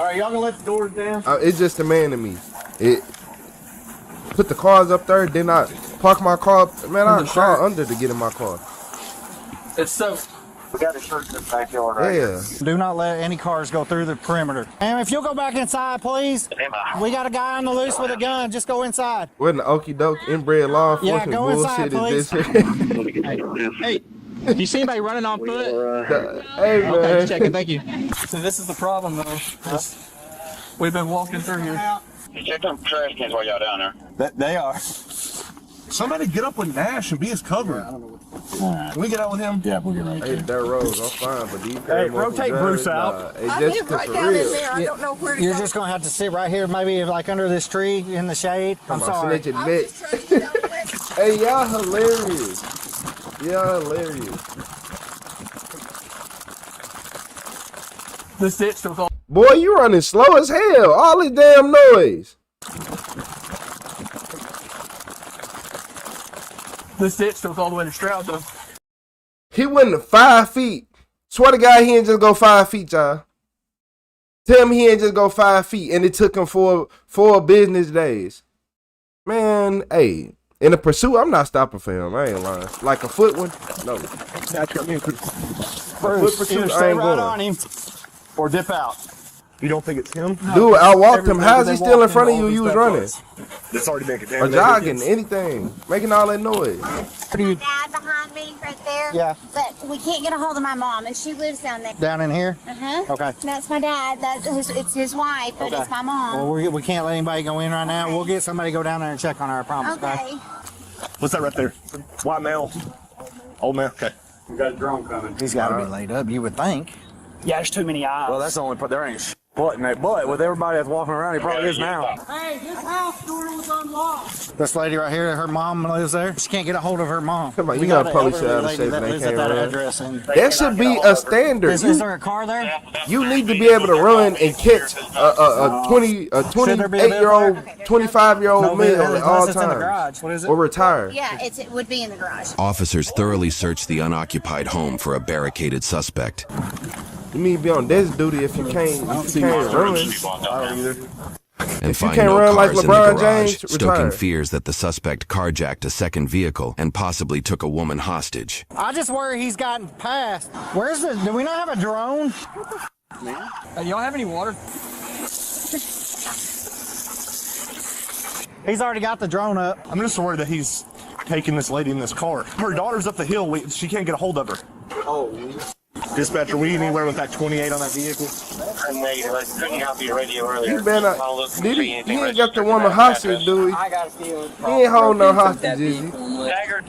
All right, y'all gonna let the doors down? It's just a man to me. It put the cars up there, then I park my car. Man, I crawl under to get in my car. It's so. We got a shirt in the backyard right here. Do not let any cars go through the perimeter. And if you'll go back inside, please. We got a guy on the loose with a gun. Just go inside. What in the okie doke inbred law Yeah, enforcement go inside, bullshit please. is this? Hey, do you see anybody running on foot? Hey, man. Okay, just checking. Thank you. So this is the problem, though. We've been walking through here. Check them trash cans while y'all down there. They are. Somebody get up with Nash and be his cover. Can we get out with him? Yeah, we'll get right Hey, there. that rose, I'm fine, but these Hey, rotate Bruce out. Hey, I Jessica, live right for down in real. there. I don't know where to You're just gonna have to sit right here, maybe like under this tree in the shade. I'm Come on, sorry. snitch it, bitch. Hey, y'all hilarious. Y'all hilarious. The ditch took all. Boy, you running slow as hell. All this damn noise. This ditch took all the way to Stroud, though. He went 5 feet. Swear to God, he ain't just go 5 feet, y'all. Tell me he ain't just go 5 feet, and it took him four business days. Man, hey, in a pursuit, I'm not stopping for him. I ain't lying. Like a foot one, no. Bruce, either stay right on him Or dip out. You don't think it's him? Dude, I walked him. How's he still in front of you? You was running. That's already been Or contaminated. jogging, anything. Making all that noise. My dad behind me right there. Yeah. But we can't get a hold of my mom, and she lives down there. down in here. Uh-huh. Okay. That's my dad. It's his wife, but it's my mom. Well, we can't let anybody go in right now. We'll get somebody to go down there and check on her. I promise. Okay. What's that right there? White male. Old man. Okay. We got a drone coming. He's got to be laid up, you would think. Yeah, there's too many eyes. Well, that's the only part. There ain't but with everybody that's walking around, he probably is now. Hey, this house door was unlocked. This lady right here, her mom lives there. She can't get a hold of her mom. Come on, We you got a an police elderly out of lady shape that and they lives at can't that run. address. And That should be a standard. is there a car there? You need to be able to run and catch a 28-year-old, 25-year-old male at all it's in the times. garage. What is it? Or retire. Yeah, it would be in the garage. Officers thoroughly searched the unoccupied home for a barricaded suspect. You need to be on desk duty if you can't run. And find can't no run like cars in the LeBron garage, James, stoking retire. fears that the suspect carjacked a second vehicle and possibly took a woman hostage. I just worry he's gotten past. Where's the? Do we not have a drone? Y'all have any water? He's already got the drone up. I'm just worried that he's taking this lady in this car. Her daughter's up the hill. She can't get a hold of her. Oh. Dispatcher, we anywhere with that 28 on that vehicle? I couldn't help you radio earlier. You better. He ain't got the woman hostage, do he? I got a feeling. He ain't holding no hostage, is he?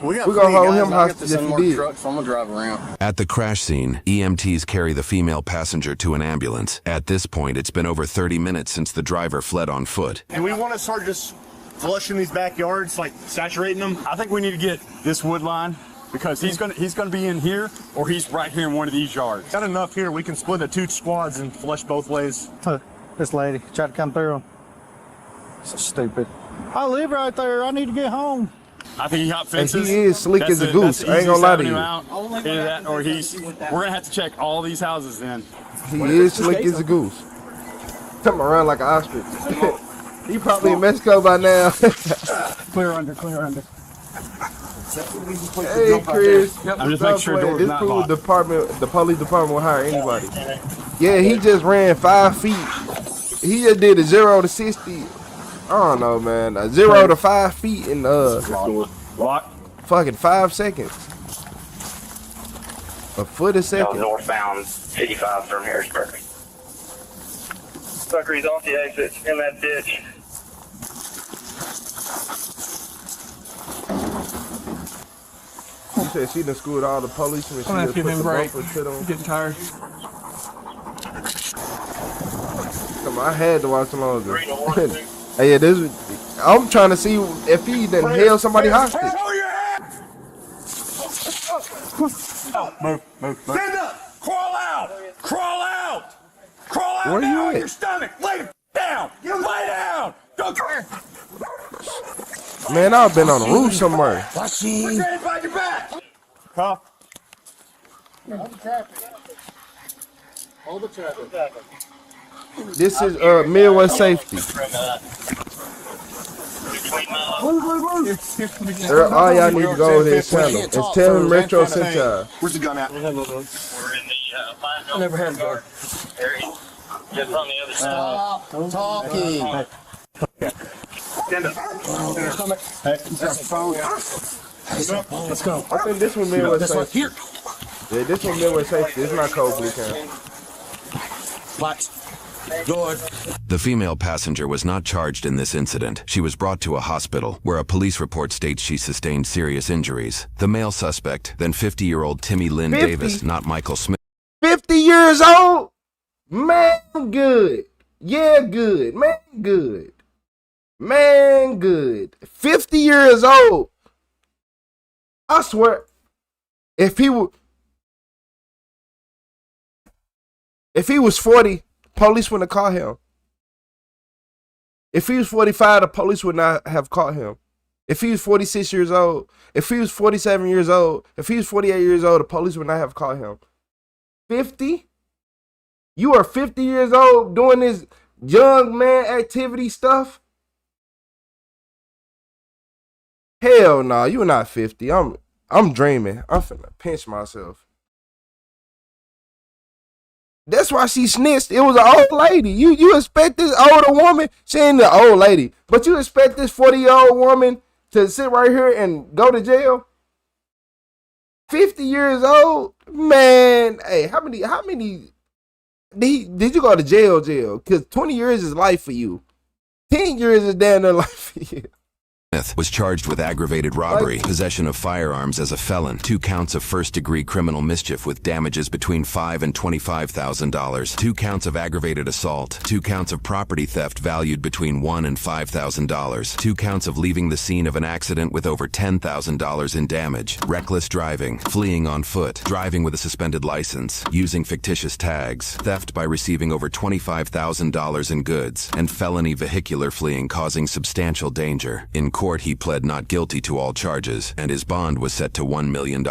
We gonna hold him hostage if he did. Truck, so I'm gonna drive around. At the crash scene, EMTs carry the female passenger to an ambulance. At this point, it's been over 30 minutes since the driver fled on foot. Do we want to start just flushing these backyards, like saturating them? I think we need to get this wood line because he's gonna be in here or he's right here in one of these yards. Got enough here. We can split the 2 squads and flush both ways. This lady tried to come through. So stupid. I live right there. I need to get home. I think he hot And fences. he is slick as a goose. I ain't gonna lie to you. Either that or we're gonna have to check all these houses then. He is slick as a goose. Come around like an ostrich. He probably in Mexico by now. Clear under, clear under. Hey, Chris. I'm just making sure door's this not police locked. department, the police department will hire anybody. Yeah, he just ran 5 feet. He just did a 0 to 60. I don't know, man. A 0 to 5 feet in fucking 5 seconds. A foot a second. Northbound 55 from Harrisburg. Sucker's off the exit in that ditch. She said she done schooled all the policemen. She I'm gonna just give put him the a break. bumpers to them. I'm getting tired. Come on, I had to watch longer. Hey, yeah, this. I'm trying to see if he done held somebody hostage. Move. Stand up! Crawl out! Crawl out! Crawl out Where now you on at? your stomach! Lay down! Lay down! Don't Man, I've been on the roof somewhere. Put your hands behind your back! Huh? Hold the traffic. This is Midwest Safety. All y'all need to go over his channel. It's Tell Him Retro sent y'all. Where's the gun at? I never had a gun. Just on the other side. Stop talking. Stand up. Hey, that's the phone. Let's go. I think this one man was This one safe. here. Yeah, this one man was safe. This is not cold blue cam. Watch. Good. The female passenger was not charged in this incident. She was brought to a hospital, where a police report states she sustained serious injuries. The male suspect, then 50-year-old Timmy Lynn 50? Davis, not Michael Smith. 50 years old? Man, good. Yeah, good. Man, good. Man, good. 50 years old. I swear, if he was 40, police wouldn't have caught him. If he was 45, the police would not have caught him. If he was 46 years old, if he was 47 years old, if he was 48 years old, the police would not have caught him. 50? You are 50 years old doing this young man activity stuff? Hell no, you're not 50. I'm dreaming. I'm finna pinch myself. That's why she snitched. It was an old lady. You expect this older woman, she ain't an old lady, but you expect this 40-year-old woman to sit right here and go to jail? 50 years old? Man, hey, how many did you go to jail? Because 20 years is life for you. 10 years is damn near life for you. Smith was charged with aggravated robbery, possession of firearms as a felon, 2 counts of first-degree criminal mischief with damages between $5,000 and $25,000, 2 counts of aggravated assault, 2 counts of property theft valued between $1,000 and $5,000, 2 counts of leaving the scene of an accident with over $10,000 in damage, reckless driving, fleeing on foot, driving with a suspended license, using fictitious tags, theft by receiving over $25,000 in goods, and felony vehicular fleeing causing substantial danger. In court, he pled not guilty to all charges, and his bond was set to $1 million.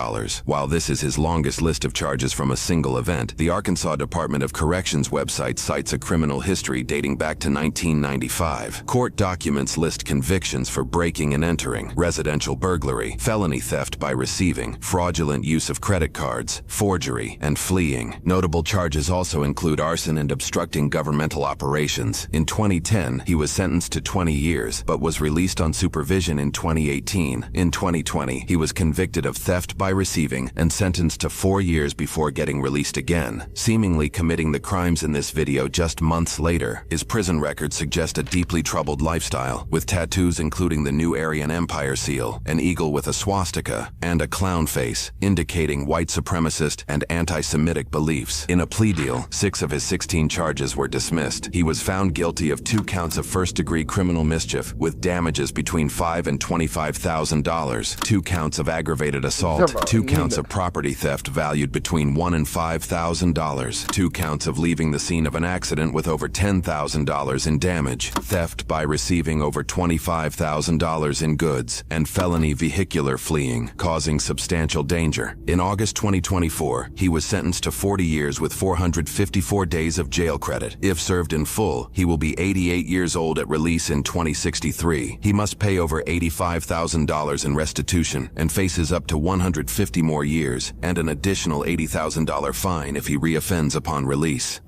While this is his longest list of charges from a single event, the Arkansas Department of Corrections website cites a criminal history dating back to 1995. Court documents list convictions for breaking and entering, residential burglary, felony theft by receiving, fraudulent use of credit cards, forgery, and fleeing. Notable charges also include arson and obstructing governmental operations. In 2010, he was sentenced to 20 years, but was released on supervision in 2018. In 2020, he was convicted of theft by receiving and sentenced to 4 years before getting released again, seemingly committing the crimes in this video just months later. His prison records suggest a deeply troubled lifestyle, with tattoos including the New Aryan Empire seal, an eagle with a swastika, and a clown face, indicating white supremacist and anti-Semitic beliefs. In a plea deal, 6 of his 16 charges were dismissed. He was found guilty of 2 counts of first-degree criminal mischief with damages between $5,000 and $25,000, 2 counts of aggravated assault, 2 counts of property theft valued between $1,000 and $5,000, 2 counts of leaving the scene of an accident with over $10,000 in damage, theft by receiving over $25,000 in goods, and felony vehicular fleeing, causing substantial danger. In August 2024, he was sentenced to 40 years with 454 days of jail credit. If served in full, he will be 88 years old at release in 2063. He must pay over $85,000 in restitution and faces up to 150 more years and an additional $80,000 fine if he reoffends upon release.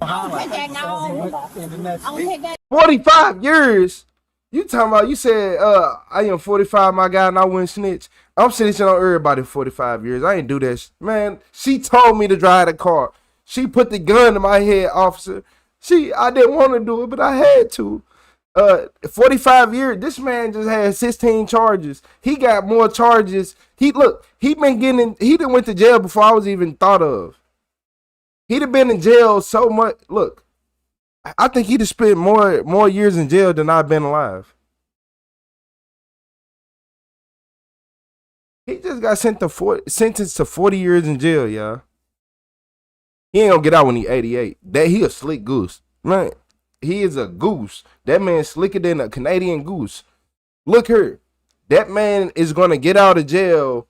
45 years? You talking about, you said, I am 45, my guy, and I wouldn't snitch. I'm snitching on everybody 45 years. I ain't do that. Man, she told me to drive the car. She put the gun to my head, officer. I didn't want to do it, but I had to. 45 years, this man just had 16 charges. He got more charges. He done went to jail before I was even thought of. He'd have been in jail so much. Look, I think he'd have spent more years in jail than I've been alive. He just got sentenced to 40 years in jail, y'all. He ain't gonna get out when he's 88. He a slick goose. Man, he is a goose. That man's slicker than a Canadian goose. Look here. That man is gonna get out of jail.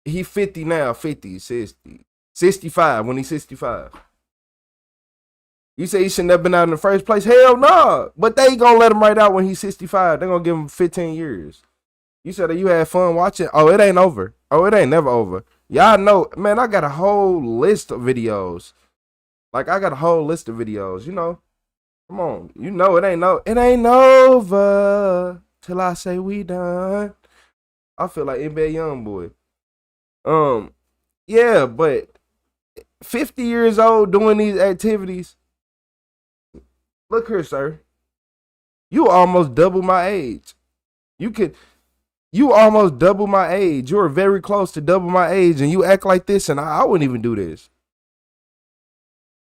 He 50 now, 50, 60. 65 when he's 65. You say he shouldn't have been out in the first place? Hell no. But they gonna let him right out when he's 65. They're gonna give him 15 years. You said that you had fun watching. Oh, it ain't over. Oh, it ain't never over. Y'all know, man, I got a whole list of videos. Like, I got a whole list of videos, you know. Come on. You know it ain't over till I say we done. I feel like NBA Youngboy. Yeah, but 50 years old doing these activities. Look here, sir. You almost double my age. You almost double my age. You're very close to double my age, and you act like this, and I wouldn't even do this.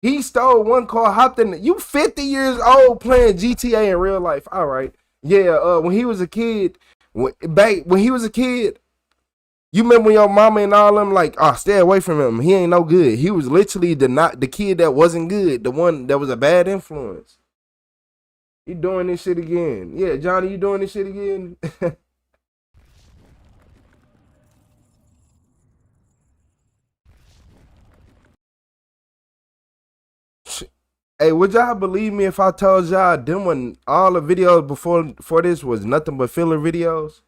He stole one car, hopped in. You 50 years old playing GTA in real life. All right. Yeah, when he was a kid, when he was a kid, you remember when your mama and all them like, oh, stay away from him. He ain't no good. He was literally the kid that wasn't good, the one that was a bad influence. You doing this shit again. Yeah, Johnny, you doing this shit again? Hey, would y'all believe me if I told y'all them when all the videos before this was nothing but filler videos?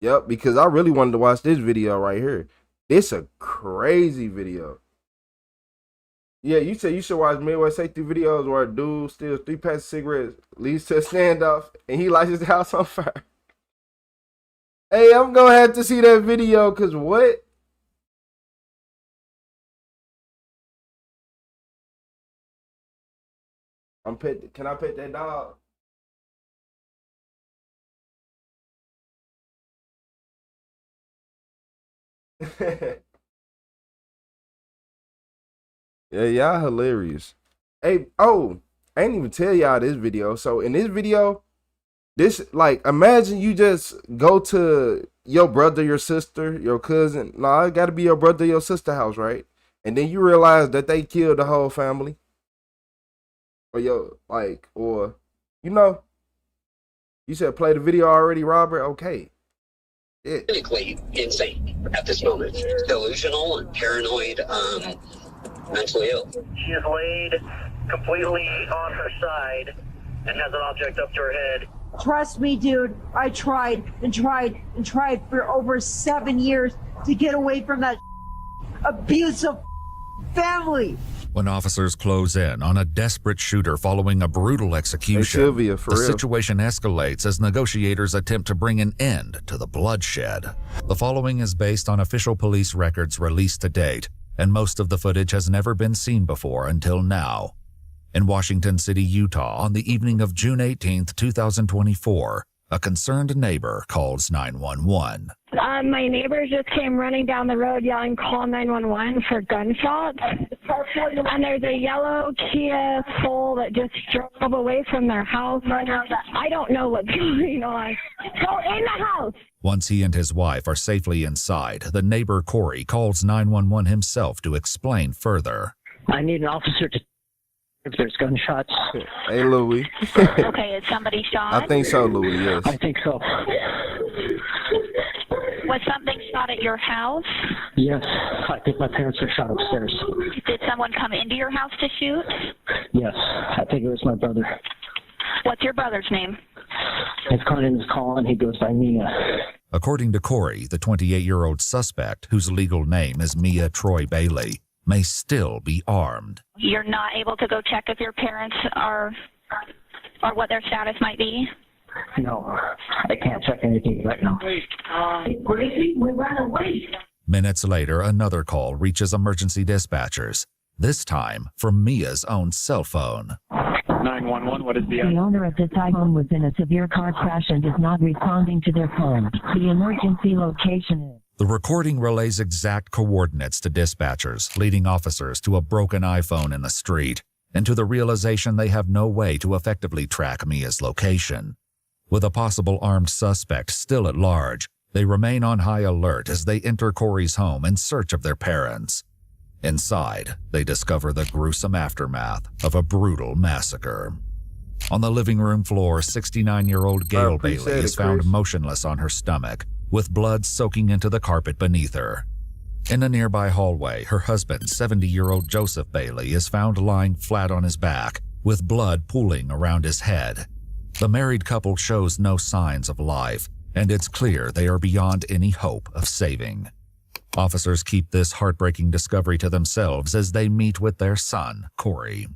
Yep, because I really wanted to watch this video right here. This a crazy video. Yeah, you said you should watch Midway safety videos where a dude steals 3 packs of cigarettes, leads to a standoff, and he lights his house on fire. Hey, I'm gonna have to see that video, cause what? Can I pet that dog? Yeah, y'all hilarious. Hey, oh, I ain't even tell y'all this video. So in this video, like, imagine you just go to your brother, your sister, your cousin. No, it gotta be your brother, your sister house, right? And then you realize that they killed the whole family. Or you know, you said play the video already, Robert? Okay. Yeah. Clinically insane at this moment. Delusional and paranoid, mentally ill. She is laid completely on her side and has an object up to her head. Trust me, dude, I tried and tried and tried for over 7 years to get away from that abusive family. When officers close in on a desperate shooter following a brutal execution, Sylvia, for the real. situation escalates as negotiators attempt to bring an end to the bloodshed. The following is based on official police records released to date, and most of the footage has never been seen before until now. In Washington City, Utah, on the evening of June 18, 2024, a concerned neighbor calls 911. My neighbors just came running down the road yelling, call 911 for gunshots. And there's a yellow Kia Soul that just drove away from their house. I don't know what's going on. Go in the house. Once he and his wife are safely inside, the neighbor Corey calls 911 himself to explain further. I need an officer to if there's gunshots. Hey, Louie. Okay, is somebody shot? I think so, Louie, yes. I think so. Was something shot at your house? Yes, I think my parents are shot upstairs. Did someone come into your house to shoot? Yes, I think it was my brother. What's your brother's name? His car name is Colin, he goes by Mia. According to Corey, the 28-year-old suspect, whose legal name is Mia Troy Bailey, may still be armed. You're not able to go check if your parents are, or what their status might be? No, I can't check anything right now. We ran away. Minutes later, another call reaches emergency dispatchers, this time from Mia's own cell phone. 911, what is the... The owner of this iPhone was in a severe car crash and is not responding to their phone. The emergency location is... The recording relays exact coordinates to dispatchers, leading officers to a broken iPhone in the street, and to the realization they have no way to effectively track Mia's location. With a possible armed suspect still at large, they remain on high alert as they enter Corey's home in search of their parents. Inside, they discover the gruesome aftermath of a brutal massacre. On the living room floor, 69-year-old Gail Bailey is found motionless on her stomach, with blood soaking into the carpet beneath her. In a nearby hallway, her husband, 70-year-old Joseph Bailey, is found lying flat on his back, with blood pooling around his head. The married couple shows no signs of life, and it's clear they are beyond any hope of saving. Officers keep this heartbreaking discovery to themselves as they meet with their son, Corey.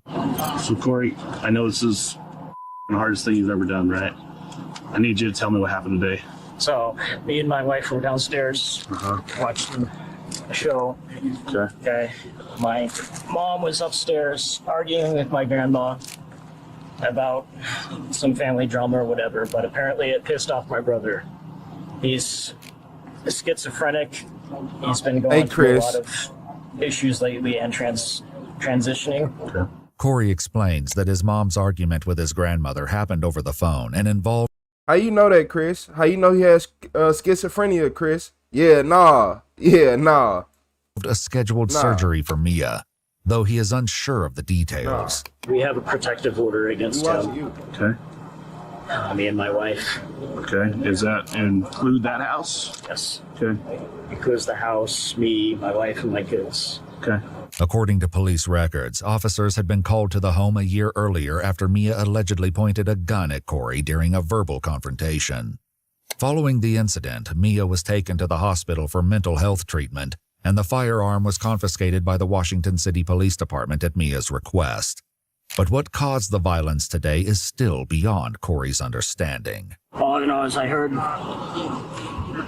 So, Corey, I know this is the hardest thing you've ever done, right? I need you to tell me what happened today. So, me and my wife were downstairs watching a show. Okay. My mom was upstairs arguing with my grandma about some family drama or whatever, but apparently it pissed off my brother. He's schizophrenic. He's been going through a lot of issues lately and transitioning. Okay. Corey explains that his mom's argument with his grandmother happened over the phone and involved... How you know that, Chris? How you know he has schizophrenia, Chris? Yeah, nah. A scheduled surgery for Mia, though he is unsure of the details. We have a protective order against him. Okay. Me and my wife. Okay. Does that include that house? Yes. Okay. Includes the house, me, my wife, and my kids. Okay. According to police records, officers had been called to the home a year earlier after Mia allegedly pointed a gun at Corey during a verbal confrontation. Following the incident, Mia was taken to the hospital for mental health treatment, and the firearm was confiscated by the Washington City Police Department at Mia's request. But what caused the violence today is still beyond Corey's understanding. All I know is I heard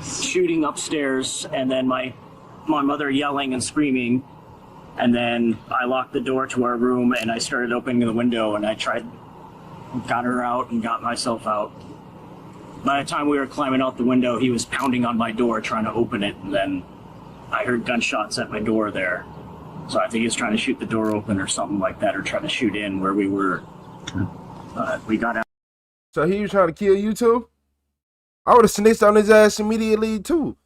shooting upstairs, and then my mother yelling and screaming, and then I locked the door to our room, and I started opening the window, and I got her out and got myself out. By the time we were climbing out the window, he was pounding on my door trying to open it, and then I heard gunshots at my door there. So I think he was trying to shoot the door open or something like that, or trying to shoot in where we were. We got out. So he was trying to kill you too? I would have snitched on his ass immediately too.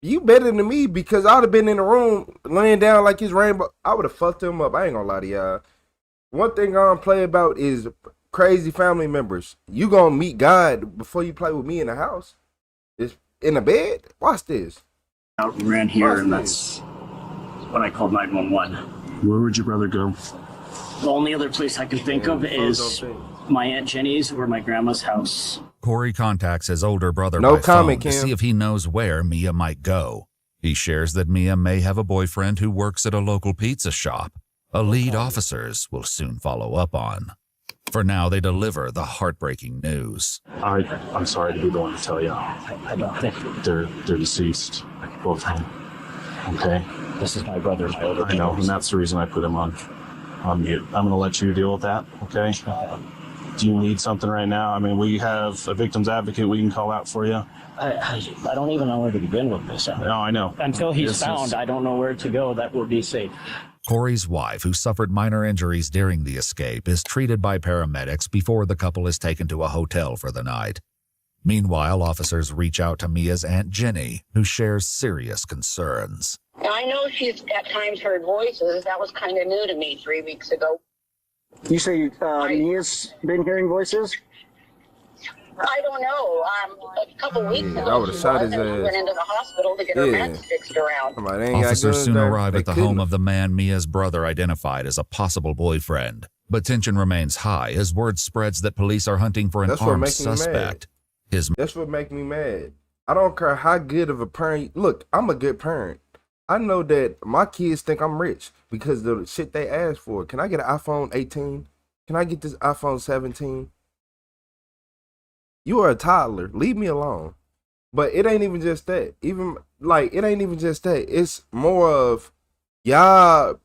You better than me, because I would have been in the room laying down like his rainbow. I would have fucked him up. I ain't gonna lie to y'all. One thing I don't play about is crazy family members. You gonna meet God before you play with me in the house? It's in the bed? Watch this. Out and ran here, and that's when I called 911. Where would your brother go? The only other place I can think of is my Aunt Jenny's or my grandma's house. Corey contacts his older brother by phone to see if he knows where Mia might go. He shares that Mia may have a boyfriend who works at a local pizza shop, a lead officers will soon follow up on. For now, they deliver the heartbreaking news. I'm sorry to be the one to tell you. I don't think they're deceased, both of them. Okay. This is my brother, my older brother. I know, and that's the reason I put him on mute. I'm going to let you deal with that, okay? Do you need something right now? I mean, we have a victim's advocate we can call out for you. I don't even know where to begin with this. No, I know. Until he's found, I don't know where to go that would be safe. Corey's wife, who suffered minor injuries during the escape, is treated by paramedics before the couple is taken to a hotel for the night. Meanwhile, officers reach out to Mia's Aunt Jenny, who shares serious concerns. I know she's at times heard voices. That was kind of new to me 3 weeks ago. You say Mia's been hearing voices? I don't know. A couple weeks ago, I would have shot his ass. She went into the hospital to get her meds fixed around. Officers soon arrive at the home of the man Mia's brother identified as a possible boyfriend. But tension remains high as word spreads that police are hunting for an armed suspect. That's what makes me mad. I don't care how good of a parent. Look, I'm a good parent. I know that my kids think I'm rich because of the shit they ask for. Can I get an iPhone 18? Can I get this iPhone 17? You are a toddler. Leave me alone. But it ain't even just that. It ain't even just that. It's more of y'all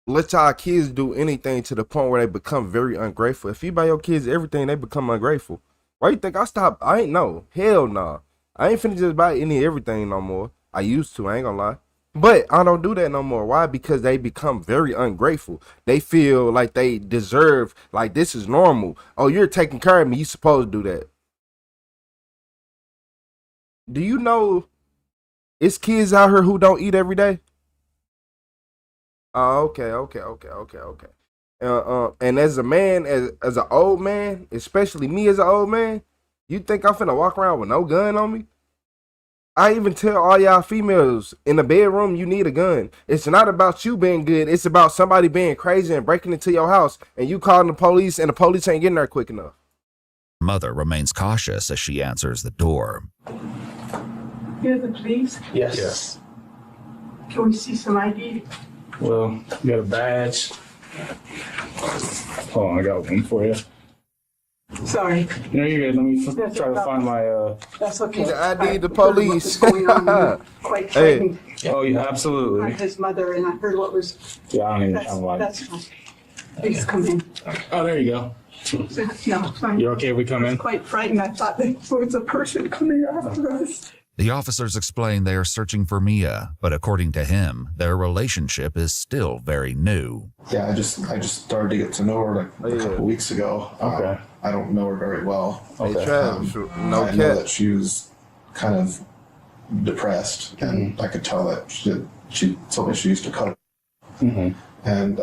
let y'all kids do anything to the point where they become very ungrateful. If you buy your kids everything, they become ungrateful. Why you think I stopped? I ain't know. Hell nah. I ain't finna just buy everything no more. I used to, I ain't gonna lie. But I don't do that no more. Why? Because they become very ungrateful. They feel like they deserve, like this is normal. Oh, you're taking care of me. You supposed to do that. Do you know it's kids out here who don't eat every day? Oh, okay. And as a man, as an old man, especially me as an old man, you think I'm finna walk around with no gun on me? I even tell all y'all females in the bedroom, you need a gun. It's not about you being good. It's about somebody being crazy and breaking into your house and you calling the police and the police ain't getting there quick enough. Mother remains cautious as she answers the door. You're the police? Yes. Can we see some ID? Well, you got a badge. Hold on, I got one for you. Sorry. No, you're good. Let me try to find my. That's okay. The ID, the police. Quite frightened. Oh, yeah, absolutely. I'm his mother, and I heard what was. Yeah, I don't even have one. That's fine. Please come in. Oh, there you go. No, fine. You're okay if we come in? Quite frightened. I thought there was a person coming after us. The officers explain they are searching for Mia, but according to him, their relationship is still very new. Yeah, I just started to get to know her like a couple weeks ago. Okay. I don't know her very well. Okay. I know that she was kind of depressed, and I could tell that she told me she used to cut. And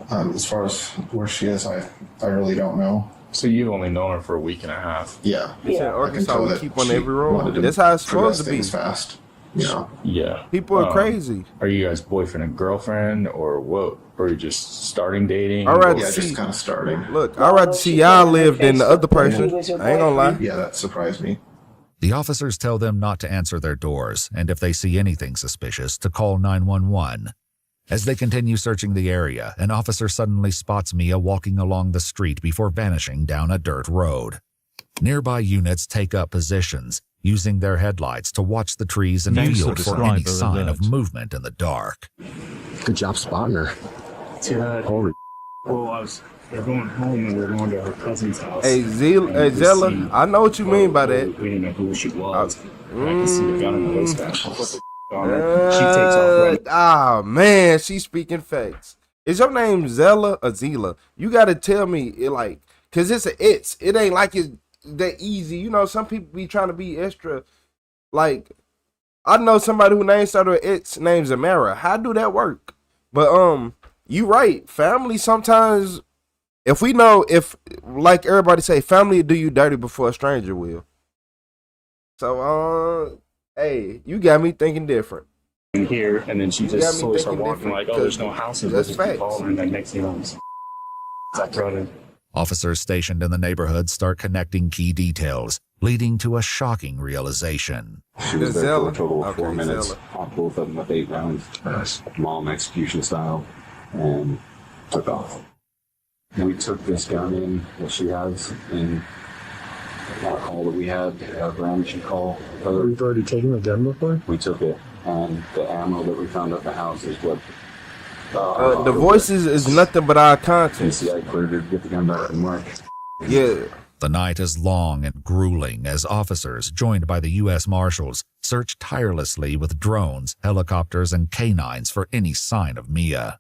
as far as where she is, I really don't know. So you've only known her for a week and a half? Yeah. In Arkansas, we keep on every road. That's how it's supposed to be. Fast. Yeah. Yeah. People are crazy. Are you guys boyfriend and girlfriend, or what? Or are you just starting dating? All right, just kind of starting. Look, I'd rather see y'all live than the other person. I ain't gonna lie. Yeah, that surprised me. The officers tell them not to answer their doors, and if they see anything suspicious, to call 911. As they continue searching the area, an officer suddenly spots Mia walking along the street before vanishing down a dirt road. Nearby units take up positions, using their headlights to watch the trees and field for any sign of movement in the dark. Good job spotting her. Holy. Well, they're going home and we're going to her cousin's house. Hey, Zella, I know what you mean by that. We didn't know who she was. I can see the gun in the waistband. She takes off running. Ah, man, she's speaking facts. Is your name Zella or Zila? You gotta tell me, cause it's it ain't like it's that easy. You know, some people be trying to be extra. Like, I know somebody who name started with its name's Amara. How do that work? But you right. Family sometimes, if like everybody say, family will do you dirty before a stranger will. So hey, you got me thinking different. In here, and then she just slowly started walking like, oh, there's no houses. That's facts. And then next thing you know, it's running. Officers stationed in the neighborhood start connecting key details, leading to a shocking realization. She was there for a total of 4 minutes. Popped both of them with 8 rounds, mom execution style, and took off. We took this gun in that she has in a call that we had, a ammunition call. We've already taken the gun before? We took it, and the ammo that we found at the house is what... the voices is nothing but our conscience. I cleared her to get the gun back in Mark. Yeah. The night is long and grueling as officers, joined by the U.S. Marshals, search tirelessly with drones, helicopters, and canines for any sign of Mia.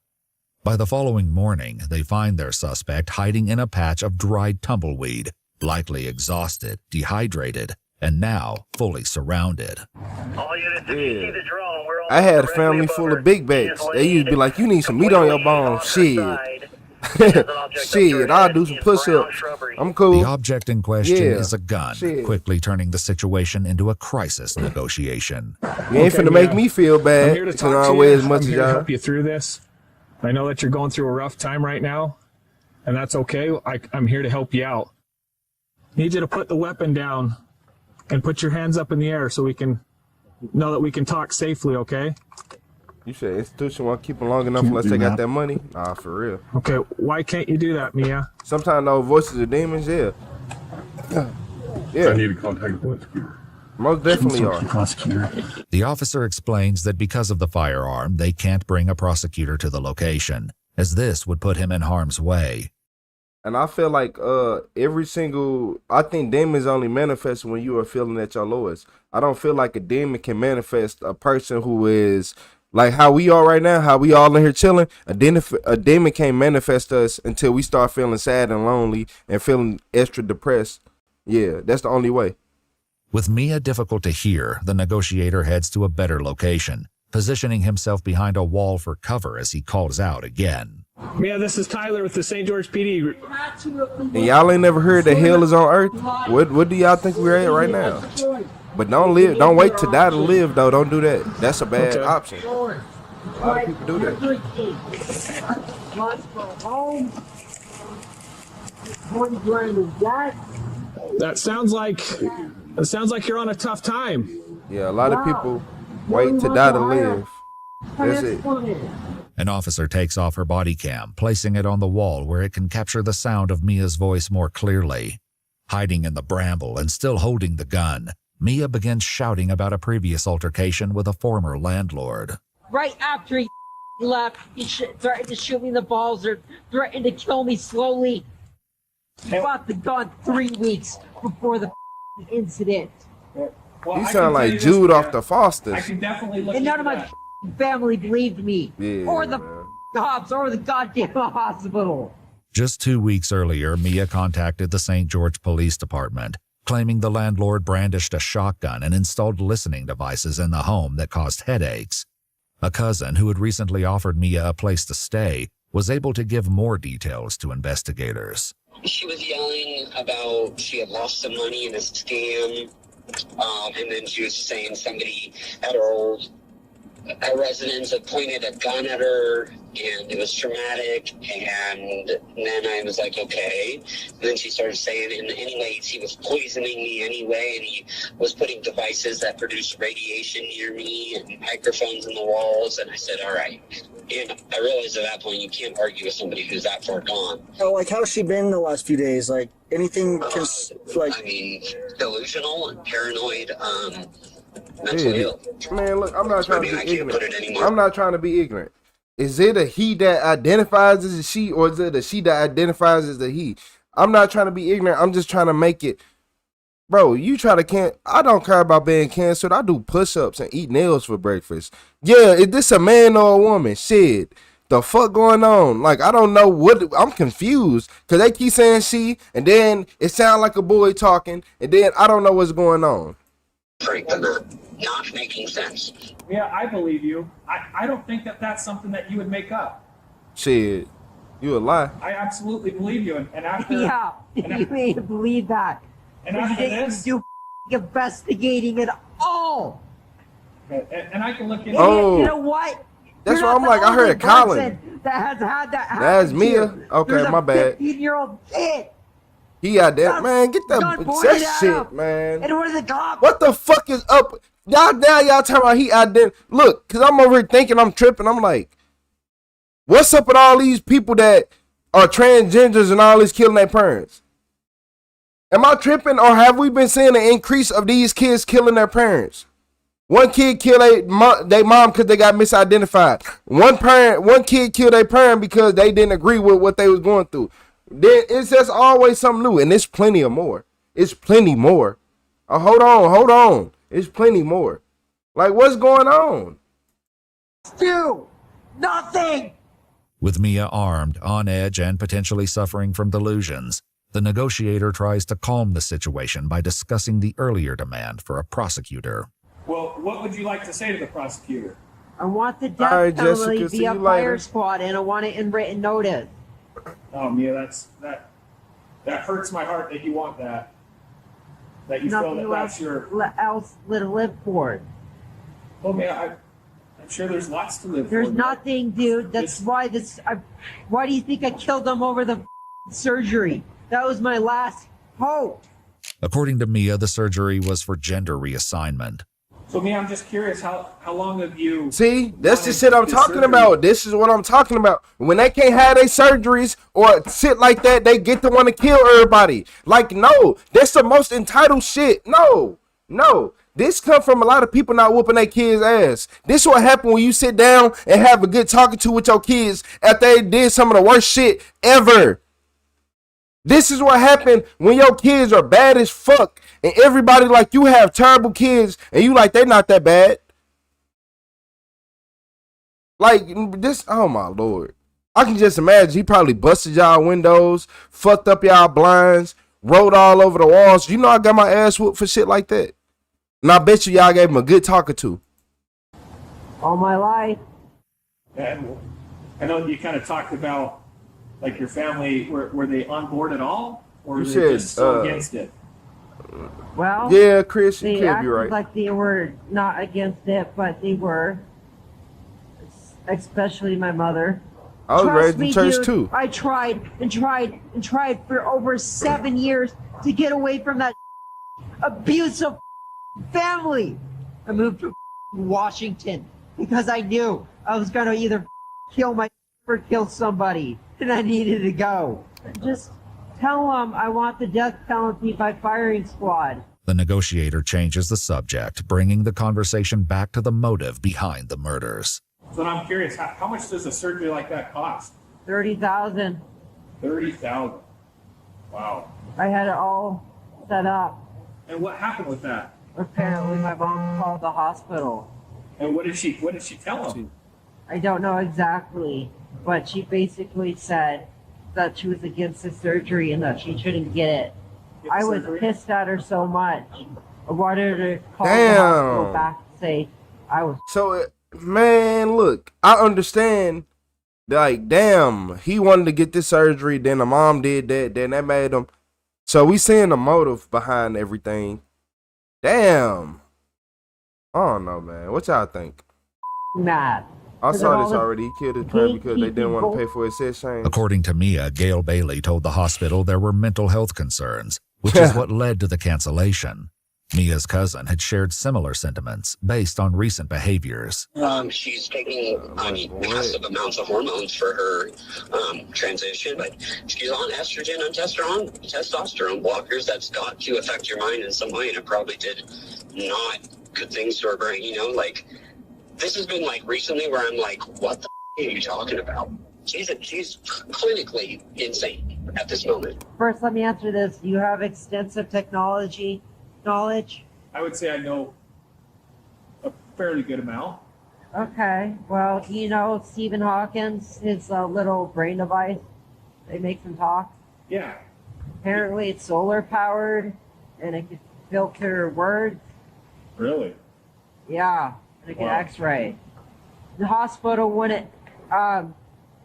By the following morning, they find their suspect hiding in a patch of dried tumbleweed, likely exhausted, dehydrated, and now fully surrounded. I had a family full of big bags. They used to be like, you need some meat on your bones. Shit. Shit, I'll do some push-ups. I'm cool. The object in question is a gun, quickly turning the situation into a crisis negotiation. You ain't finna make me feel bad. I'm here to talk to you. I'm here to help you through this. I know that you're going through a rough time right now, and that's okay. I'm here to help you out. Need you to put the weapon down and put your hands up in the air so we can know that we can talk safely, okay? You said institution won't keep them long enough unless they got that money? Nah, for real. Okay, why can't you do that, Mia? Sometimes those voices are demons, yeah. Yeah. I need to contact the prosecutor. Most definitely are. The officer explains that because of the firearm, they can't bring a prosecutor to the location, as this would put him in harm's way. And I feel like I think demons only manifest when you are feeling at your lowest. I don't feel like a demon can manifest a person who is like how we are right now, how we all in here chilling. A demon can't manifest us until we start feeling sad and lonely and feeling extra depressed. Yeah, that's the only way. With Mia difficult to hear, the negotiator heads to a better location, positioning himself behind a wall for cover as he calls out again. Mia, this is Tyler with the St. George PD. And y'all ain't never heard that hell is on earth? What do y'all think we're at right now? But don't wait to die to live though. Don't do that. That's a bad option. A lot of people do that. That sounds like you're on a tough time. Yeah, a lot of people wait to die to live. That's it. An officer takes off her body cam, placing it on the wall where it can capture the sound of Mia's voice more clearly. Hiding in the bramble and still holding the gun, Mia begins shouting about a previous altercation with a former landlord. Right after he left, he threatened to shoot me in the balls or threatened to kill me slowly. He bought the gun 3 weeks before the incident. You sound like Jude off the Fosters. I can definitely look and none of my that. family believed me. Yeah, or the cops or the goddamn hospital. Just 2 weeks earlier, Mia contacted the St. George Police Department, claiming the landlord brandished a shotgun and installed listening devices in the home that caused headaches. A cousin who had recently offered Mia a place to stay was able to give more details to investigators. She was yelling about she had lost some money in a scam, and then she was saying somebody at her old residence had pointed a gun at her, and it was traumatic, and then I was like, okay. And then she started saying, and anyways, he was poisoning me anyway, and he was putting devices that produced radiation near me and microphones in the walls, and I said, all right. And I realized at that point you can't argue with somebody who's that far gone. Oh, like how's she been the last few days? Like anything I mean, delusional and paranoid, mentally ill. Man, look, I'm not trying to be ignorant. I'm not trying to be ignorant. Is it a he that identifies as a she, or is it a she that identifies as a he? I'm not trying to be ignorant. I'm just trying to make it. Bro, you try to I don't care about being canceled. I do push-ups and eat nails for breakfast. Yeah, is this a man or a woman? Shit. The fuck going on? Like, I don't know what, I'm confused. Cause they keep saying she, and then it sounds like a boy talking, and then I don't know what's going on. Not making sense. Yeah, I believe you. I don't think that that's something that you would make up. Shit, you a lie. I absolutely believe you. And after you may believe that. And after this, do investigating at all. And I can look into. Oh, you know what? That's why I'm like, I heard Colin. That has had that happen. That's Mia. Okay, There's my bad. 15-year-old kid. He out there, man. Get that shit, up. man. And what are the cops? What the fuck is up? Y'all talking about he out there. Look, cause I'm over here thinking I'm tripping. I'm like, what's up with all these people that are transgenders and all this killing their parents? Am I tripping, or have we been seeing an increase of these kids killing their parents? One kid killed their mom because they got misidentified. One kid killed their parent because they didn't agree with what they was going through. Then it's just always something new, and there's plenty of more. It's plenty more. Oh, hold on. It's plenty more. Like, what's going on? Do nothing. With Mia armed, on edge, and potentially suffering from delusions, the negotiator tries to calm the situation by discussing the earlier demand for a prosecutor. Well, what would you like to say to the prosecutor? I want the death penalty via fire squad, and I want it in written notice. Oh, Mia, that hurts my heart that you want that. That you feel that that's your else to live for. Well, Mia, I'm sure there's lots to live for. There's nothing, dude. That's why why do you think I killed them over the surgery? That was my last hope. According to Mia, the surgery was for gender reassignment. So, Mia, I'm just curious, how long have you... See, that's the shit I'm talking about. This is what I'm talking about. When they can't have their surgeries or shit like that, they get to want to kill everybody. Like, no, that's the most entitled shit. No. This come from a lot of people not whooping their kids' ass. This is what happen when you sit down and have a good talking to with your kids after they did some of the worst shit ever. This is what happened when your kids are bad as fuck and everybody like you have terrible kids and you like they're not that bad. Like this, oh my Lord. I can just imagine he probably busted y'all windows, fucked up y'all blinds, wrote all over the walls. You know I got my ass whooped for shit like that. And I bet you y'all gave him a good talking to. All my life. And I know you kind of talked about like your family, were they on board at all? Or were they just so against it? Well, Yeah, Chris, you they could be acted right. like they were not against it, but they were. Especially my mother. I was Trust raised in me, church dude, too. I tried and tried and tried for over 7 years to get away from that abusive family. I moved to Washington because I knew I was gonna either kill my or kill somebody, and I needed to go. Just tell them I want the death penalty by firing squad. The negotiator changes the subject, bringing the conversation back to the motive behind the murders. So I'm curious, how much does a surgery like that cost? $30,000. $30,000. Wow. I had it all set up. And what happened with that? Apparently, my mom called the hospital. And what did she tell him? I don't know exactly, but she basically said that she was against the surgery and that she shouldn't get it. I was pissed at her so much. I wanted her to call the hospital back and say I was. So, man, look, I understand. Like, damn, he wanted to get this surgery, then the mom did that, then that made him. So we seeing the motive behind everything. Damn. I don't know, man. What y'all think? Mad. I saw this already. He killed his friend because they didn't want to pay for his sex change. According to Mia, Gail Bailey told the hospital there were mental health concerns, which is what led to the cancellation. Mia's cousin had shared similar sentiments based on recent behaviors. She's taking, massive amounts of hormones for her transition, but she's on estrogen and testosterone blockers. That's got to affect your mind in some way, and it probably did not good things to her brain. You know, like, this has been, like, recently where I'm like, what the are you talking about? She's clinically insane at this moment. First, let me answer this. You have extensive technology knowledge? I would say I know a fairly good amount. Okay. Well, you know Stephen Hawkins, his little brain device, they make him talk? Yeah. Apparently it's solar powered and it can filter words. Really? Yeah. And it can x-ray. The hospital wouldn't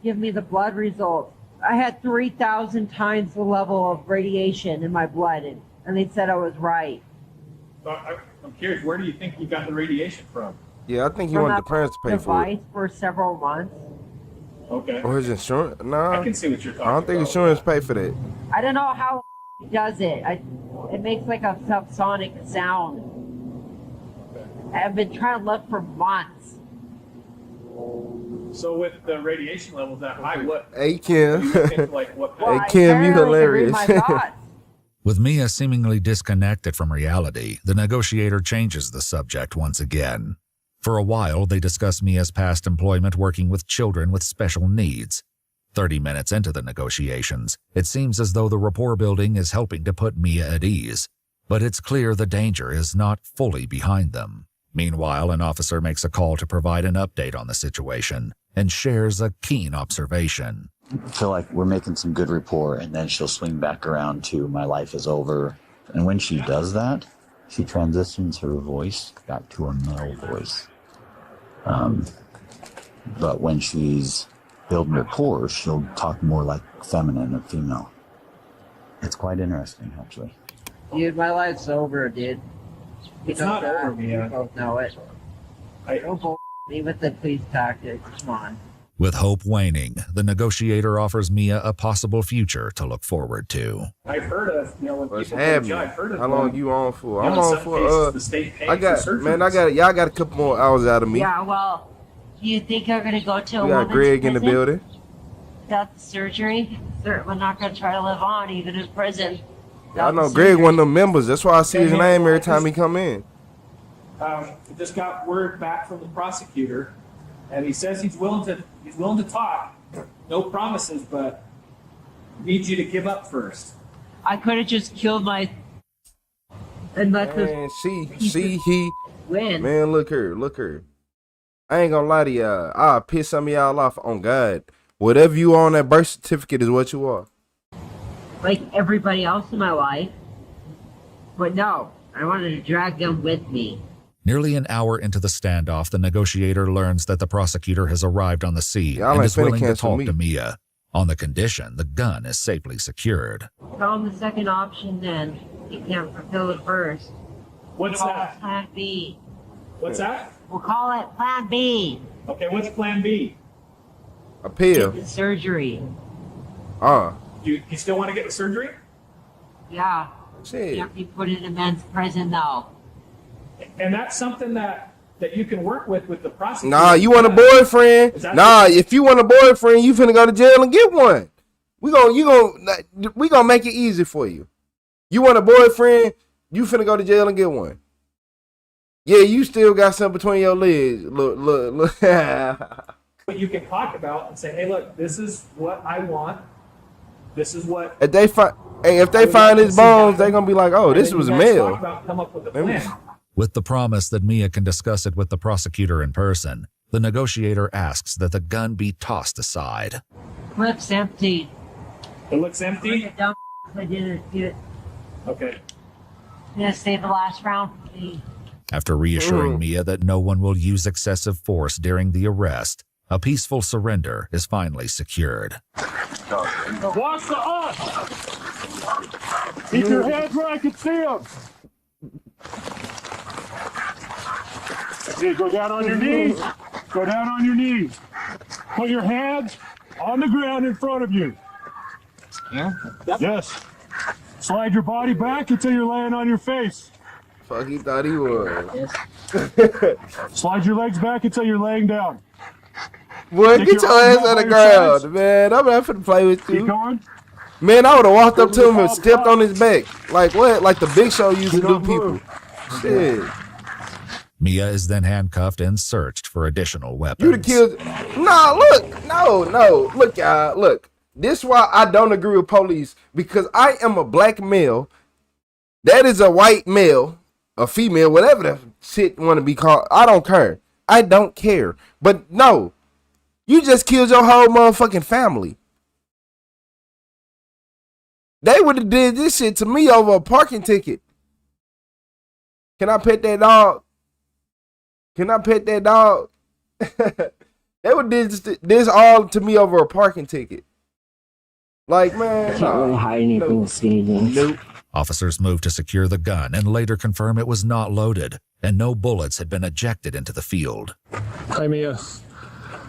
give me the blood results. I had 3,000 times the level of radiation in my blood, and they said I was right. I'm curious, where do you think you got the radiation from? Yeah, I think he wanted the parents to pay for it. For several months. Okay. Or his insurance? Nah. I can see what you're talking about. I don't think insurance pay for that. I don't know how it does it. It makes like a subsonic sound. I've been trying to look for months. So with the radiation levels that high, what? Hey, Kim. Like what? Hey, Kim, you hilarious. With Mia seemingly disconnected from reality, the negotiator changes the subject once again. For a while, they discuss Mia's past employment working with children with special needs. 30 minutes into the negotiations, it seems as though the rapport building is helping to put Mia at ease. But it's clear the danger is not fully behind them. Meanwhile, an officer makes a call to provide an update on the situation and shares a keen observation. I feel like we're making some good rapport, and then she'll swing back around to my life is over. And when she does that, she transitions her voice back to a male voice. But when she's building rapport, she'll talk more like feminine or female. It's quite interesting, actually. Dude, my life's over, dude. It's not over, Mia. You both know it. Don't bull me with the police tactics. Come on. With hope waning, the negotiator offers Mia a possible future to look forward to. I've heard of, when What's people go to happening? jail, I've heard of How long you on for? I'm in on some for cases, the state pays for surgeries. y'all got a couple more hours out of me. Yeah, well, do you think I'm gonna go to a We got woman's Greg in the prison building. without the surgery? Certainly not gonna try to live on even in prison. I know Greg one of them members. That's why I see his name every time he come in. Just got word back from the prosecutor, and he says he's willing to talk. No promises, but needs you to give up first. I could have just killed my and let Man, he win. Man, look her. I ain't gonna lie to y'all. I'll piss some of y'all off on God. Whatever you are on that birth certificate is what you are. Like everybody else in my life. But no, I wanted to drag them with me. Nearly an hour into the standoff, the negotiator learns that the prosecutor has arrived on the scene and is willing to talk to Mia, on the condition the gun is safely secured. Tell them the second option then. You can't fulfill it first. What's that? Plan B. What's that? We'll call it Plan B. Okay, what's plan B? A pill. Get the surgery. You still want to get the surgery? Yeah. Shit. Can't be put in a men's prison though. And that's something that you can work with the prosecutor. Nah, you want a boyfriend? Nah, if you want a boyfriend, you finna go to jail and get one. We gonna make it easy for you. You want a boyfriend? You finna go to jail and get one. Yeah, you still got something between your legs. Look. What you can talk about and say, hey, look, this is what I want. This is what. If they find his bones, they gonna be like, oh, this was a male. Come up with a plan. With the promise that Mia can discuss it with the prosecutor in person, the negotiator asks that the gun be tossed aside. Clip's empty. It looks empty? I didn't get. Okay. I'm gonna save the last round for me. After reassuring Mia that no one will use excessive force during the arrest, a peaceful surrender is finally secured. Watch the us! Keep your hands where I can see them! Okay, go down on your knees. Go down on your knees. Put your hands on the ground in front of you. Yeah? Yes. Slide your body back until you're laying on your face. Fuck, he thought he was. Slide your legs back until you're laying down. Boy, Take get your arms ass up on the by your sides. ground, man. I'm not finna play with you. Keep going. Man, I would have walked up to him and stepped on his back. Like what? Like the Big Show used to do people. Shit. Mia is then handcuffed and searched for additional weapons. You the killed. Nah, look. No. Look, y'all. Look. This is why I don't agree with police. Because I am a black male. That is a white male. A female. Whatever the shit want to be called. I don't care. I don't care. But no. You just killed your whole motherfucking family. They would have did this shit to me over a parking ticket. Can I pet that dog? Can I pet that dog? They would did this all to me over a parking ticket. Like, man. I can't really hide anything with skinny jeans. Nope. Officers moved to secure the gun and later confirm it was not loaded and no bullets had been ejected into the field. Hi, Mia.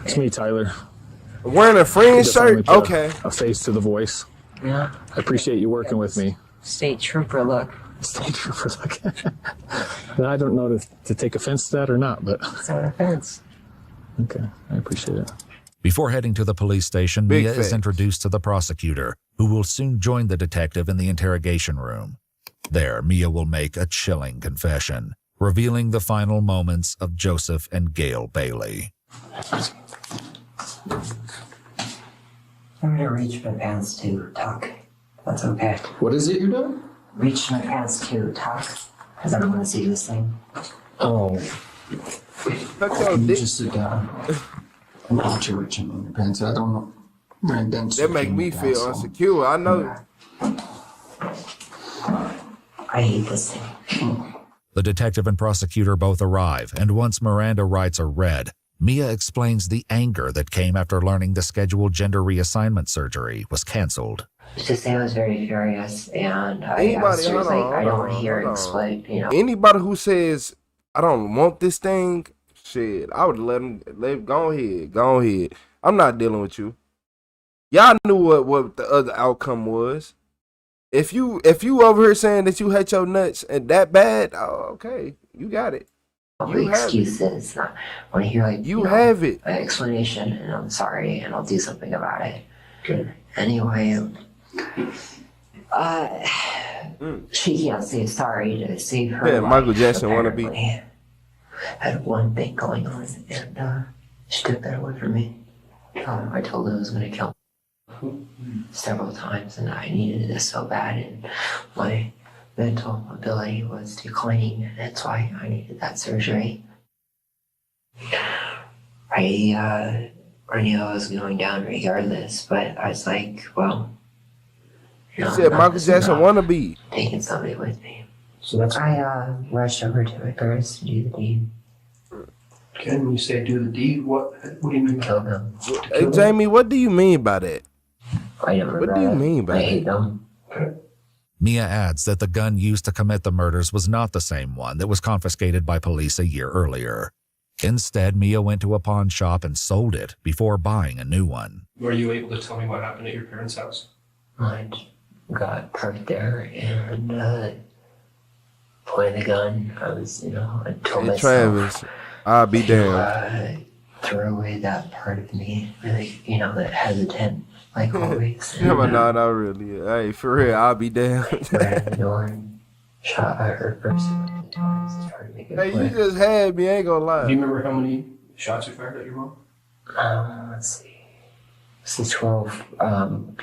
It's me, Tyler. Wearing a friend shirt? Okay. A face to the voice. Yeah. I appreciate you working with me. State trooper look. State trooper look. I don't know to take offense to that or not, but. It's not an offense. Okay, I appreciate it. Before heading to the police station, Big Mia is facts. introduced to the prosecutor, who will soon join the detective in the interrogation room. There, Mia will make a chilling confession, revealing the final moments of Joseph and Gail Bailey. I'm gonna reach my pants to talk. That's okay. What is it you're doing? Reach my pants to talk. Because I don't want to see this thing. Oh, Fuck your you dick. just sit down. I'm not you reaching in your pants. I don't know. That make me feel insecure. I know. I hate this thing. The detective and prosecutor both arrive, and once Miranda rights are read, Mia explains the anger that came after learning the scheduled gender reassignment surgery was canceled. To say I was very furious, and I asked her, I don't want to hear it explain, you know. Anybody who says, I don't want this thing, shit, I would let him go ahead. I'm not dealing with you. Y'all knew what the other outcome was. If you over here saying that you hate your nuts and that bad, oh, okay, you got it. You excuses. I want to hear you have it. An explanation, and I'm sorry, and I'll do something about it. Good. Anyway, she can't say sorry to save her Yeah, life. Michael Jackson Apparently. wannabe. Had one thing going on, and she took that away from me. I told her I was going to kill me several times, and I needed this so bad, and my mental ability was declining, and that's why I needed that surgery. I knew I was going down regardless, but I was like, well, You said Michael Jackson wannabe. Taking somebody with me. So that's I rushed over to my parents to do the deed. Okay, when you say do the deed, what do you mean? Kill them. Hey, Jamie, what do you mean by that? I never What do you mean by I that? hate them. Mia adds that the gun used to commit the murders was not the same one that was confiscated by police a year earlier. Instead, Mia went to a pawn shop and sold it before buying a new one. Were you able to tell me what happened at your parents' house? I got parked there and pointed the gun. I was, I told myself, Travis, I'll be damned. Throw away that part of me, really, that hesitant, like always. Yeah, but no, not really. Hey, for real, I'll be damned. Ran the door and shot at her first a couple of times, tried to make it Hey, quick. you just had me, I ain't gonna lie. Do you remember how many shots you fired at your mom? Let's see. This is 12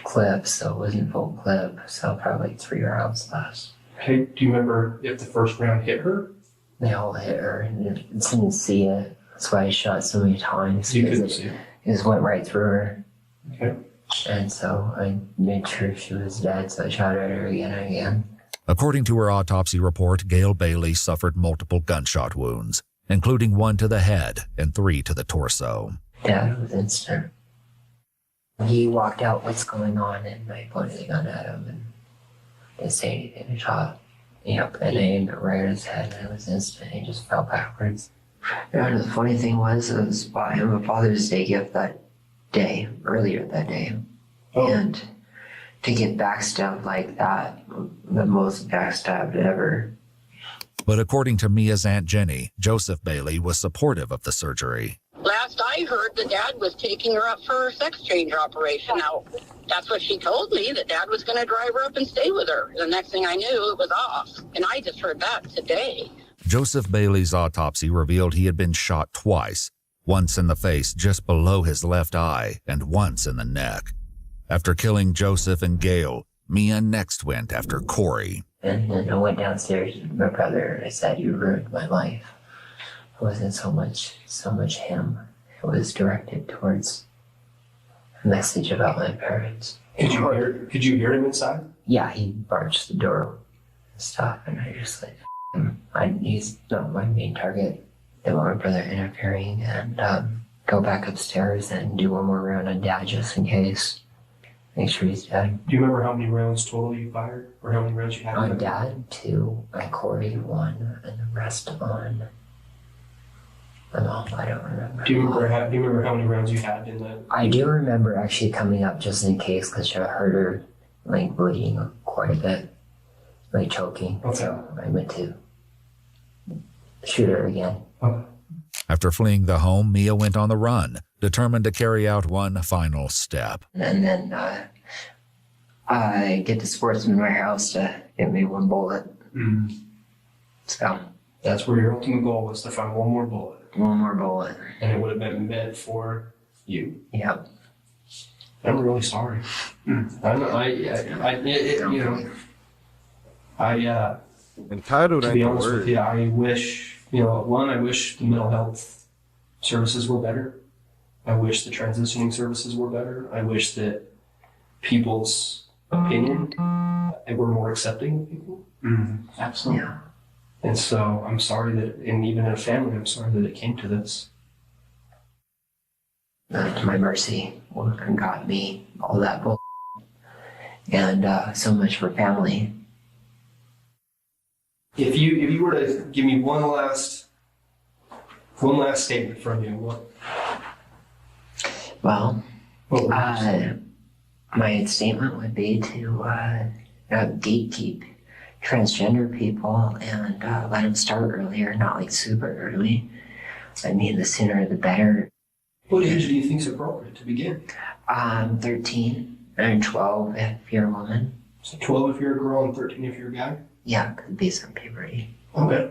clips, so it wasn't full clip, so probably like 3 rounds less. Okay, do you remember if the first round hit her? They all hit her, and it didn't see it. That's why I shot so many times. You couldn't see it? It just went right through her. Okay. And so I made sure she was dead, so I shot at her again and again. According to her autopsy report, Gail Bailey suffered multiple gunshot wounds, including 1 to the head and 3 to the torso. Dad was instant. He walked out, what's going on? And I pointed the gun at him and didn't say anything. I shot. Yep, and I aimed it right at his head, and it was instant. He just fell backwards. And the funny thing was, it was bought him a Father's Day gift that day, earlier that day. Oh. And to get backstabbed like that, the most backstabbed ever. But according to Mia's Aunt Jenny, Joseph Bailey was supportive of the surgery. Last I heard, the dad was taking her up for her sex change operation. Now, that's what she told me, that dad was going to drive her up and stay with her. The next thing I knew, it was off. And I just heard that today. Joseph Bailey's autopsy revealed he had been shot twice, once in the face just below his left eye and once in the neck. After killing Joseph and Gail, Mia next went after Corey. And then I went downstairs with my brother and I said, "You ruined my life." It wasn't so much him. It was directed towards a message about my parents. Could you hear him inside? Yeah, he barged the door and stuff, and I just like, he's not my main target. They want my brother interfering and go back upstairs and do one more round on Dad just in case. Make sure he's dead. Do you remember how many rounds total you fired? Or how many rounds you had? On Dad, 2. On Corey, 1. And the rest on my mom. I don't remember. Do you remember how many rounds you had in the... I do remember actually coming up just in case because I heard her like bleeding quite a bit. Like choking. Okay. So I went to shoot her again. Okay. After fleeing the home, Mia went on the run, determined to carry out one final step. And then I get the sportsman warehouse to get me 1 bullet. Mm-hmm. So that's where your ultimate goal was, to find 1 more bullet. 1 more bullet. And it would have been meant for you. Yep. I'm really sorry. Entitled to ain't be the honest word. with you, I wish, I wish the mental health services were better. I wish the transitioning services were better. I wish that people's opinion were more accepting of people. Mm-hmm. Absolutely. Yeah. And so I'm sorry that, and even in a family, I'm sorry that it came to this. My mercy got me all that bull. And so much for family. If you were to give me one last statement from you, what? Well, my statement would be to gatekeep transgender people and let them start earlier, not like super early. I mean, the sooner the better. What age do you think is appropriate to begin? 13 and 12 if you're a woman. So 12 if you're a girl and 13 if you're a guy? Yeah, could be some puberty. Okay.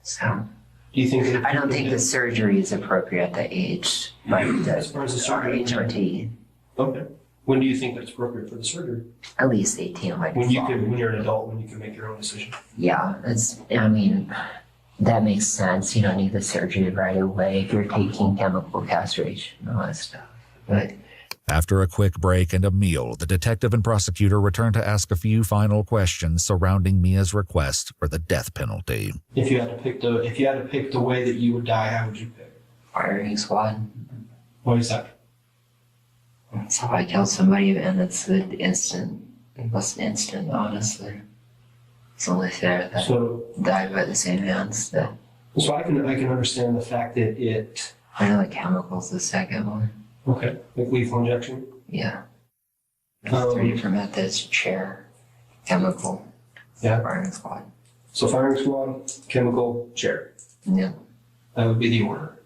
So. Do you think? I don't think the surgery is appropriate at the age, like as far as the surgery, HRT. Okay. When do you think that's appropriate for the surgery? At least 18, like when you're an adult, when you can make your own decision. Yeah, that makes sense. You don't need the surgery right away if you're taking chemical castration and all that stuff. But after a quick break and a meal, the detective and prosecutor returned to ask a few final questions surrounding Mia's request for the death penalty. If you had to pick the way that you would die, how would you pick? Firing squad. Why is that? So if I kill somebody and it's the instant It was an instant, honestly. It's only fair that So, died by the same hands that. so I can understand the fact that it. I know the chemicals, the second one. Okay, like lethal injection. Yeah. Three different methods: chair, chemical, firing squad. So firing squad, chemical, chair. Yeah. That would be the order.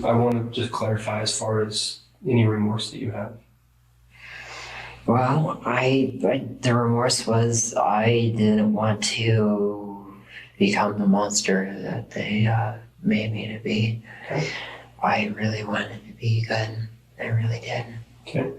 I want to just clarify as far as any remorse that you have. Well, the remorse was I didn't want to become the monster that they made me to be. I really wanted to be good. I really did. Okay.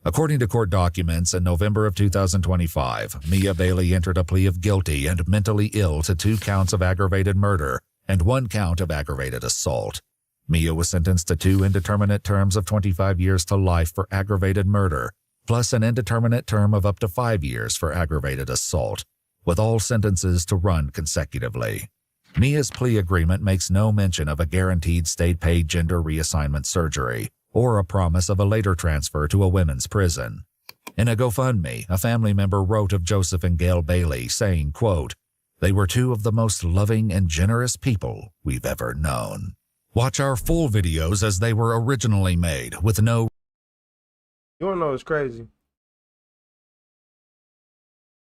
According to court documents, in November of 2025, Mia Bailey entered a plea of guilty and mentally ill to 2 counts of aggravated murder and 1 count of aggravated assault. Mia was sentenced to 2 indeterminate terms of 25 years to life for aggravated murder, plus an indeterminate term of up to 5 years for aggravated assault, with all sentences to run consecutively. Mia's plea agreement makes no mention of a guaranteed state-paid gender reassignment surgery or a promise of a later transfer to a women's prison. In a GoFundMe, a family member wrote of Joseph and Gail Bailey, saying, quote, "They were 2 of the most loving and generous people we've ever known." Watch our full videos as they were originally made, with no... You wanna know what's crazy?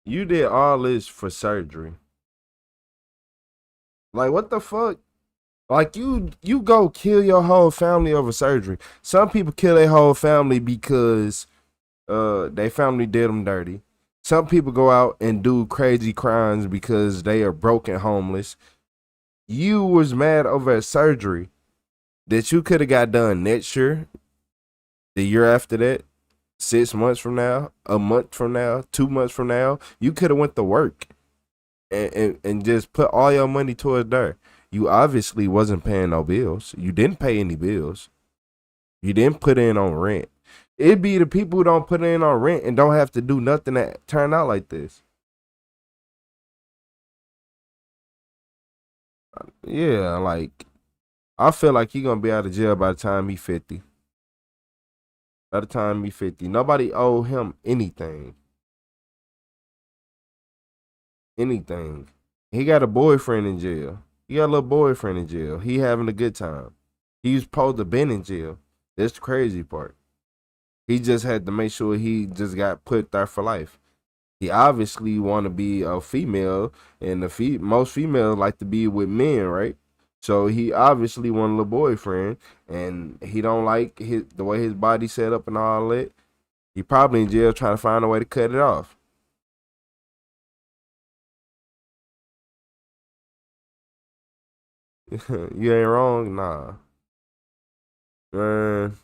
You did all this for surgery. Like, what the fuck? Like, you go kill your whole family over surgery. Some people kill their whole family because their family did them dirty. Some people go out and do crazy crimes because they are broke and homeless. You was mad over a surgery that you could have got done next year, the year after that, 6 months from now, a month from now, 2 months from now. You could have went to work and just put all your money towards there. You obviously wasn't paying no bills. You didn't pay any bills. You didn't put in on rent. It'd be the people who don't put in on rent and don't have to do nothing that turn out like this. Yeah, like, I feel like he gonna be out of jail by the time he 50. By the time he 50. Nobody owe him anything. Anything. He got a boyfriend in jail. He got a little boyfriend in jail. He having a good time. He was supposed to been in jail. That's the crazy part. He just had to make sure he just got put there for life. He obviously want to be a female, and most females like to be with men, right? So he obviously want a little boyfriend, and he don't like the way his body set up and all that. He probably in jail trying to find a way to cut it off. You ain't wrong, nah. Man,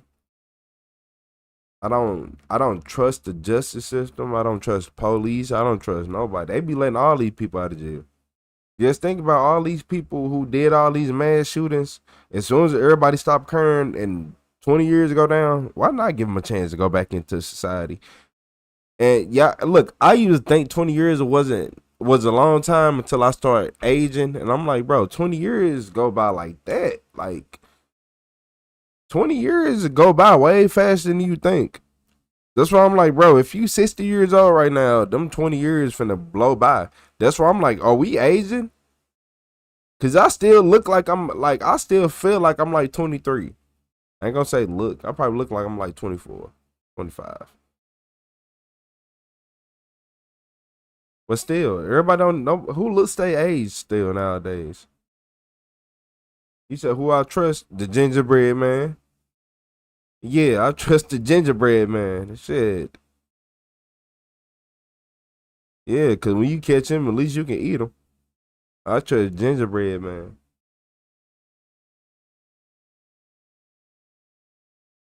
I don't trust the justice system. I don't trust police. I don't trust nobody. They be letting all these people out of jail. Just think about all these people who did all these mass shootings. As soon as everybody stopped occurring and 20 years go down, why not give them a chance to go back into society? And yeah, look, I used to think 20 years was a long time until I started aging. And I'm like, bro, 20 years go by like that. Like, 20 years go by way faster than you think. That's why I'm like, bro, if you 60 years old right now, them 20 years finna blow by. That's why I'm like, are we aging? Cause I still look like I still feel like I'm like 23. I ain't gonna say look. I probably look like I'm like 24, 25. But still, everybody don't know who looks their age still nowadays. You said who I trust? The gingerbread man. Yeah, I trust the gingerbread man. Shit. Yeah, cause when you catch him, at least you can eat him. I trust gingerbread man.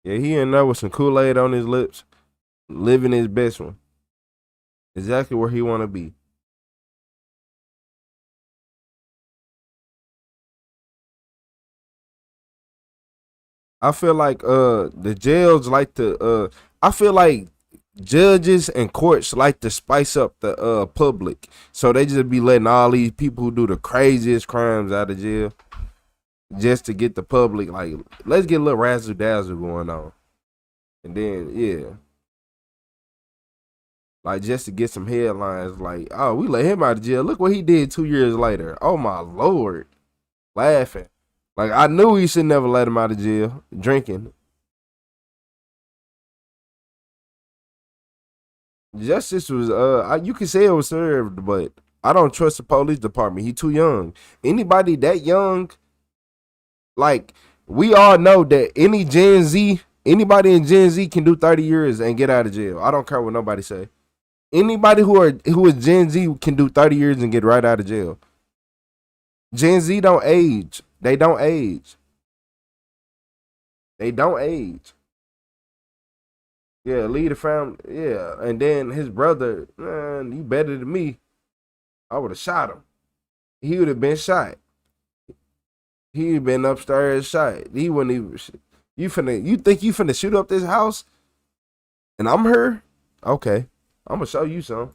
Yeah, he in there with some Kool-Aid on his lips, living his best one. Exactly where he want to be. I feel like the jails like to I feel like judges and courts like to spice up the public. So they just be letting all these people who do the craziest crimes out of jail just to get the public like, let's get a little razzle dazzle going on. And then yeah. Like, just to get some headlines, like, oh, we let him out of jail. Look what he did 2 years later. Oh, my Lord. Laughing. Like, I knew he should never let him out of jail. Drinking. Justice was, you can say it was served, but I don't trust the police department. He too young. Anybody that young, like, we all know that anybody in Gen Z can do 30 years and get out of jail. I don't care what nobody say. Anybody who is Gen Z can do 30 years and get right out of jail. Gen Z don't age. They don't age. They don't age. Yeah, lead the family. Yeah, and then his brother, man, you better than me. I would have shot him. He would have been shot. He been upstairs shot. He wouldn't even. You think you finna shoot up this house? And I'm her? Okay. I'm gonna show you some.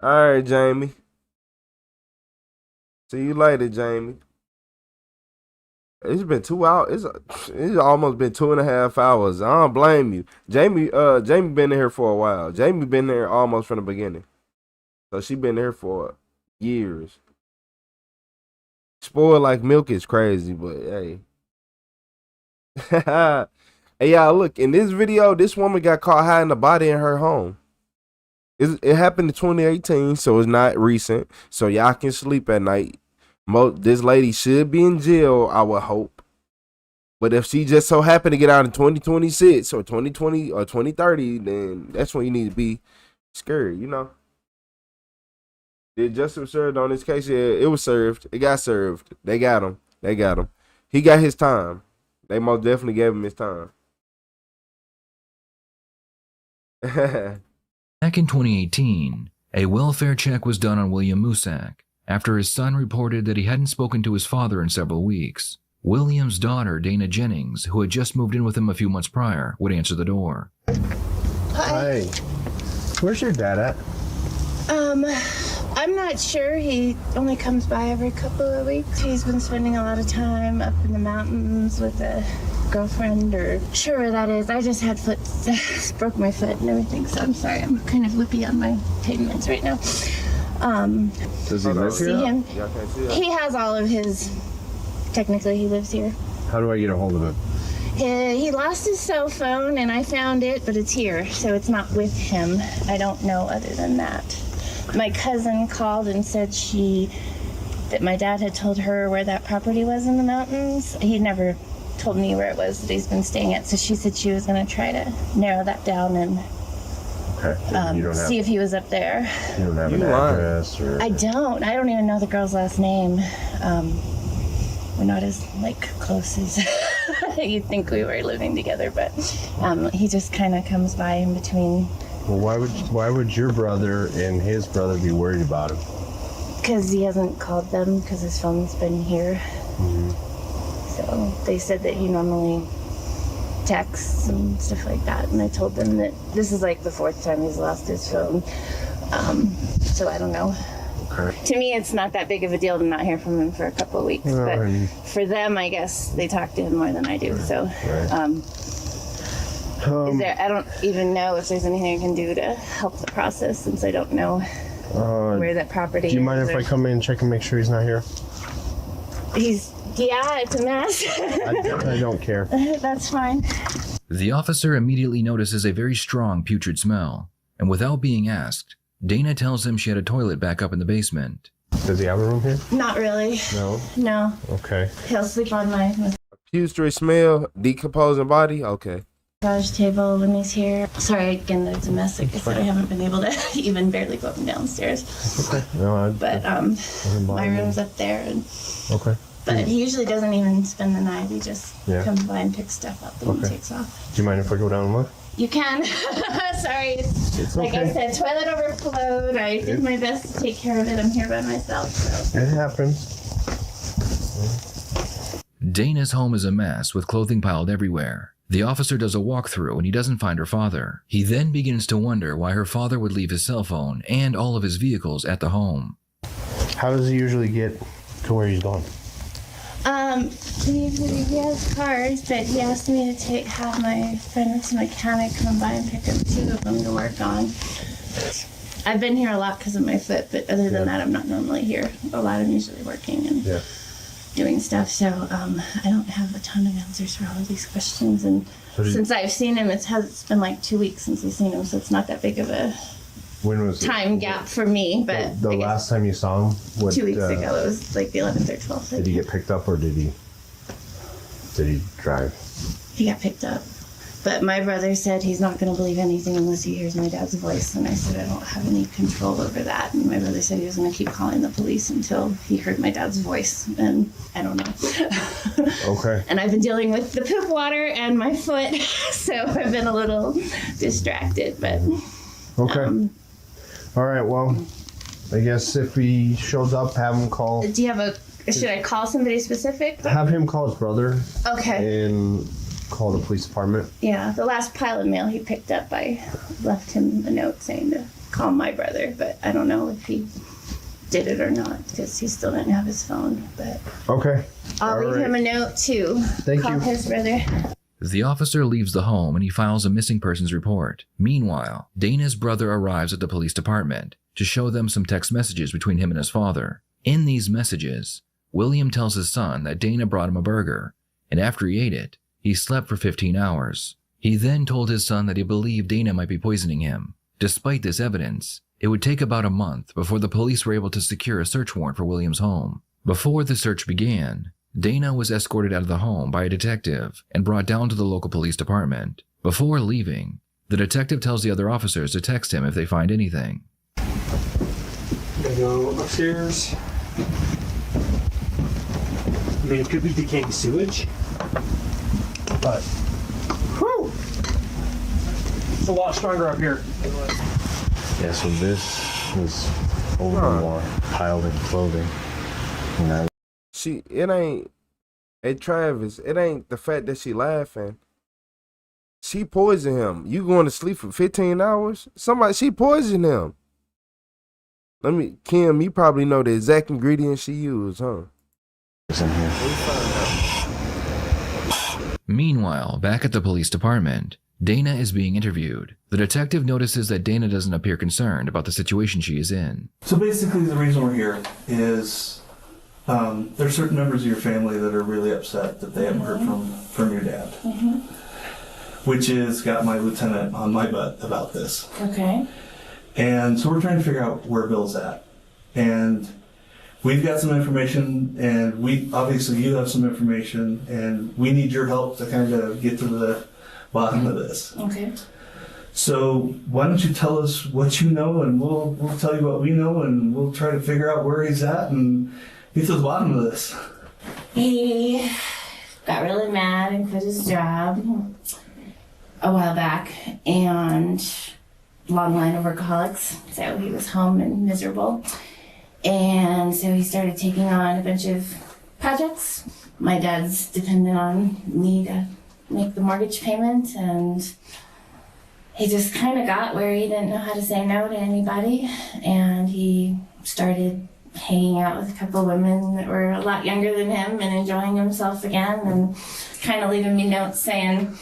All right, Jamie. See you later, Jamie. It's been 2 hours. It's almost been 2.5 hours. I don't blame you. Jamie been in here for a while. Jamie been there almost from the beginning. So she been there for years. Spoiled like milk is crazy, but hey. Hey, y'all, look, in this video, this woman got caught hiding a body in her home. It happened in 2018, so it's not recent. So y'all can sleep at night. This lady should be in jail, I would hope. But if she just so happened to get out in 2026 or 2020 or 2030, then that's when you need to be scared, you know? Did justice served on this case? Yeah, it was served. It got served. They got him. They got him. He got his time. They most definitely gave him his time. Back in 2018, a welfare check was done on William Musak after his son reported that he hadn't spoken to his father in several weeks. William's daughter, Dana Jennings, who had just moved in with him a few months prior, would answer the door. Hi. Where's your dad at? I'm not sure. He only comes by every couple of weeks. He's been spending a lot of time up in the mountains with a girlfriend, or sure where that is. I just had broke my foot and everything, so I'm sorry. I'm kind of loopy on my pain meds right now. Does he live see here? him. He has all of his. Technically, he lives here. How do I get a hold of him? He lost his cell phone, and I found it, but it's here, so it's not with him. I don't know other than that. My cousin called and said that my dad had told her where that property was in the mountains. He never told me where it was that he's been staying at, so she said she was going to try to narrow that down and see if he was up there. You don't have an address? Or... I don't even know the girl's last name. We're not as close as you'd think we were living together, but he just kind of comes by in between. Well, why would your brother and his brother be worried about him? Because he hasn't called them because his phone's been here. Mm-hmm. So they said that he normally texts and stuff like that, and I told them that this is the 4th time he's lost his phone. So I don't know. Okay. To me, it's not that big of a deal to not hear from him for a couple of weeks, but for them, I guess they talk to him more than I do. So, I don't even know if there's anything I can do to help the process, since I don't know where that property is. Do you mind if I come in and check and make sure he's not here? Yeah, it's a mess. I don't care. That's fine. The officer immediately notices a very strong putrid smell, and without being asked, Dana tells him she had a toilet back up in the basement. Does he have a room here? Not really. No? No. Okay. He'll sleep on my Putrid smell, decomposing body, okay. massage table when he's here. Sorry, again, it's a mess. Like I said, I haven't been able to even barely go up and downstairs. Okay. No, but my room's up there. And, okay. But he usually doesn't even spend the night. He just comes by and picks stuff up and takes off. Do you mind if I go down and look? You can. Sorry. It's like I said, toilet overflowed. I did my best to take care of it. I'm here by myself. So. It happens. Dana's home is a mess with clothing piled everywhere. The officer does a walkthrough and he doesn't find her father. He then begins to wonder why her father would leave his cell phone and all of his vehicles at the home. How does he usually get to where he's going? He has cars, but he asked me to have my friend that's a mechanic come by and pick up 2 of them to work on. I've been here a lot because of my foot, but other than that, I'm not normally here a lot. I'm usually working and doing stuff, so I don't have a ton of answers for all of these questions. And since I've seen him, it's been like 2 weeks since I've seen him, so it's not that big of a time gap for me. But the last time you saw him? 2 weeks ago, it was like the 11th or 12th. Did he get picked up or did he drive? He got picked up. But my brother said he's not going to believe anything unless he hears my dad's voice. And I said I don't have any control over that. And my brother said he was going to keep calling the police until he heard my dad's voice. And I don't know. Okay. And I've been dealing with the poop water and my foot. So I've been a little distracted. But okay. All right. Well, I guess if he shows up, have him call. Do you have should I call somebody specific? Have him call his brother. Okay. And call the police department. Yeah, the last pile of mail he picked up, I left him a note saying to call my brother, but I don't know if he did it or not because he still didn't have his phone. But okay, I'll leave him a note too. Call his brother. The officer leaves the home and he files a missing persons report. Meanwhile, Dana's brother arrives at the police department to show them some text messages between him and his father. In these messages, William tells his son that Dana brought him a burger, and after he ate it, he slept for 15 hours. He then told his son that he believed Dana might be poisoning him. Despite this evidence, it would take about a month before the police were able to secure a search warrant for William's home. Before the search began, Dana was escorted out of the home by a detective and brought down to the local police department. Before leaving, the detective tells the other officers to text him if they find anything. Gonna go upstairs. I mean, it could be decaying sewage. But, whew, it's a lot stronger up here. Yeah, so this was over more piled in clothing. You know. It ain't, hey Travis, it ain't the fact that she laughing. She poisoned him. You going to sleep for 15 hours? She poisoned him. Kim, you probably know the exact ingredients she used, huh? It's in here. Meanwhile, back at the police department, Dana is being interviewed. The detective notices that Dana doesn't appear concerned about the situation she is in. So basically the reason we're here is there's certain members of your family that are really upset that they haven't heard from your dad. Mm-hmm. Which has got my lieutenant on my butt about this. Okay. And so we're trying to figure out where Bill's at. And we've got some information, and obviously you have some information, and we need your help to kind of get to the bottom of this. Okay. So why don't you tell us what you know, and we'll tell you what we know, and we'll try to figure out where he's at and get to the bottom of this. He got really mad and quit his job a while back, and long line of workaholics, so he was home and miserable. And so he started taking on a bunch of projects. My dad's dependent on me to make the mortgage payment, and he just kind of got where he didn't know how to say no to anybody, and he started hanging out with a couple of women that were a lot younger than him and enjoying himself again, and kind of leaving me notes saying,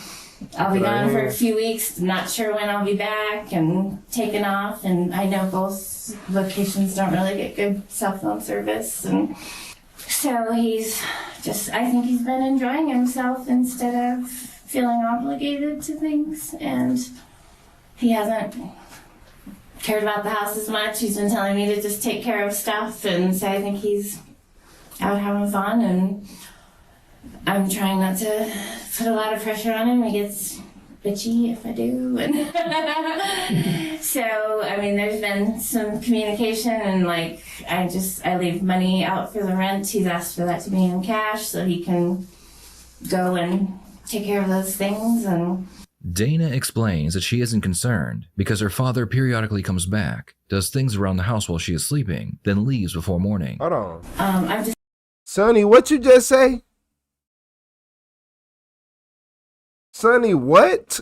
I'll be gone for a few weeks, not sure when I'll be back, and taking off. And I know both locations don't really get good cell phone service. And so I think he's been enjoying himself instead of feeling obligated to things. And he hasn't cared about the house as much. He's been telling me to just take care of stuff. And so I think he's out having fun, and I'm trying not to put a lot of pressure on him. He gets bitchy if I do. And so, I mean, there's been some communication, and like, I leave money out for the rent. He's asked for that to be in cash so he can go and take care of those things. And Dana explains that she isn't concerned because her father periodically comes back, does things around the house while she is sleeping, then leaves before morning. Hold on. I'm just... Sonny, what you just say? Sonny, what?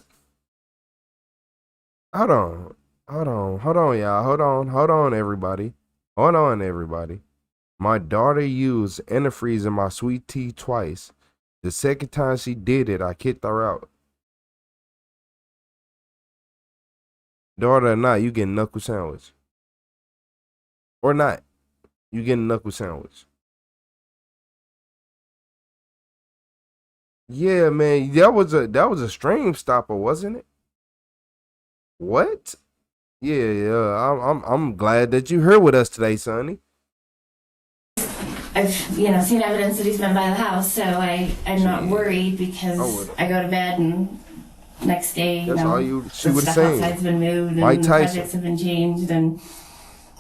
Hold on, y'all. Hold on, everybody. My daughter used antifreeze in my sweet tea twice. The second time she did it, I kicked her out. Daughter or not, you getting knuckle sandwich. Or not, you getting knuckle sandwich. Yeah, man, that was a stream stopper, wasn't it? What? Yeah. I'm glad that you're here with us today, Sonny. I've seen evidence that he's been by the house, so I'm not worried because I go to bed and next day, That's all she the would stuff say. outside's been moved and Mike the Tyson. projects have been changed and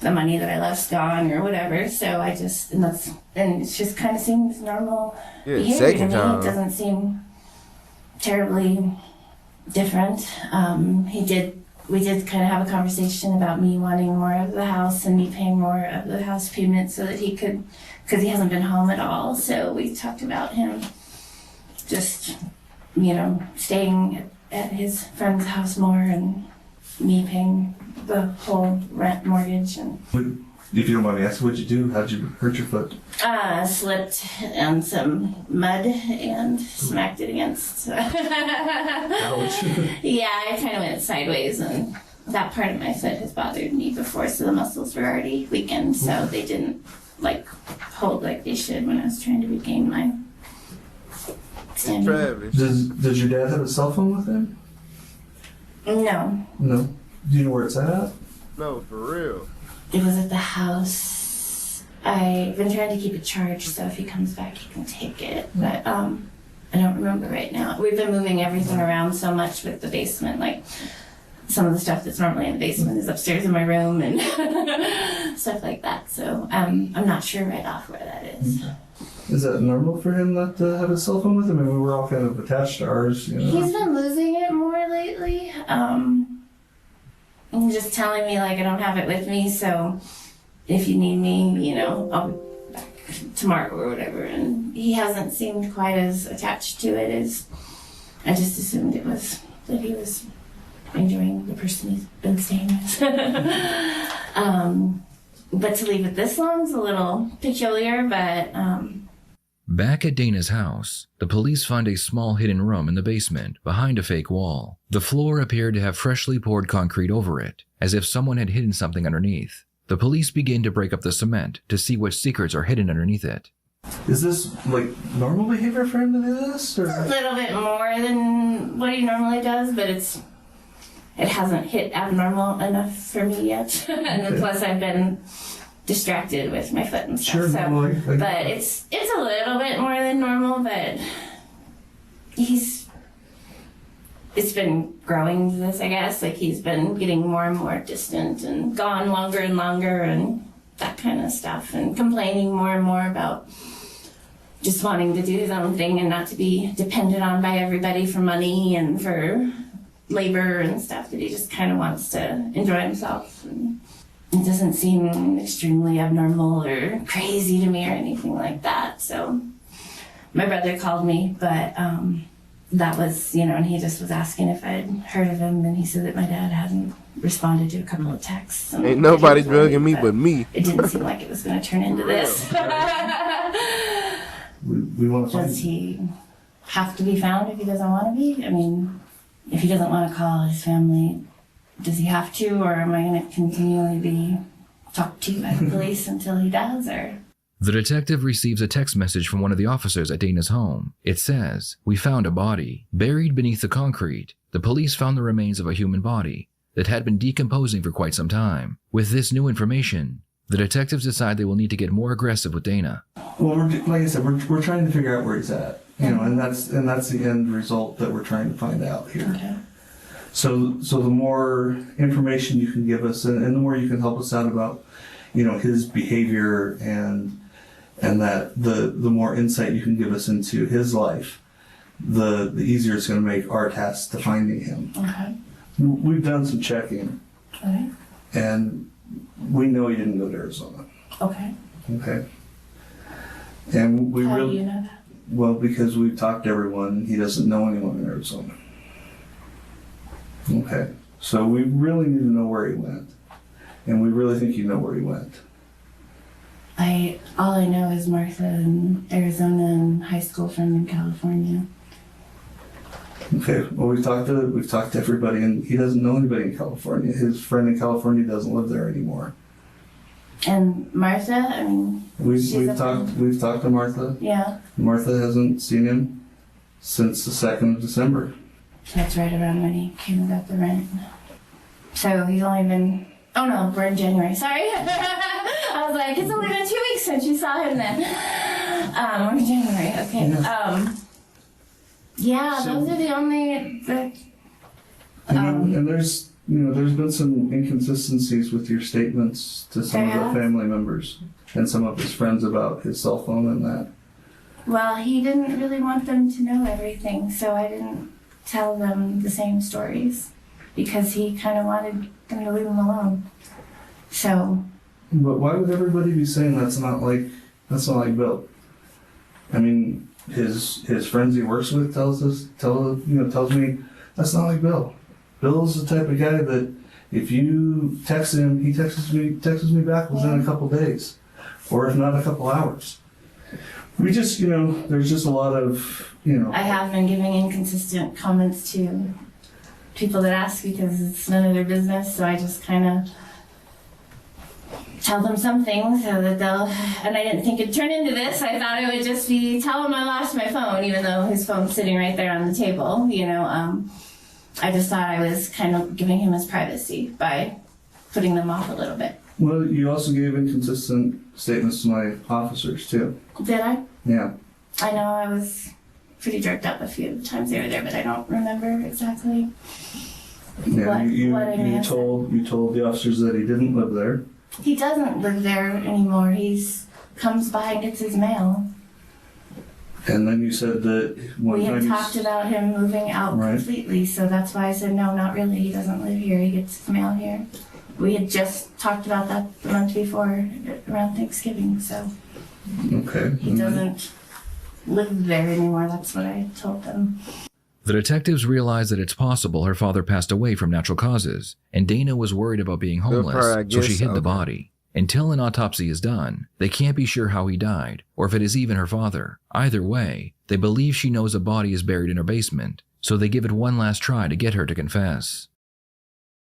the money that I left's gone or whatever. So and it's just kind of seems normal behavior to me. It doesn't seem terribly different. We did kind of have a conversation about me wanting more of the house and me paying more of the house payment so that he could, because he hasn't been home at all. So we talked about him just, staying at his friend's house more and me paying the whole rent mortgage. And if you don't mind me asking, what'd you do? How'd you hurt your foot? Slipped on some mud and smacked it against. Yeah, I kind of went sideways, and that part of my foot has bothered me before, so the muscles were already weakened, so they didn't hold like they should when I was trying to regain my standing. Does your dad have a cell phone with him? No. No. Do you know where it's at? No, for real. It was at the house. I've been trying to keep it charged, so if he comes back, he can take it. But I don't remember right now. We've been moving everything around so much with the basement. Like, some of the stuff that's normally in the basement is upstairs in my room and stuff like that. So I'm not sure right off where that is. Is that normal for him not to have a cell phone with him? I mean, we were all kind of attached to ours, He's been losing it more lately. And just telling me, I don't have it with me, so if you need me, I'll be back tomorrow or whatever. And he hasn't seemed quite as attached to it as I just assumed it was, that he was enjoying the person he's been staying with. But to leave it this long is a little peculiar, but... Back at Dana's house, the police find a small hidden room in the basement behind a fake wall. The floor appeared to have freshly poured concrete over it, as if someone had hidden something underneath. The police begin to break up the cement to see what secrets are hidden underneath it. Is this, normal behavior for him to do this? Or? A little bit more than what he normally does, but it hasn't hit abnormal enough for me yet. And then plus I've been distracted with my foot and stuff. Sure, but it's a little bit more than normal, but it's been growing to this, I guess. He's been getting more and more distant and gone longer and longer and that kind of stuff, and complaining more and more about just wanting to do his own thing and not to be dependent on by everybody for money and for labor and stuff, that he just kind of wants to enjoy himself. And it doesn't seem extremely abnormal or crazy to me or anything like that. So my brother called me, but that was, and he just was asking if I'd heard of him, and he said that my dad hadn't responded to a couple of texts. Ain't nobody drugging me but me. It didn't seem like it was going to turn into this. We want to find Does he have to be found if he doesn't want to be? I mean, if he doesn't want to call his family, does he have to, or am I going to continually be talked to by the police until he does, or? The detective receives a text message from one of the officers at Dana's home. It says, "We found a body. Buried beneath the concrete, the police found the remains of a human body that had been decomposing for quite some time. With this new information, the detectives decide they will need to get more aggressive with Dana." Well, like I said, we're trying to figure out where he's at, and that's the end result that we're trying to find out here. Okay. So the more information you can give us, and the more you can help us out about, his behavior and that the more insight you can give us into his life, the easier it's going to make our task to finding him. Okay. We've done some checking, Okay. and we know he didn't go to Arizona. Okay. Okay. And we How really, do you know that? well, because we've talked to everyone, he doesn't know anyone in Arizona. Okay. So we really need to know where he went. And we really think you know where he went. All I know is Martha in Arizona and high school friend in California. Okay, well, we've talked to everybody, and he doesn't know anybody in California. His friend in California doesn't live there anymore. And Martha, I mean, We've talked to Martha. Yeah, Martha hasn't seen him since the 2nd of December. that's right around when he came and got the rent. So he's only been, oh no, we're in January, sorry. I was like, it's only been 2 weeks since you saw him then. We're in January, okay. Yeah, So- those are the only, And there's been some inconsistencies with your statements to some of the family members and some of his friends about his cell phone and that. well, he didn't really want them to know everything, so I didn't tell them the same stories because he kind of wanted them to leave him alone. So, But why would everybody be saying that's not like Bill? I mean, his friends he works with tells me that's not like Bill. Bill's the type of guy that if you text him, he texts me back within a couple days, or if not a couple hours. We just, there's just a lot of, I have been giving inconsistent comments to people that ask because it's none of their business, so I just kind of tell them something so that they'll, and I didn't think it'd turn into this. I thought it would just be, tell him I lost my phone, even though his phone's sitting right there on the table, I just thought I was kind of giving him his privacy by putting them off a little bit. Well, you also gave inconsistent statements to my officers too. Did I? Yeah. I know I was pretty jerked up a few times they were there, but I don't remember exactly Yeah. what I You may have said. told the officers that he didn't live there. He doesn't live there anymore. He's comes by and gets his mail. And then you said that one We had time talked about him moving out Right. completely, so that's why I said no, not really. He doesn't live here. He gets his mail here. We had just talked about that the month before, around Thanksgiving. So Okay. he doesn't live there anymore. That's what I told them. The detectives realized that it's possible her father passed away from natural causes, and Dana was worried about being homeless, part, I so she guess. hid the Okay. body. Until an autopsy is done, they can't be sure how he died, or if it is even her father. Either way, they believe she knows a body is buried in her basement, so they give it one last try to get her to confess.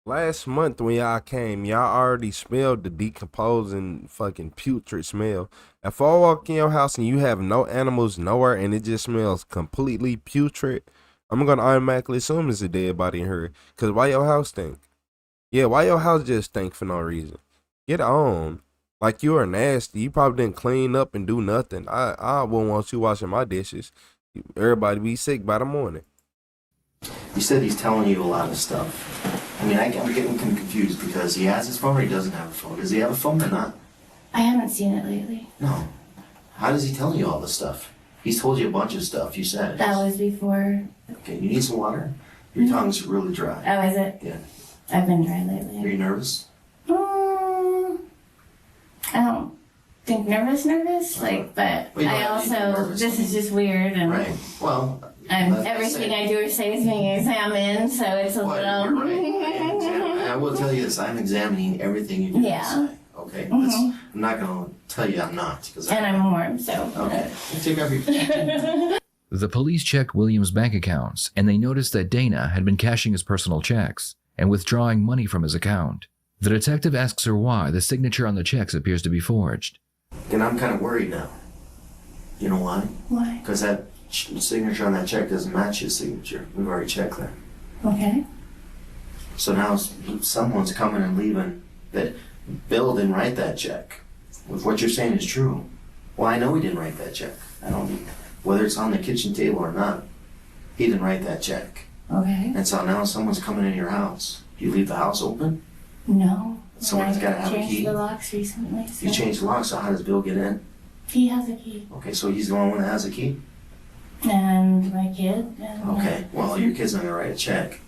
Last month when y'all came, y'all already smelled the decomposing fucking putrid smell. If I walk in your house and you have no animals nowhere and it just smells completely putrid, I'm gonna automatically assume it's a dead body in here. Cause why your house stink? Yeah, why your house just stink for no reason? Get on. Like you are nasty. You probably didn't clean up and do nothing. I wouldn't want you washing my dishes. Everybody be sick by the morning. You said he's telling you a lot of stuff. I mean, I'm getting confused because he has his phone or he doesn't have a phone. Does he have a phone or not? I haven't seen it lately. No. How does he tell you all this stuff? He's told you a bunch of stuff. You said. That was before. Okay, you need some water? Your tongue's really dry. Oh, is it? Yeah. I've been dry lately. Are you nervous? I don't think nervous, but Well, you I don't have to be also, nervous. this is just weird, and Right. Well, everything I do or say is being examined, so it's a little. I will tell you this. I'm examining everything you do. Yeah. Say, okay? Mhm. I'm not going to tell you I'm not. And I'm warm, so. Okay. Take off your... The police checked William's bank accounts, and they noticed that Dana had been cashing his personal checks and withdrawing money from his account. The detective asks her why the signature on the checks appears to be forged. And I'm kind of worried now. You know why? Why? Because that signature on that check doesn't match his signature. We've already checked that. Okay. So now someone's coming and leaving that Bill didn't write that check. If what you're saying is true, well, I know he didn't write that check. I don't, whether it's on the kitchen table or not, he didn't write that check. Okay. And so now someone's coming in your house. Do you leave the house open? No. Someone's got to have a changed key. the locks recently. So. You changed the lock, so how does Bill get in? He has a key. Okay, so he's the only one that has a key? And my kid. And Okay, well, your kid's not going to write a check.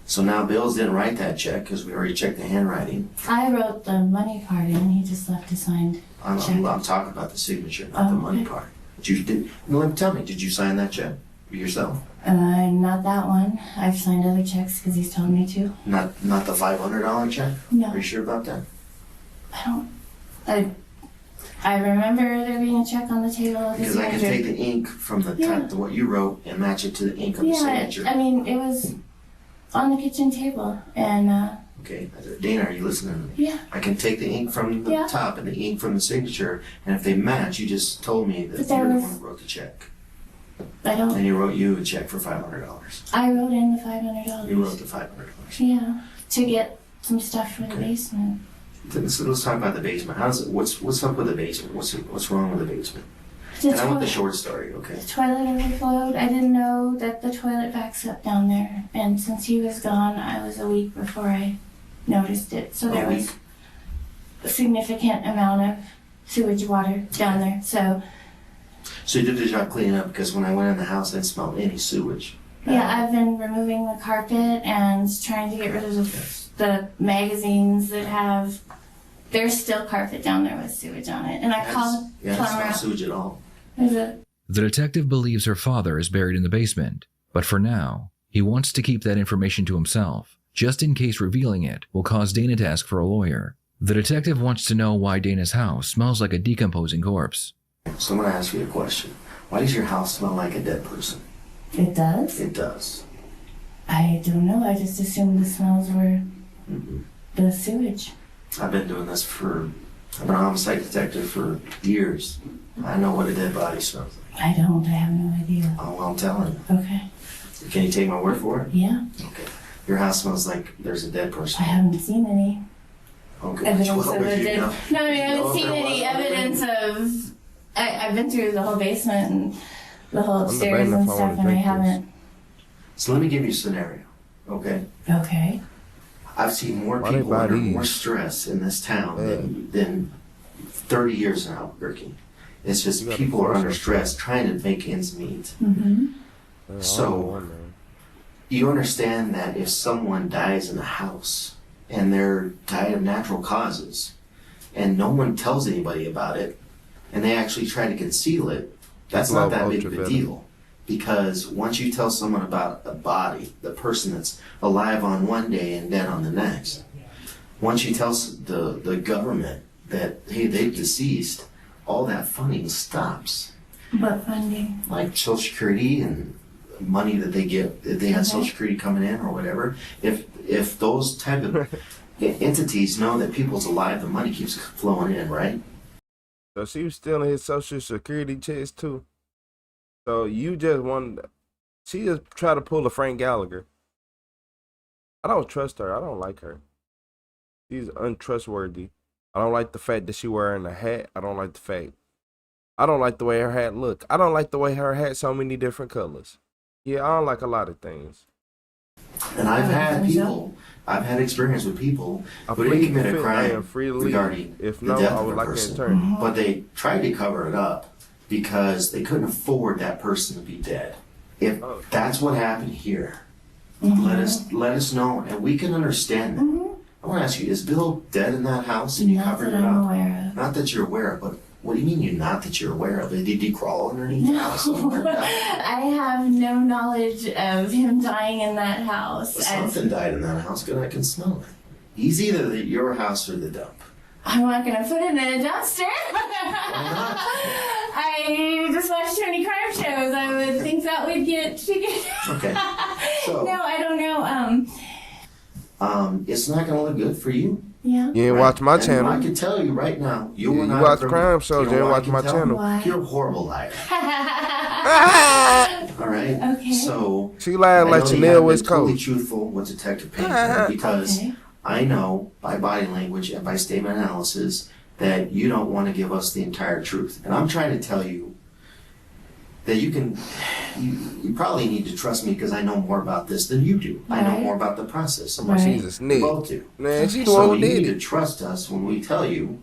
So now Bill's didn't write that check because we already checked the handwriting. I wrote the money part in, he just left a signed check. I'm talking about the signature, not the money part. But you did. No, tell me, did you sign that check yourself? Not that one. I've signed other checks because he's told me to. Not the $500 check? No. Are you sure about that? I I remember there being a check on the table of the Because I can signature. take the ink from the Yeah. type to what you wrote and match it to the ink of the Yeah, signature. I mean, it was on the kitchen table, and Okay, Dana, are you listening to me? yeah. I can take the ink from the Yeah. top and the ink from the signature, and if they match, you just told me that But there you're the was- one who wrote the check. I don't. And you wrote you a check for $500. I wrote in the $500. You wrote the $500. Yeah, to get some stuff for the basement. So let's talk about the basement. How's it? What's up with the basement? What's wrong with the basement? The And I want the toilet- short story, okay? The toilet overflowed. I didn't know that the toilet backs up down there, and since he was gone, I was a week before I noticed it. So there was a significant amount of sewage water down there. So So you did the job cleaning up because when I went in the house, I didn't smell any sewage. yeah, I've been removing the carpet and trying to get rid of the magazines that have. There's still carpet down there with sewage on it, and I called Yeah, I plumber. don't smell sewage at all. There's a The detective believes her father is buried in the basement, but for now, he wants to keep that information to himself, just in case revealing it will cause Dana to ask for a lawyer. The detective wants to know why Dana's house smells like a decomposing corpse. So I'm going to ask you a question. Why does your house smell like a dead person? It does? It does. I don't know. I just assumed the smells were the sewage. I've been doing this I've been a homicide detective for years. I know what a dead body smells like. I don't. I have no idea. Oh, well, I'm telling you. Okay. Can you take my word for it? Yeah. Okay. Your house smells like there's a dead person. I haven't seen any Okay. evidence Well, of would a you dead. know? No, I mean, I No, haven't seen there any wasn't. evidence of. I've been through the whole basement and the whole upstairs debating and if I stuff, wanna and I drink this. haven't. So let me give you a scenario, okay? Okay. I've seen more Why they people buy under these? more stress in this town than 30 years now working. It's just gotta people are force under it. stress trying to make ends meet. Mm-hmm. So you understand that if someone dies in a house and they're died of natural causes and no one tells anybody about it and they actually try to conceal it, that's not that big of a Ultraviolet. deal. Because once you tell someone about a body, the person that's alive on one day and dead on the next, once you tell the government that, hey, they've deceased, all that funding stops. What funding? Like Social Security and money that they get, if they had Social Security coming in or whatever. If those type of entities know that people's alive, the money keeps flowing in, right? So she was stealing his Social Security checks too. So you just she just tried to pull a Frank Gallagher. I don't trust her. I don't like her. She's untrustworthy. I don't like the fact that she wearing a hat. I don't like the way her hat look. I don't like the way her hat so many different colors. Yeah, I don't like a lot of things. And I've had experience with people who didn't commit a crime regarding If the no, death I of would a like an person, attorney. but they tried to cover it up because they couldn't afford that person to be dead. If that's what happened here, let us know, and we can understand that. I want to ask you: is Bill dead in that house, and you Not covered that it I'm up? aware of. Not that you're aware of, but what do you mean you're not that you're aware of? Did he crawl underneath the house? I have no knowledge of him dying in that house. Something died in that house, because I can smell it. He's either your house or the dump. I'm not gonna put it in a dumpster. I just watch too many crime shows. I would think that would get figured. Okay. So, No, I don't know. it's not going to look good for you. Yeah. You ain't watch my channel. I can tell you right now, you Yeah, are you not watch a criminal. crime shows, You know you what watch I can my tell? channel. Why? You're a horrible liar. All right. Okay. So She lied like I know you Chanel haven't was been totally coach. truthful with Detective Payne because I know by body language and by statement analysis that you don't want to give us the entire truth, and I'm trying to tell you that you probably need to trust me because I know more about this than you do. I know more about the process. Right. She's a snitch. We both do. Man, she's the So one who you did need it. to trust us when we tell you.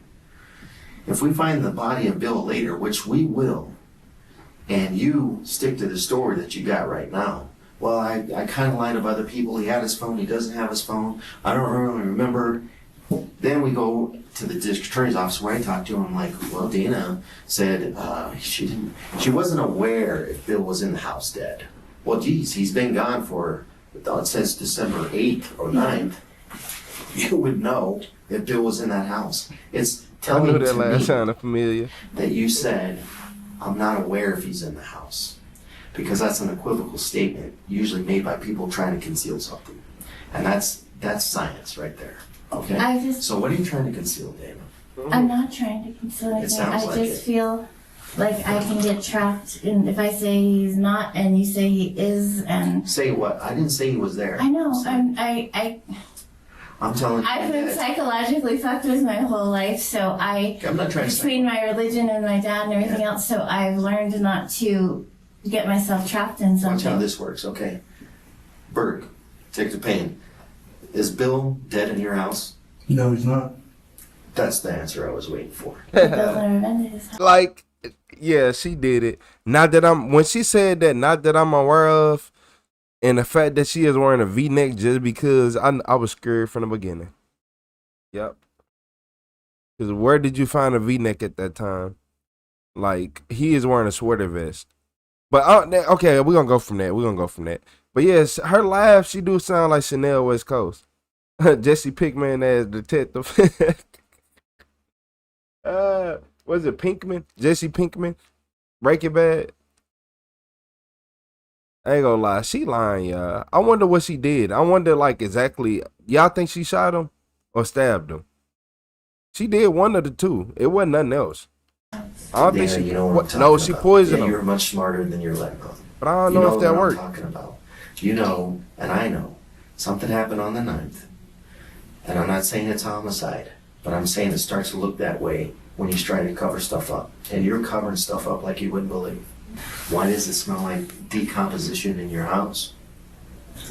If we find the body of Bill later, which we will, and you stick to the story that you got right now, well, I kind of lied of other people. He had his phone. He doesn't have his phone. I don't really remember. Then we go to the district attorney's office where I talked to him. I'm like, well, Dana said she wasn't aware if Bill was in the house dead. Well, geez, he's been gone for, it says December 8th or 9th. You would know if Bill was in that house. Tell I knew me that to last me sounded familiar. that you said, I'm not aware if he's in the house. Because that's an equivocal statement, usually made by people trying to conceal something. And that's science right there. Okay? So what are you trying to conceal, Dana? I'm not trying to conceal anything. sounds I like just it. feel like I can get trapped in if I say he's not and you say he is and Say what? I didn't say he was there. I know. I'm telling you. I've been psychologically fucked with my whole life, so I'm not trying to between my religion and my dad and everything else, so I've learned not to get myself trapped in something. Watch how this works, okay? Berg, take the pain. Is Bill dead in your house? No, he's not. That's the answer I was waiting for. Bill's never been to his house. Like, yeah, she did it. Not that when she said that, not that I'm aware of, and the fact that she is wearing a V-neck just because I was scared from the beginning. Yep. Because where did you find a V-neck at that time? Like, he is wearing a sweater vest. But, okay, we're going to go from that. But, yes, her laugh, she do sound like Chanel West Coast. Jesse Pinkman as detective. Was it Pinkman? Jesse Pinkman? Breaking Bad? I ain't gonna lie, she lying, y'all. I wonder what she did. I wonder, like, exactly. Y'all think she shot him or stabbed him? She did one of the two. It wasn't nothing else. I don't think she. You know what I'm no, talking she about. poisoned Yeah, him. you're much smarter than you're letting on. But I don't know if that what worked. I'm talking about. You know, and I know, something happened on the 9th. And I'm not saying it's homicide, but I'm saying it starts to look that way when he's trying to cover stuff up. And you're covering stuff up like you wouldn't believe. Why does it smell like decomposition in your house?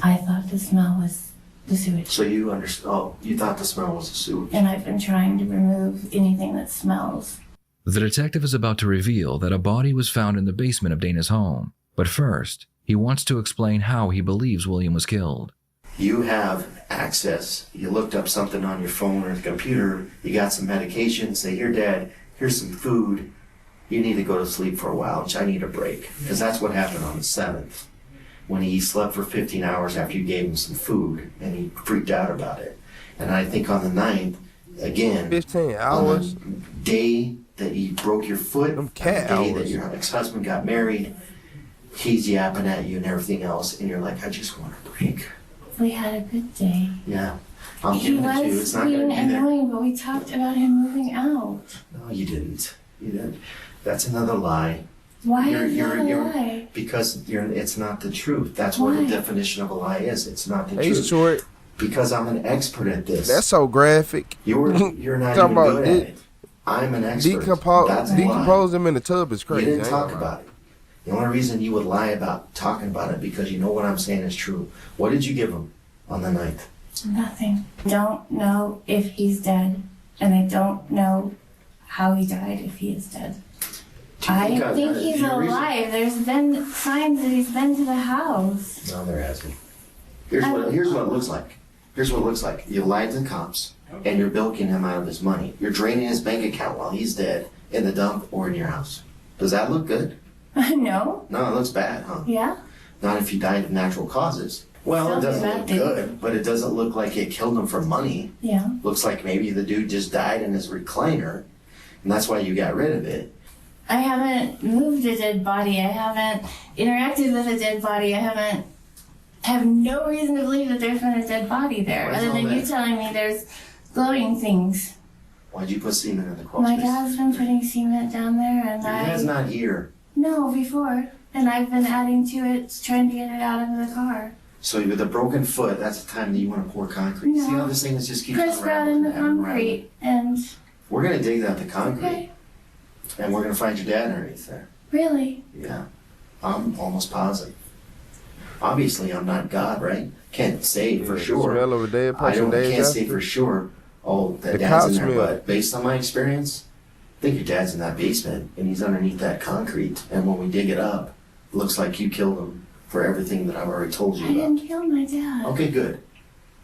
I thought the smell was the sewage. So you understand? Oh, you thought the smell was the sewage. And I've been trying to remove anything that smells. The detective is about to reveal that a body was found in the basement of Dana's home. But first, he wants to explain how he believes William was killed. You have access. You looked up something on your phone or the computer. You got some medication. Say, here, Dad, here's some food. You need to go to sleep for a while, which I need a break. Because that's what happened on the 7th. When he slept for 15 hours after you gave him some food, and he freaked out about it. And I think on the 9th, again, 15 hours? On the day that you broke your foot, the day that your ex-husband got married, he's yapping at you and everything else, and you're like, I just want a break. We had a good day. Yeah. I'm He giving it to you. It's was not going being to be there. annoying, but we talked about him moving out. No, you didn't. You didn't. That's another lie. Why is that a lie? Because it's not the truth. That's what the Why? definition of a lie is. It's not the Hey, truth. short. Because I'm an expert at this. That's so graphic. You're not Talking even about good at it. I'm an expert. That's a lie. Decompose them in the tub is crazy. You didn't I ain't talk gonna lie. about it. The only reason you would lie about talking about it because you know what I'm saying is true. What did you give him on the 9th? Nothing. Don't know if he's dead, and I don't know how he died if he is dead. I think he's alive. There's been signs that he's been to the house. No, there hasn't. Here's what it looks like. Here's what it looks like. You lied to the cops, and you're bilking him out of his money. You're draining his bank account while he's dead in the dump or in your house. Does that look good? No. No, it looks bad, huh? Yeah. Not if he died of natural causes. Well, it Still doesn't bad look thing. good, but it doesn't look like it killed him for money. Yeah. Looks like maybe the dude just died in his recliner, and that's why you got rid of it. I haven't moved a dead body. I haven't interacted with a dead body. I have no reason to believe that there's been a dead body there, Where's other all than you that? telling me there's glowing things. Why'd you put semen in the crawl My space? dad's been putting cement down there, and Your dad's not here. No, before. And I've been adding to it, trying to get it out of the car. So with a broken foot, that's the time that you want to pour concrete. No. See how this thing is just keeps Pressed out in the concrete, and We're gonna dig out the concrete, okay, and we're gonna find your dad underneath there. really? Yeah, I'm almost positive. Obviously, I'm not God, right? Can't say for Yeah, sure. smell of a dead person days can't say after. for sure. Oh, that The dad's cops in there, smell but it. based on my experience, I think your dad's in that basement, and he's underneath that concrete. And when we dig it up, it looks like you killed him for everything that I've already told you I about. didn't kill my dad. Okay, good.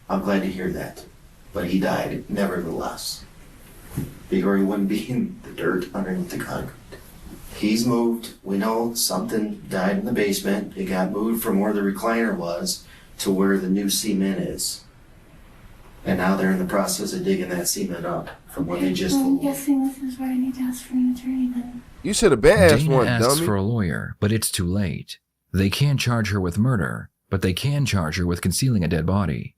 I'm glad to hear that. But he died, nevertheless. Or he wouldn't be in the dirt underneath the concrete. He's moved. We know something died in the basement. It got moved from where the recliner was to where the new cement is. And now they're in the process of digging that cement up from what they just I'm told me. guessing this is where I need to ask for an attorney then. You should have been asked Dana one, asks dummy. for a lawyer, but it's too late. They can't charge her with murder, but they can charge her with concealing a dead body.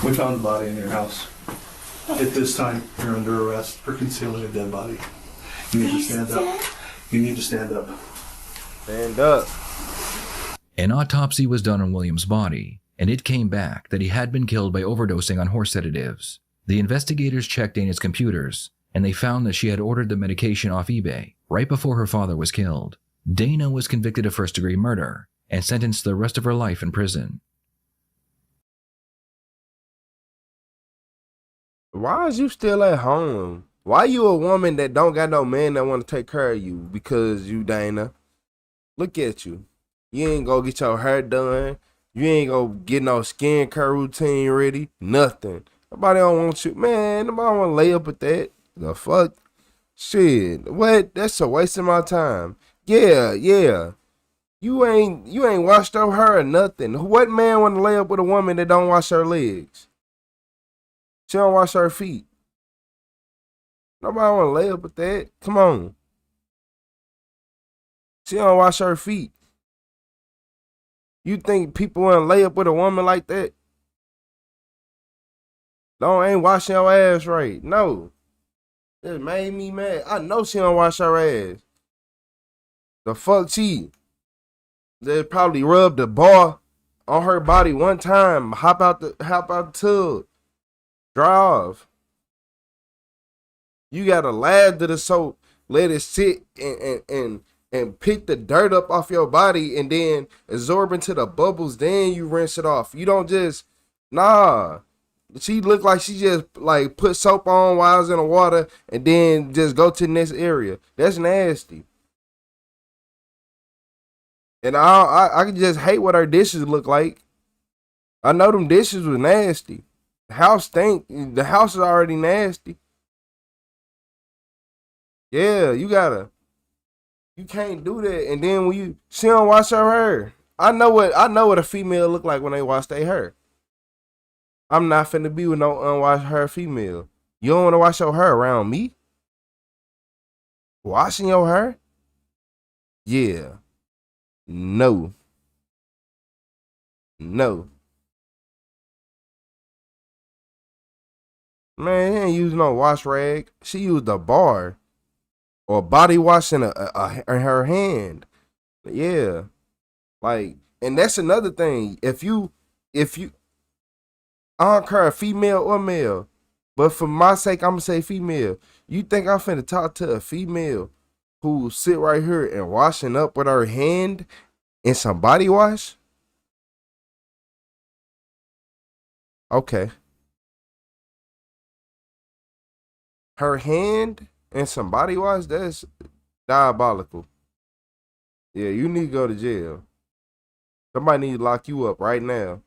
We found the body in your house. At this time, you're under arrest for concealing a dead body. You need to stand up. You need to stand up. Stand up. An autopsy was done on William's body, and it came back that he had been killed by overdosing on horse sedatives. The investigators checked Dana's computers, and they found that she had ordered the medication off eBay right before her father was killed. Dana was convicted of first-degree murder and sentenced to the rest of her life in prison. Why is you still at home? Why you a woman that don't got no man that want to take care of you? Because you Dana. Look at you. You ain't go get your hair done. You ain't go get no skincare routine ready. Nothing. Nobody don't want you. Man, nobody want to lay up with that. The fuck? Shit. What? That's a waste of my time. Yeah. You ain't washed your hair or nothing. What man want to lay up with a woman that don't wash her legs? She don't wash her feet. Nobody want to lay up with that. Come on. She don't wash her feet. You think people want to lay up with a woman like that? No, ain't washing your ass right. No. It made me mad. I know she don't wash her ass. The fuck she? They probably rubbed the bar on her body one time. Hop out the tub. Dry off. You gotta lather the soap, let it sit and pick the dirt up off your body and then absorb into the bubbles, then you rinse it off. You don't just, nah. She looked like she just like put soap on while I was in the water and then just go to the next area. That's nasty. And I can just hate what her dishes look like. I know them dishes was nasty. The house stink. The house is already nasty. Yeah, you can't do that. And then when she don't wash her hair. I know what a female look like when they wash their hair. I'm not finna be with no unwashed hair female. You don't want to wash your hair around me? Washing your hair? Yeah. No. Man, he ain't using no wash rag. She used a bar or body wash in her hand. Yeah. Like, and that's another thing. If you I don't care, female or male, but for my sake, I'm gonna say female. You think I'm finna talk to a female who sit right here and washing up with her hand in some body wash? Okay. Her hand and some body wash, that's diabolical. Yeah, you need to go to jail. Somebody need to lock you up right now.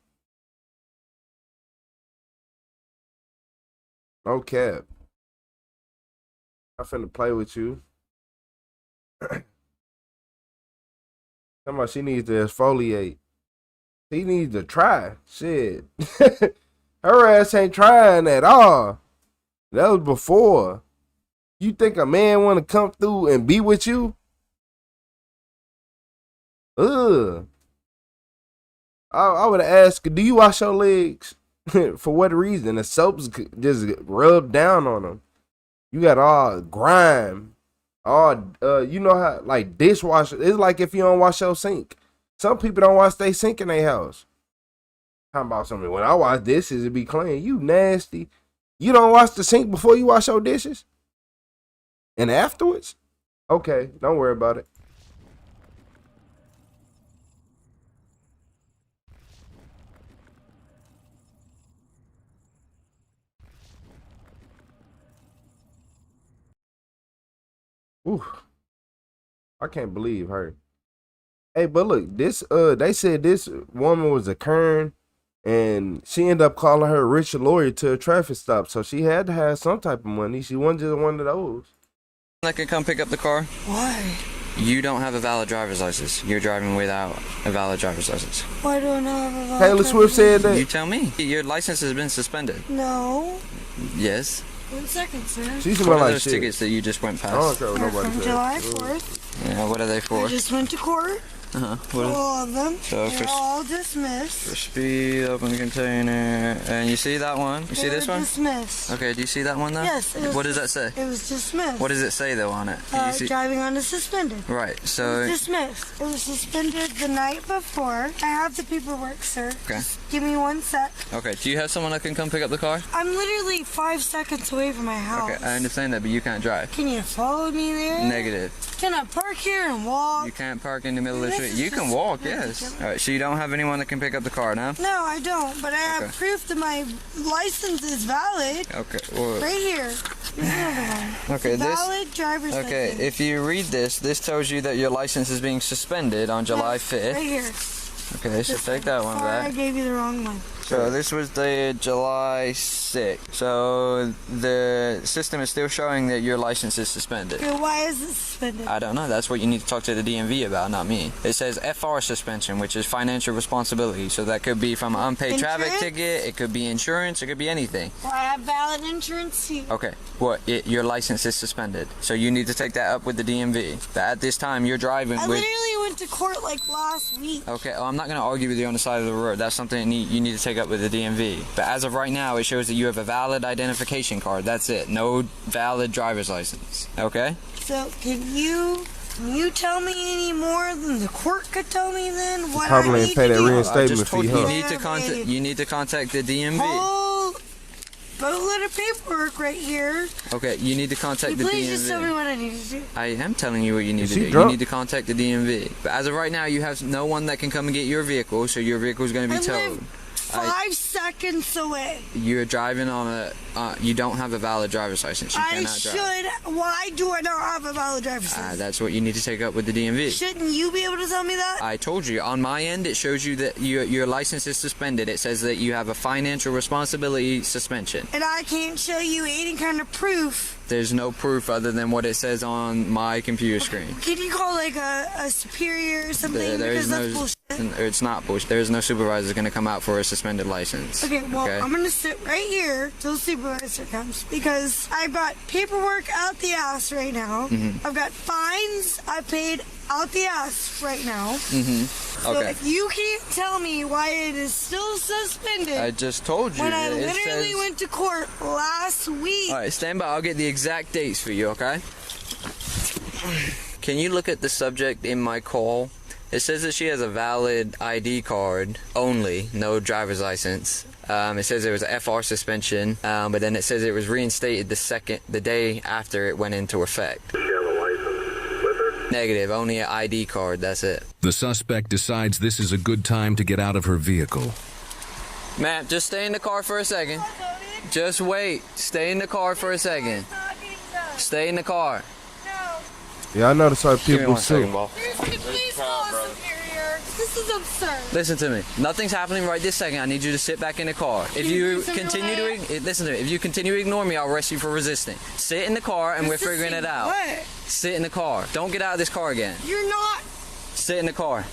No cap. I'm finna play with you. Somebody, she needs to exfoliate. He needs to try. Shit. Her ass ain't trying at all. That was before. You think a man want to come through and be with you? Ugh. I would have asked, do you wash your legs? For what reason? The soap's just rubbed down on them. You got all grime. All, you know how, like dishwasher. It's like if you don't wash your sink. Some people don't wash their sink in their house. How about something? When I wash dishes, it be clean. You nasty. You don't wash the sink before you wash your dishes? And afterwards? Okay, don't worry about it. Ooh, I can't believe her. Hey, but look, this they said this woman was a Karen, and she ended up calling her a rich lawyer to a traffic stop. So she had to have some type of money. She wasn't just one of those. I can come pick up the car. Why? You don't have a valid driver's license. You're driving without a valid driver's license. Why do I not have a valid Taylor Swift said that. You tell me. Your license has been suspended. No. Yes. 1 second, sir. She's What are like those shit. tickets that you just went past? I don't care what They're nobody from says. July 4th. Yeah, what are they for? I just went to court. What All of them. So They're all dismissed. for speed, open container, and you see that one? You see this one? Dismissed. Okay, do you see that one though? Yes. It was What does that say? It was dismissed. What does it say though on it? Can you see? Driving on a suspended. Right, It so... was dismissed. It was suspended the night before. I have the paperwork, sir. Okay. Give me 1 sec. Okay, do you have someone that can come pick up the car? I'm literally 5 seconds away from my house. Okay, I understand that, but you can't drive. Can you follow me there? Negative. Can I park here and walk? You can't park in the middle of the This street. is You can just walk, yes. Alright, so you don't have anyone that can pick up the car now? No, I don't, but I have Okay. proof that my license is valid. Okay, well... Right here. Here's another one. Okay, this... Valid driver's Okay, license. if you read this, this tells you that your license is being suspended on July 5th. Right here. Okay, so take that one Sorry, I back. gave you the wrong one. So this was dated July 6th. So the system is still showing that your license is suspended. Okay, why is it suspended? I don't know. That's what you need to talk to the DMV about, not me. It says FR suspension, which is financial responsibility. So that could be from an unpaid traffic Insurance? ticket. It could be insurance. It could be anything. Well, I have valid insurance too. Okay. Well, your license is suspended. So you need to take that up with the DMV. But at this time, you're driving I with... literally went to court like last week. Okay, well, I'm not going to argue with you on the side of the road. That's something you need to take up with the DMV. But as of right now, it shows that you have a valid identification card. That's it. No valid driver's license. Okay? So can you tell me any more than the court could tell me then? What Probably I ain't need pay to that do? reinstatement fee, huh? You need to contact the DMV. Whole boatload of paperwork right here. Okay, you need to contact the Please just tell me DMV. what I need to do. I am telling you what you need to she do. You drunk? need to contact the DMV. But as of right now, you have no one that can come and get your vehicle, so your vehicle is going to be towed. 5 seconds away. You're driving on a... you don't have a valid driver's license. You I cannot drive. should. Why do I not have a valid driver's license? That's what you need to take up with the DMV. Shouldn't you be able to tell me that? I told you, on my end, it shows you that your license is suspended. It says that you have a financial responsibility suspension. And I can't show you any kind of proof. There's no proof other than what it says on my computer screen. Can you call like a superior or something? Because that's bullshit. It's not bullshit. There's no supervisor going to come out for a suspended license. Okay, well, I'm going to sit right here till the supervisor comes because I got paperwork out the ass right now. Mhm. I've got fines I paid out the ass right now. So Okay. if you can't tell me why it is still suspended, I just told you. when I it literally says... went to court last week. All right, stand by. I'll get the exact dates for you, okay? Can you look at the subject in my call? It says that she has a valid ID card only, no driver's license. It says it was a FR suspension, but then it says it was reinstated the day after it went into effect. Negative, only an ID card, that's it. The suspect decides this is a good time to get out of her vehicle. Ma'am, just stay in the car for a second. Just wait. Stay in the car for a second. Stay in the car. Yeah, I know the sort of Give me people one second, too. Ball. Please call a superior. This is absurd. Listen to me. Nothing's happening right this second. I need you to sit back in the car. If you continue to listen to me, if you continue to ignore me, I'll arrest you for resisting. Sit in the car and we're figuring it out. What? Sit in the car. Don't get out of this car again. You're not. Sit in the car.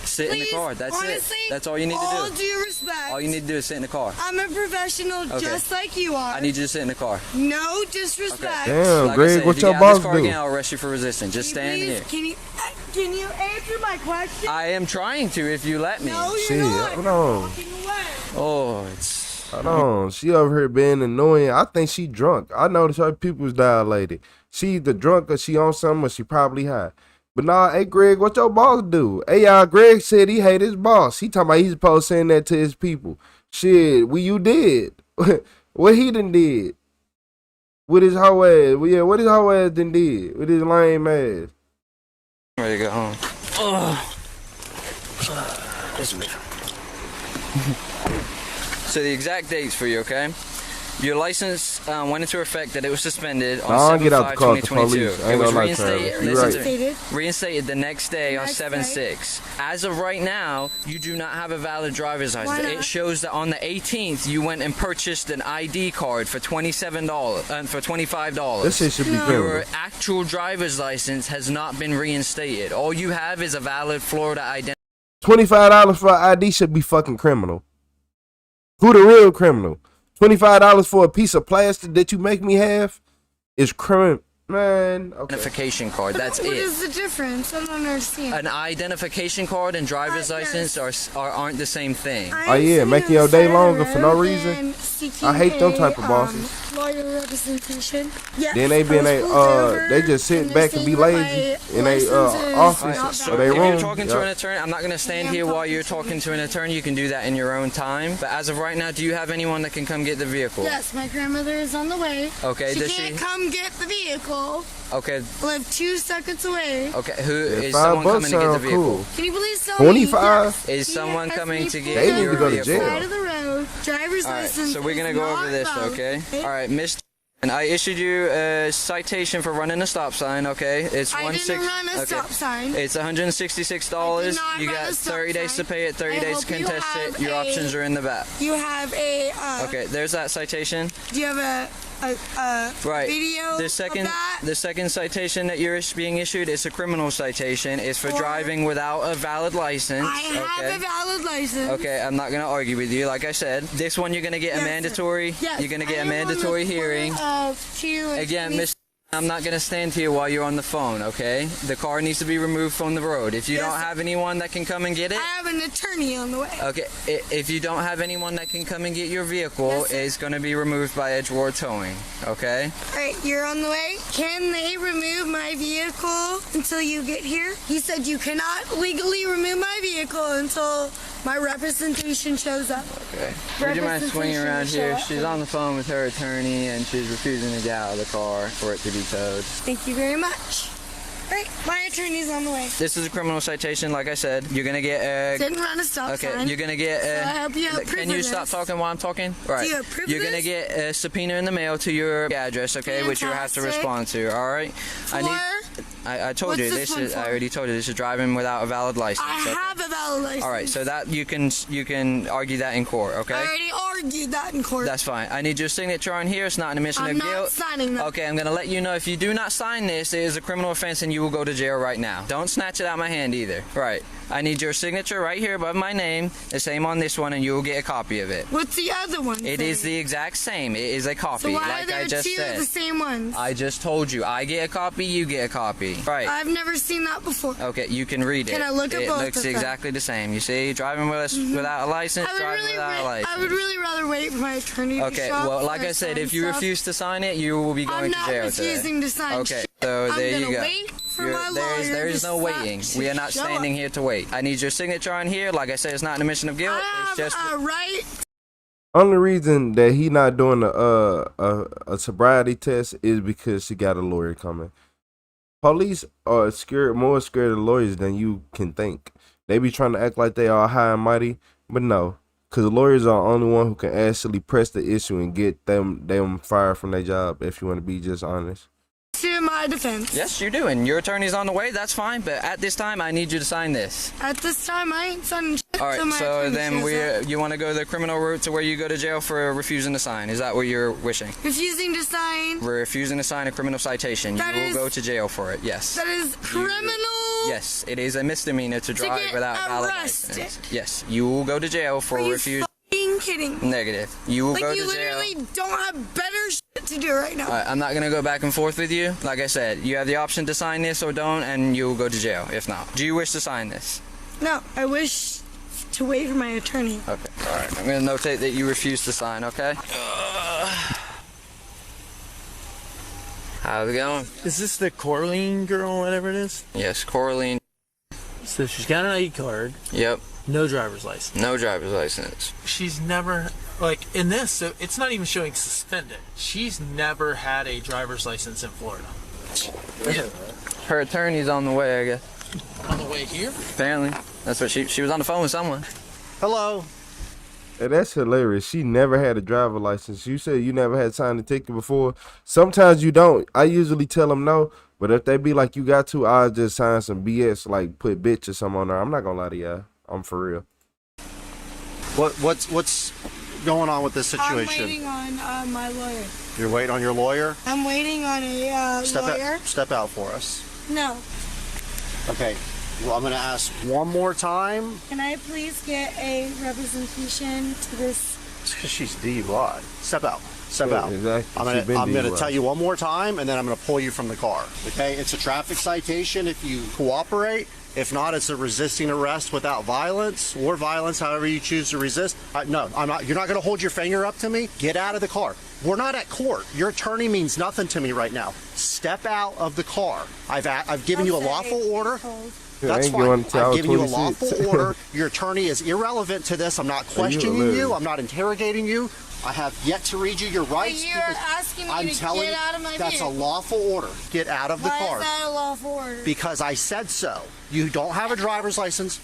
Sit in the car. That's honestly, it. That's all you need to do. All due respect. All you need to do is sit in the car. I'm a professional Okay. just like you are. I need you to sit in the car. No disrespect. Damn, Like I Greg, said, what if you your get out of boss this car do? again, I'll arrest you for resisting. Just stand Please, here. can you answer my question? I am trying to if you let me. No, you're Shit, not. hold on. Walking away. Oh, it's... Hold on. She over here being annoying. I think she drunk. I know the sort of people's dilated. She either drunk or she on something or she probably high. But nah, hey Greg, what your boss do? Hey y'all, Greg said he hate his boss. He talking about he's supposed to send that to his people. Shit, you did. What he done did? With his whole ass. Well, yeah, what his whole ass done did? With his lame ass. Ready to go home. So the exact dates for you, okay? Your license went into effect that it was suspended on I'll get out the car with the 7/5/2022. police. I It ain't was gonna lie, reinstated. Travis. You're Listen right. to me. Reinstated the next day on 7/6. As of right now, you do not have a valid driver's license. Why not? It shows that on the 18th you went and purchased an ID card for $27 for $25. This shit should be criminal. Your actual driver's license has not been reinstated. All you have is a valid Florida identity. $25 for an ID should be fucking criminal. Who the real criminal? $25 for a piece of plastic that you make me have is criminal. Man, okay. Identification card. That's What it. is the difference? I don't understand. An identification card and driver's license aren't the same thing. Oh yeah, making your day longer for no reason. I hate them type of bosses. Lawyer representation. Yes, Then they be in they just sit back and be lazy in they office or they If room. you're talking to an attorney, I'm not going to stand here while you're talking to an attorney. You can do that in your own time. But as of right now, do you have anyone that can come get the vehicle? Yes, my grandmother is on the way. Okay, She does can't she? come get the vehicle. Okay. I live 2 seconds away. Okay, who is $5 someone coming to get the sound vehicle? cool. Can you please tell me? 25? Is someone coming to get They need your to go to vehicle? jail. Side of the road. Driver's All right, license. so we're gonna is go over not this, valid. okay? All right, Miss. And I issued you a citation for running a stop sign, okay? It's I didn't run a stop sign. It's $166. You got 30 days to pay it, 30 days to hope you contest it. have Your a- options are in the back. You have a. Okay, there's that citation. Do you have a Right. video The second, of that? the second citation that you're being issued is a criminal citation. It's for driving without a valid license. I have a valid license. Okay, I'm not gonna argue with you. Like I said, this one you're gonna get a mandatory. Yes, You're gonna get I a am on the mandatory corner hearing. of Cheetah and Again, Sweet- Miss, I'm not gonna stand here while you're on the phone. Okay, the car needs to be removed from the road. If you Yes. don't have anyone that can come and get it. I have an attorney on the way. Okay, if you don't have anyone that can come and get your vehicle, it's going to be removed by Edgewater Towing, okay? Alright, you're on the way. Can they remove my vehicle until you get here? He said you cannot legally remove my vehicle until my representation shows up. Okay. Would you mind swinging around here? She's on the phone with her attorney and she's refusing to get out of the car for it to be towed. Thank you very much. Alright, my attorney's on the way. This is a criminal citation, like I said. You're going to get a... Didn't run a stop Okay, sign. you're going to get a... So I hope you have proof Can you of stop this. talking while I'm talking? Right. you have proof You're of going to this? get a subpoena in the mail to your address, okay? Which you have to Fantastic. respond to, all right? I told you, What's this this one is... for? I already told you, this is driving without a valid license. I okay? have a valid license. All right, so that you can argue that in court, okay? I already argued that in court. That's fine. I need your signature on here. It's not an admission I'm of not guilt. signing that. Okay, I'm gonna let you know if you do not sign this, it is a criminal offense and you will go to jail right now. Don't snatch it out of my hand either. Right. I need your signature right here above my name, the same on this one, and you will get a copy of it. What's the other one? It is the exact same. It is a copy, So why like are there I just two said. of the same ones? I just told you. I get a copy, you get a copy. Right. I've never seen that before. Okay, you can read it. Can I look at it both looks of them? exactly the same. You see, driving without a license, driving without a license. I would really rather wait for my attorney to Okay, show up well, like for I said, some if you stuff. refuse to sign it, you will be going I'm to not jail refusing today. to sign Okay, shit. so I'm there you gonna go. wait for my there is lawyer no to waiting. show We are not standing up. here to wait. I need your signature on here. Like I said, it's not an admission of guilt. It's just a right. Only reason that he not doing a sobriety test is because she got a lawyer coming. Police are more scared of lawyers than you can think. They be trying to act like they are high and mighty, but no, because lawyers are the only one who can actually press the issue and get them fired from their job. If you want to be just honest. To my defense. Yes, you do, and your attorney's on the way. That's fine, but at this time, I need you to sign this. At this time, I ain't signing shit. All right, till my so attorney then shows up. you want to go the criminal route to where you go to jail for refusing to sign. Is that what you're wishing? Refusing to sign. We're refusing to sign a criminal citation. That You will is- go to jail for it, yes. That is criminal. Yes, it is a misdemeanor to drive get without a valid arrested. license. Yes, you will go to jail for Are you refusing. fucking kidding? Negative. You will Like go you to jail. literally don't have better shit to do right now. I'm not gonna go back and forth with you. Like I said, you have the option to sign this or don't, and you will go to jail if not. Do you wish to sign this? No, I wish to wait for my attorney. Okay. All right. I'm gonna notate that you refuse to sign. Okay. How's it going? Is this the Coraline girl, whatever it is? Yes, Coraline. So she's got an ID card. Yep. No driver's license. No driver's license. She's never, like, in this, so it's not even showing suspended. She's never had a driver's license in Florida. Yeah. Her attorney's on the way, I guess. On the way here? Apparently. That's what she was on the phone with someone. Hello. Hey, that's hilarious. She never had a driver license. You said you never had signed a ticket before. Sometimes you don't. I usually tell them no, but if they be like, you got to, I'll just sign some BS, like put bitch or something on there. I'm not gonna lie to y'all. I'm for real. What's going on with this situation? I'm waiting on my lawyer. You're waiting on your lawyer? I'm waiting on a lawyer. Step out for us. No. Okay. Well, I'm going to ask one more time. Can I please get a representation to this? Because she's DUI. Step out. Step out. Exactly. I'm going to tell you one more time, and then I'm going to pull you from the car. Okay? It's a traffic citation if you cooperate. If not, it's a resisting arrest without violence or violence, however you choose to resist. No, I'm not. You're not going to hold your finger up to me. Get out of the car. We're not at court. Your attorney means nothing to me right now. Step out of the car. I've given you a lawful order. That's fine. I've given you a lawful order. Your attorney is irrelevant to this. I'm not questioning you. I'm not interrogating you. I have yet to read you your rights. But you're asking me to get out of my That's vehicle. a lawful order. Get out of the car. Why is that a lawful order? Because I said so. You don't have a driver's license.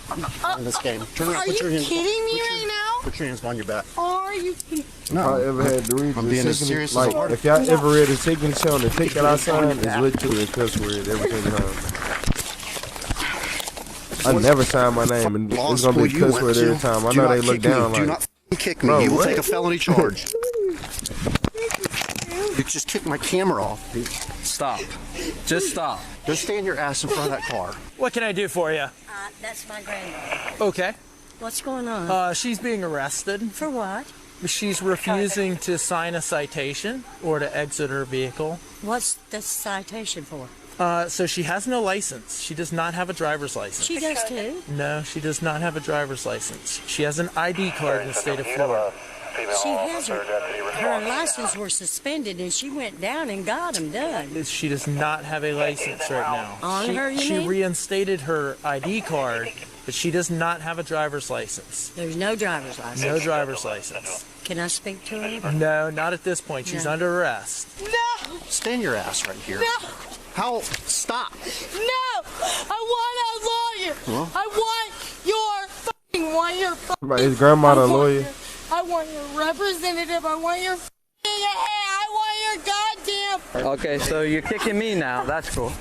I'm not playing this game. Turn around. Put your hands. Are you kidding me right now? Put your hands behind your back. Are you kidding? No. I ever had to read I'm the being as signature, serious as like, hard. if y'all ever read a signature on the ticket I signed, it's literally a cuss word every single time. I never sign my name, and it's gonna be a cuss word every time. I know they look down like. Do not kick me. Bro, You will what? take a felony charge. You just kicked my camera off. Stop. Just stop. Just stand your ass in front of that car. What can I do for you? That's my granddaughter. Okay. What's going on? She's being arrested. For what? She's refusing to sign a citation or to exit her vehicle. What's the citation for? So she has no license. She does not have a driver's license. She does too. No, she does not have a driver's license. She has an ID card in the state of Florida. She has her license were suspended and she went down and got them done. She does not have a license right now. On her, you she mean? reinstated her ID card, but she does not have a driver's license. There's no driver's license. No driver's license. Can I speak to her? No, not at this point. She's No. under arrest. No! Stand your ass right here. No! How? Stop. No! I want a lawyer! Huh? I want your Right, his grandma a lawyer. I want your representative. I want your I want your goddamn. Okay, so you're kicking me now. That's cool.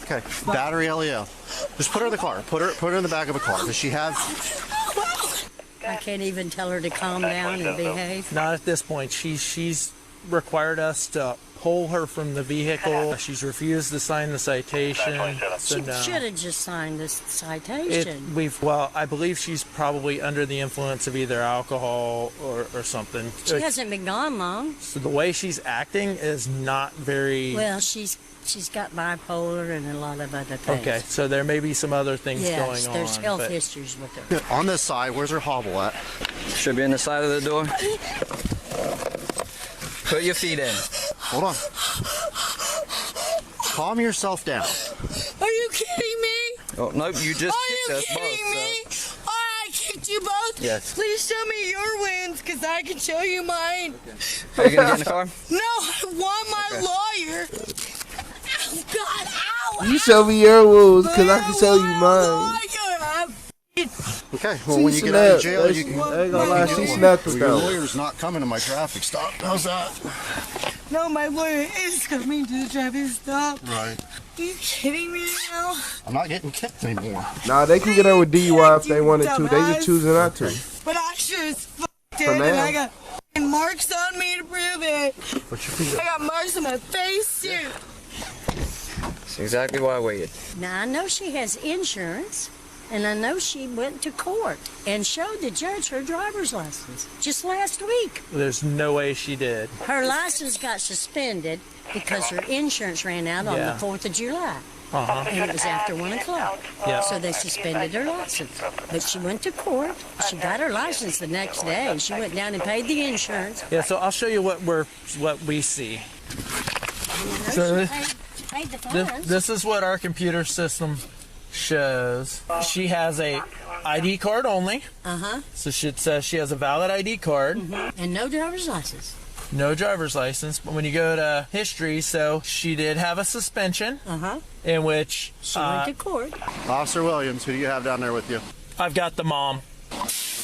Okay. Battery LEO. Just put her in the car. Put her in the back of a car. Does she have? I can't even tell her to calm down and behave. Not at this point. She's required us to pull her from the vehicle. She's refused to sign the citation. So She no. should have just signed this citation. I believe she's probably under the influence of either alcohol or something. She hasn't been gone long. So the way she's acting is not very. Well, she's got bipolar and a lot of other things. Okay, so there may be some other things Yes, going on. there's health but- histories with her. On this side, where's her hobble at? Should be in the side of the door. Put your feet in. Hold on. Calm yourself down. Are you kidding me? Oh, nope, you just Are kicked you us both. kidding me? I kicked you both? Yes. Please show me your wins, because I can show you mine. Are you gonna get in the car? No, I want my lawyer. Oh, God, ow! You show me your rules, because I can show you mine. Okay, well, when you get out of jail, you can. I ain't gonna lie, she snapped us Your down. lawyer's not coming to my traffic stop. How's that? No, my lawyer is coming to the traffic stop. Right. Are you kidding me now? I'm not getting kicked anymore. Nah, they can get her with DUI if they wanted to. They just choosing not to. But I sure as fuck did, For and now. I got f***ing marks on me to prove it. Put your feet I got marks on my face, too. That's exactly why I waited. Now, I know she has insurance, and I know she went to court and showed the judge her driver's license just last week. There's no way she did. Her license got suspended because her insurance ran out on Yeah. the 4th of July. Uh-huh. And it was after 1 o'clock. Yeah. So they suspended her license. But she went to court. She got her license the next day. She went down and paid the insurance. Yeah, so I'll show you what we see. So she paid the fines. This is what our computer system shows. She has a ID card only. Uh-huh. So it says she has a valid ID card. And no driver's license. No driver's license. But when you go to history, so she did have a suspension. In which She went to court. Officer Williams, who do you have down there with you? I've got the mom.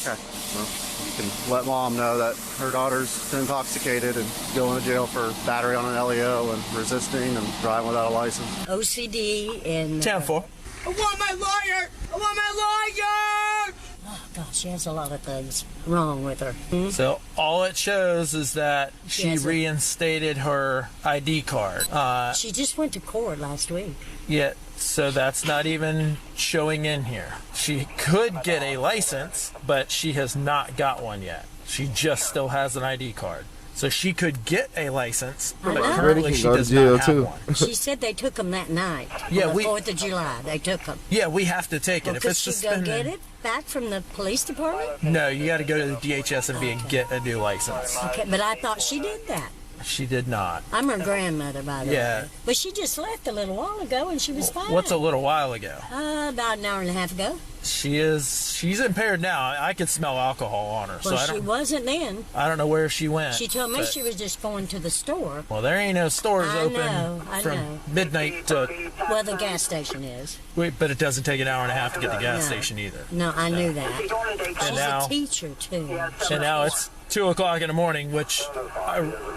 Okay. Well, you can let mom know that her daughter's intoxicated and going to jail for battery on an LEO and resisting and driving without a license. OCD and... 10-4. I want my lawyer! I want my lawyer! Oh, gosh, she has a lot of things wrong with her. So all it shows is that she Yes, sir. reinstated her ID card. She just went to court last week. Yet, so that's not even showing in here. She could get a license, but she has not got one yet. She just still has an ID card. So she could get a license, but know. currently she Go to does jail, not have too. one. She said they took them that night. Yeah, on we- the 4th of July. They took them. Yeah, we have to take it. Well, If could it's she go suspended, get it back from the police department? no, you got to go to the DHS and get a new license. Okay, but I thought she did that. She did not. I'm her grandmother, by the Yeah. way. But she just left a little while ago, and she was fine. What's a little while ago? About an hour and a half ago. She's impaired now. I could smell alcohol on her, so Well, I she don't. wasn't then. I don't know where she went. She told me but- she was just going to the store. Well, there ain't no stores I open know, I from know. midnight to. Well, the gas station is. Wait, but it doesn't take an hour and a half to get to the gas No. station either. No, I knew that. She's now- a teacher, too. And now it's 2:00 in the morning, which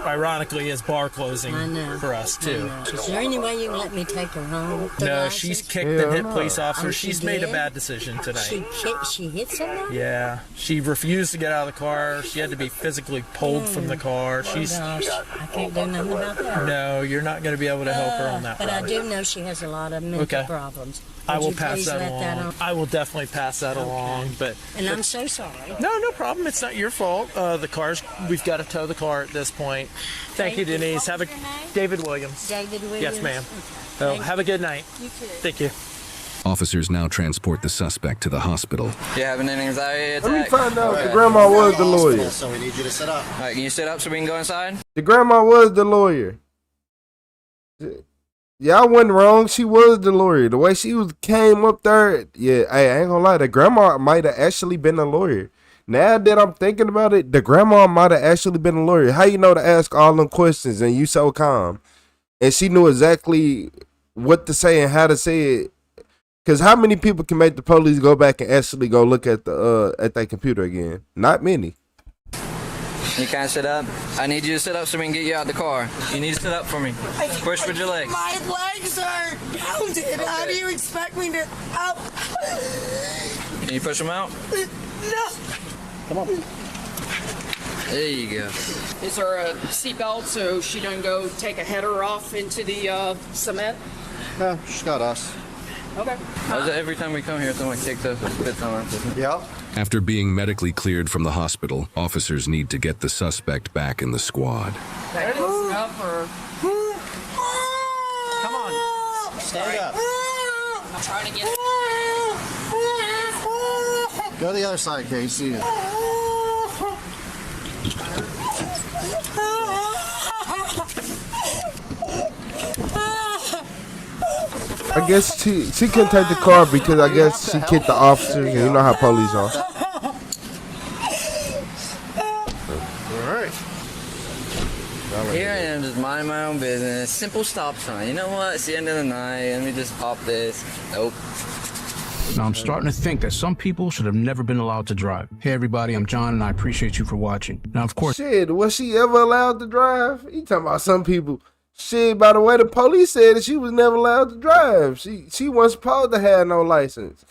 ironically is bar closing I know. for us I too. know. Is there any way you can let me take her home? The No, license? she's kicked and hit police Oh, officers. she She's made a did? bad decision tonight. She hit somebody? Yeah, she refused to get out of the car. She had to be physically pulled from the car. Oh, She's gosh. I can't do nothing about that. no, you're not going to be able to help her on that. But I front. do know she has a lot of mental Okay. problems. I Would will you pass please that let along. that on? I will definitely pass that along. But And I'm so sorry. no problem. It's not your fault. The car's. We've got to tow the car at this point. Thank you, Denise. Have a David Williams. David Williams? Yes, ma'am. Okay. Oh, have a good night. You too. Thank you. Officers now transport the suspect to the hospital. You having an anxiety attack? Let me find out if the grandma was the lawyer. So we need you to sit up. All right, can you sit up so we can go inside? The grandma was the lawyer. Yeah, I wasn't wrong. She was the lawyer. The way she came up there, yeah, I ain't gonna lie. The grandma might have actually been a lawyer. Now that I'm thinking about it, the grandma might have actually been a lawyer. How you know to ask all them questions and you so calm? And she knew exactly what to say and how to say it. Cause how many people can make the police go back and actually go look at the at their computer again? Not many. You can't sit up? I need you to sit up so we can get you out the car. You need to sit up for me. Push with your legs. My legs are pounded. How do you expect me to? Can you push them out? No. Come on. There you go. Is there a seatbelt so she doesn't go take a header off into the cement? No, she's got us. Okay. Every time we come here, someone kicks us or spits on us. Yeah. After being medically cleared from the hospital, officers need to get the suspect back in the squad. That close enough or? Come on. Stand up. I'm trying to get. Go to the other side, Casey. I guess she couldn't take the car because I guess she kicked the officer. And you know how police are. All right. Here I am, just minding my own business. Simple stop sign. You know what? It's the end of the night. Let me just pop this. Nope. Now, I'm starting to think that some people should have never been allowed to drive. Hey, everybody, I'm John, and I appreciate you for watching. Now, of course... Shit, was she ever allowed to drive? You talking about some people? Shit, by the way, the police said that she was never allowed to drive. She wasn't supposed to have no license.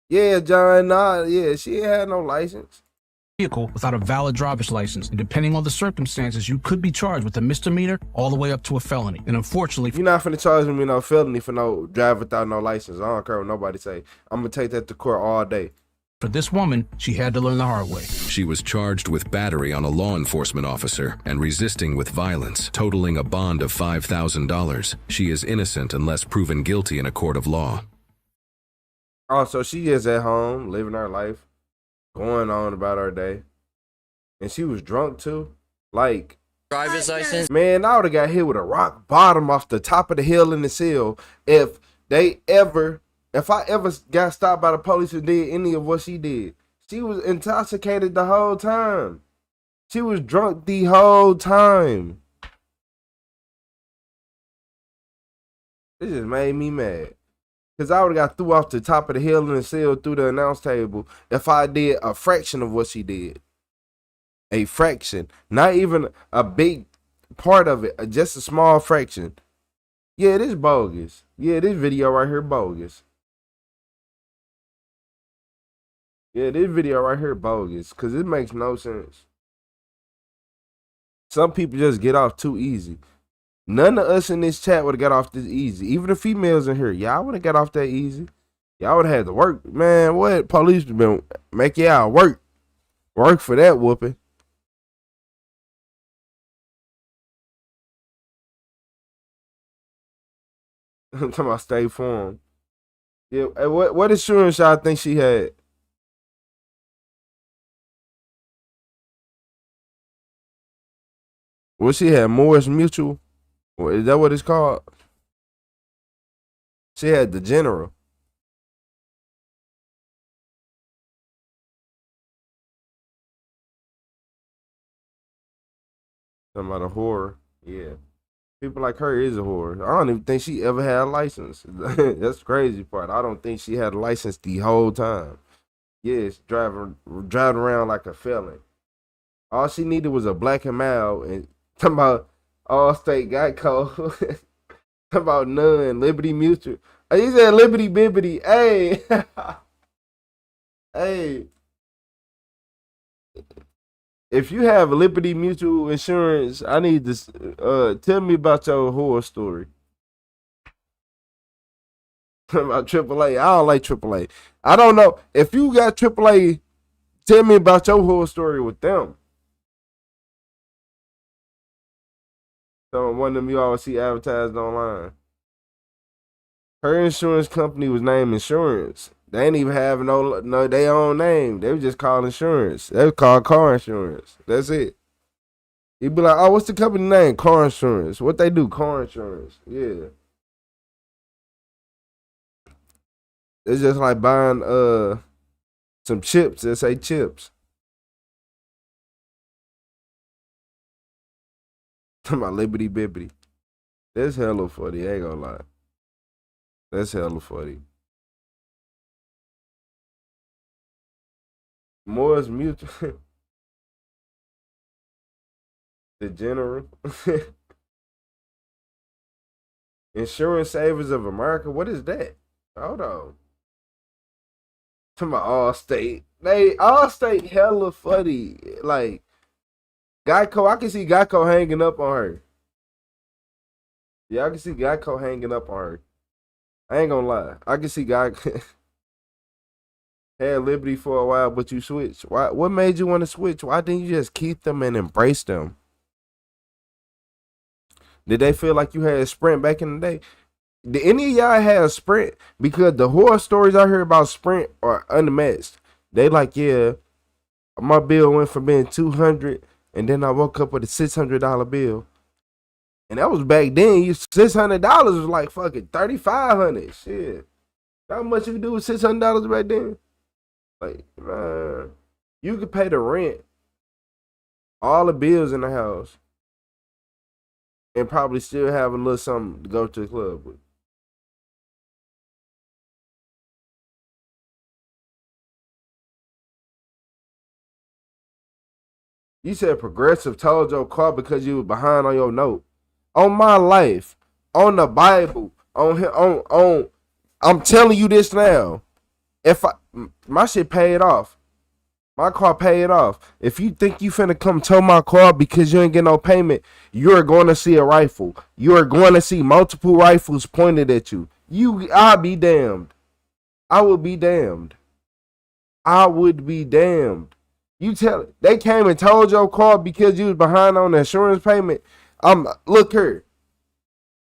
Yeah, John, she ain't had no license. Vehicle without a valid driver's license, and depending on the circumstances, you could be charged with a misdemeanor all the way up to a felony. And unfortunately, you're not finna charge me no felony for no drive without no license. I don't care what nobody say. I'm gonna take that to court all day. For this woman, she had to learn the hard way. She was charged with battery on a law enforcement officer and resisting with violence, totaling a bond of $5,000. She is innocent unless proven guilty in a court of law. Oh, so she is at home, living her life, going on about her day. And she was drunk too? Like, driver's license? Man, I would've got hit with a rock bottom off the top of the hill in the seal if I ever got stopped by the police and did any of what she did. She was intoxicated the whole time. She was drunk the whole time. It just made me mad. Cause I would have got threw off the top of the hill in the cell through the announce table if I did a fraction of what she did. A fraction. Not even a big part of it. Just a small fraction. Yeah, it is bogus. Yeah, this video right here bogus. Yeah, this video right here bogus. Cause it makes no sense. Some people just get off too easy. None of us in this chat would have got off this easy. Even the females in here, y'all would have got off that easy. Y'all would have had to work. Man, what? Police been make y'all work. Work for that whooping. I'm talking about State Farm. Yeah, hey, what insurance y'all think she had? Well, she had Morris Mutual. Or is that what it's called? She had the General. Talking about a whore. Yeah. People like her is a whore. I don't even think she ever had a license. That's the crazy part. I don't think she had a license the whole time. Yes, driving around like a felon. All she needed was a black and mild and talking about Allstate Geico. Talking about none. Liberty Mutual. He said Liberty Bibbity. Hey. Hey. If you have Liberty Mutual Insurance, I need to tell me about your horror story. About AAA. I don't like AAA. I don't know. If you got AAA, tell me about your horror story with them. So one of them you always see advertised online. Her insurance company was named Insurance. They ain't even have no their own name. They were just called insurance. They were called car insurance. That's it. You'd be like, oh, what's the company name? Car insurance. What they do? Car insurance. Yeah. It's just like buying some chips that say chips. Talking about Liberty Bibbity. That's hella funny. I ain't gonna lie. That's hella funny. Morris Mutual. The General. Insurance Savers of America. What is that? Hold on. Talking about Allstate. Allstate hella funny. Like, Geico, I can see Geico hanging up on her. Yeah, I can see Geico hanging up on her. I ain't gonna lie. I can see Geico had Liberty for a while, but you switched. Why? What made you want to switch? Why didn't you just keep them and embrace them? Did they feel like you had a Sprint back in the day? Did any of y'all have a Sprint? Because the horror stories I heard about Sprint are unmatched. They like, yeah, my bill went from being $200, and then I woke up with a $600 bill. And that was back then. $600 was like fucking $3,500. Shit. How much you do with $600 back then? Like, man, you could pay the rent, all the bills in the house, and probably still have a little something to go to the club with. You said Progressive told your car because you was behind on your note. On my life, on the Bible, on I'm telling you this now. If my shit paid off, my car paid off. If you think you finna come tow my car because you ain't get no payment, you're going to see a rifle. You're going to see multiple rifles pointed at you. I'll be damned. I will be damned. I would be damned. They came and told your car because you was behind on the insurance payment. Look here.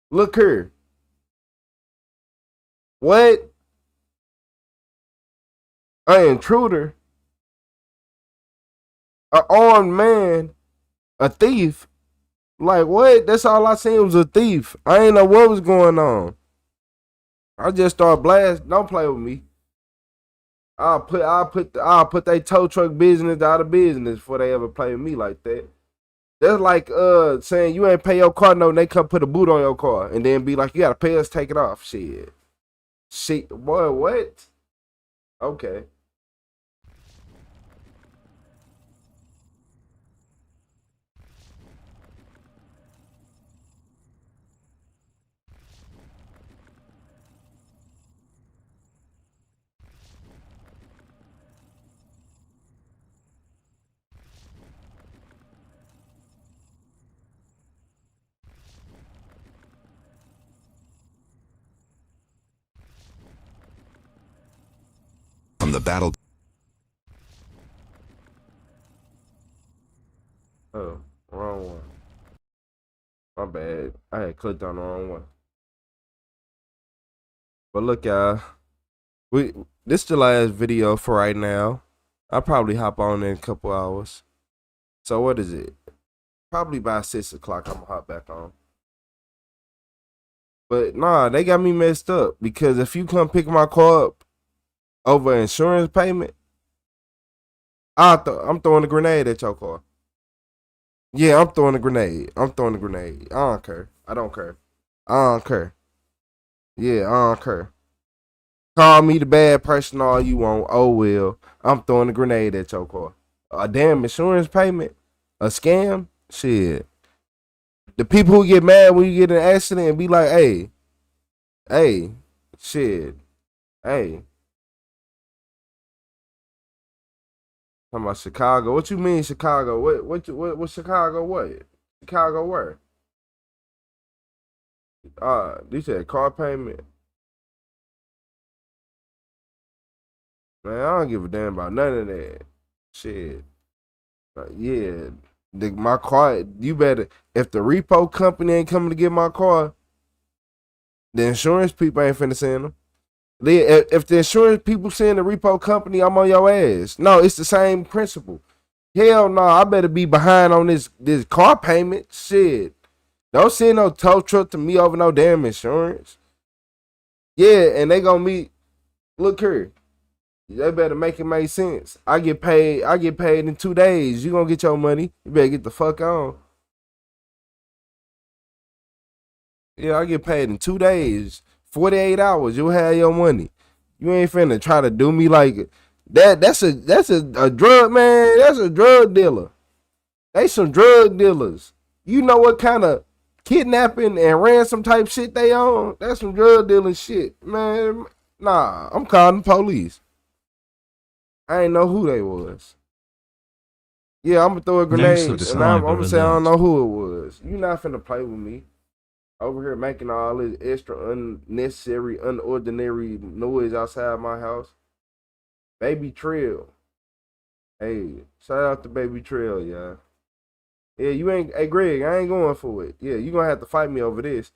Look here. What? An intruder, an armed man, a thief. Like what? That's all I seen was a thief. I ain't know what was going on. I just started blasting. Don't play with me. I'll put they tow truck business out of business before they ever play with me like that. That's like saying you ain't pay your car note and they come put a boot on your car and then be like, you gotta pay us, take it off. Shit. Shit, boy, what? Okay. From the battle. Oh, wrong one. My bad. I had clicked on the wrong one. But look, y'all. This the last video for right now. I'll probably hop on in a couple hours. So what is it? Probably by 6 o'clock I'm gonna hop back on. But nah, they got me messed up because if you come pick my car up over insurance payment, I'm throwing a grenade at your car. Yeah, I'm throwing a grenade. I don't care. I don't care. Yeah, I don't care. Call me the bad person all you want. Oh well. I'm throwing a grenade at your car. A damn insurance payment? A scam? Shit. The people who get mad when you get in an accident and be like, hey, shit. Hey. Talking about Chicago. What you mean Chicago? What Chicago what? Chicago where? You said car payment. Man, I don't give a damn about none of that. Shit. Yeah. My car, you better, if the repo company ain't coming to get my car, the insurance people ain't finna send them. If the insurance people send the repo company, I'm on your ass. No, it's the same principle. Hell no, I better be behind on this car payment. Shit. Don't send no tow truck to me over no damn insurance. Yeah, and they gonna meet. Look here. They better make it make sense. I get paid in 2 days. You gonna get your money. You better get the fuck on. Yeah, I get paid in 2 days. 48 hours. You'll have your money. You ain't finna try to do me like that. That's a drug, man. That's a drug dealer. They some drug dealers. You know what kind of kidnapping and ransom type shit they on? That's some drug dealing shit, man. Nah, I'm calling the police. I ain't know who they was. Yeah, I'm gonna throw a grenade and I'm gonna say I don't know who it was. You not finna play with me. Over here making all this extra unnecessary, unordinary noise outside my house. Baby Trail. Hey, shout out to Baby Trail, y'all. Yeah, you ain't, hey Greg, I ain't going for it. Yeah, you gonna have to fight me over this.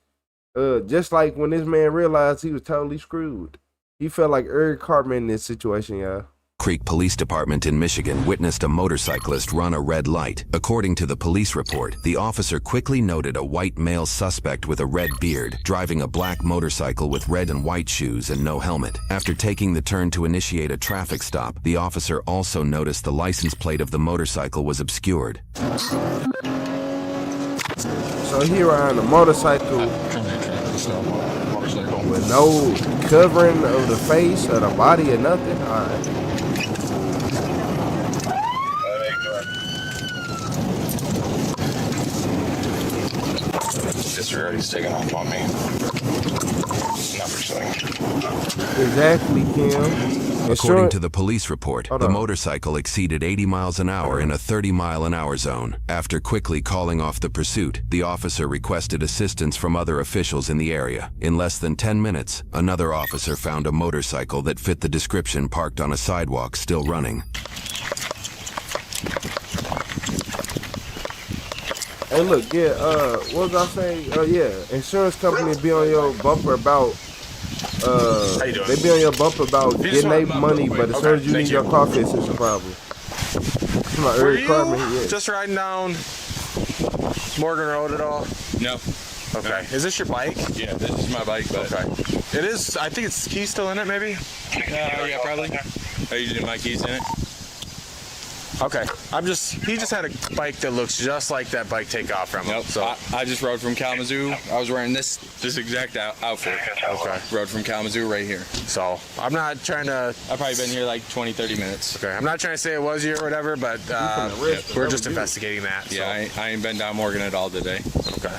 Just like when this man realized he was totally screwed. He felt like Eric Cartman in this situation, y'all. Creek Police Department in Michigan witnessed a motorcyclist run a red light. According to the police report, the officer quickly noted a white male suspect with a red beard driving a black motorcycle with red and white shoes and no helmet. After taking the turn to initiate a traffic stop, the officer also noticed the license plate of the motorcycle was obscured. So here I am, a motorcycle with no covering of the face or the body or nothing. All right. Disregard's taking off on me. Not pursuing. Exactly, Kim. According to the police report, the motorcycle exceeded 80 miles an hour in a 30-mile-an-hour zone. After quickly calling off the pursuit, the officer requested assistance from other officials in the area. In less than 10 minutes, another officer found a motorcycle that fit the description parked on a sidewalk still running. Hey, look, yeah, what was I saying? Yeah, insurance company be on your bumper about, they be on your bumper about getting their money, but as soon as you need your car fixed, it's a problem. It's my Were Eric you Cartman, yeah. just riding down Morgan Road at all? No. Okay. Is this your bike? Yeah, this is my bike, but okay. It is, I think it's keys still in it, maybe? Yeah, probably. I usually my keys in it. Okay. He just had a bike that looks just like that bike take off from him. Nope. So I just rode from Kalamazoo. I was wearing this exact outfit. Okay. Rode from Kalamazoo right here. So I'm not trying to. I've probably been here like 20, 30 minutes. Okay. I'm not trying to say it was you or whatever, but we're just investigating that. Yeah, I ain't been down Morgan at all today. Okay.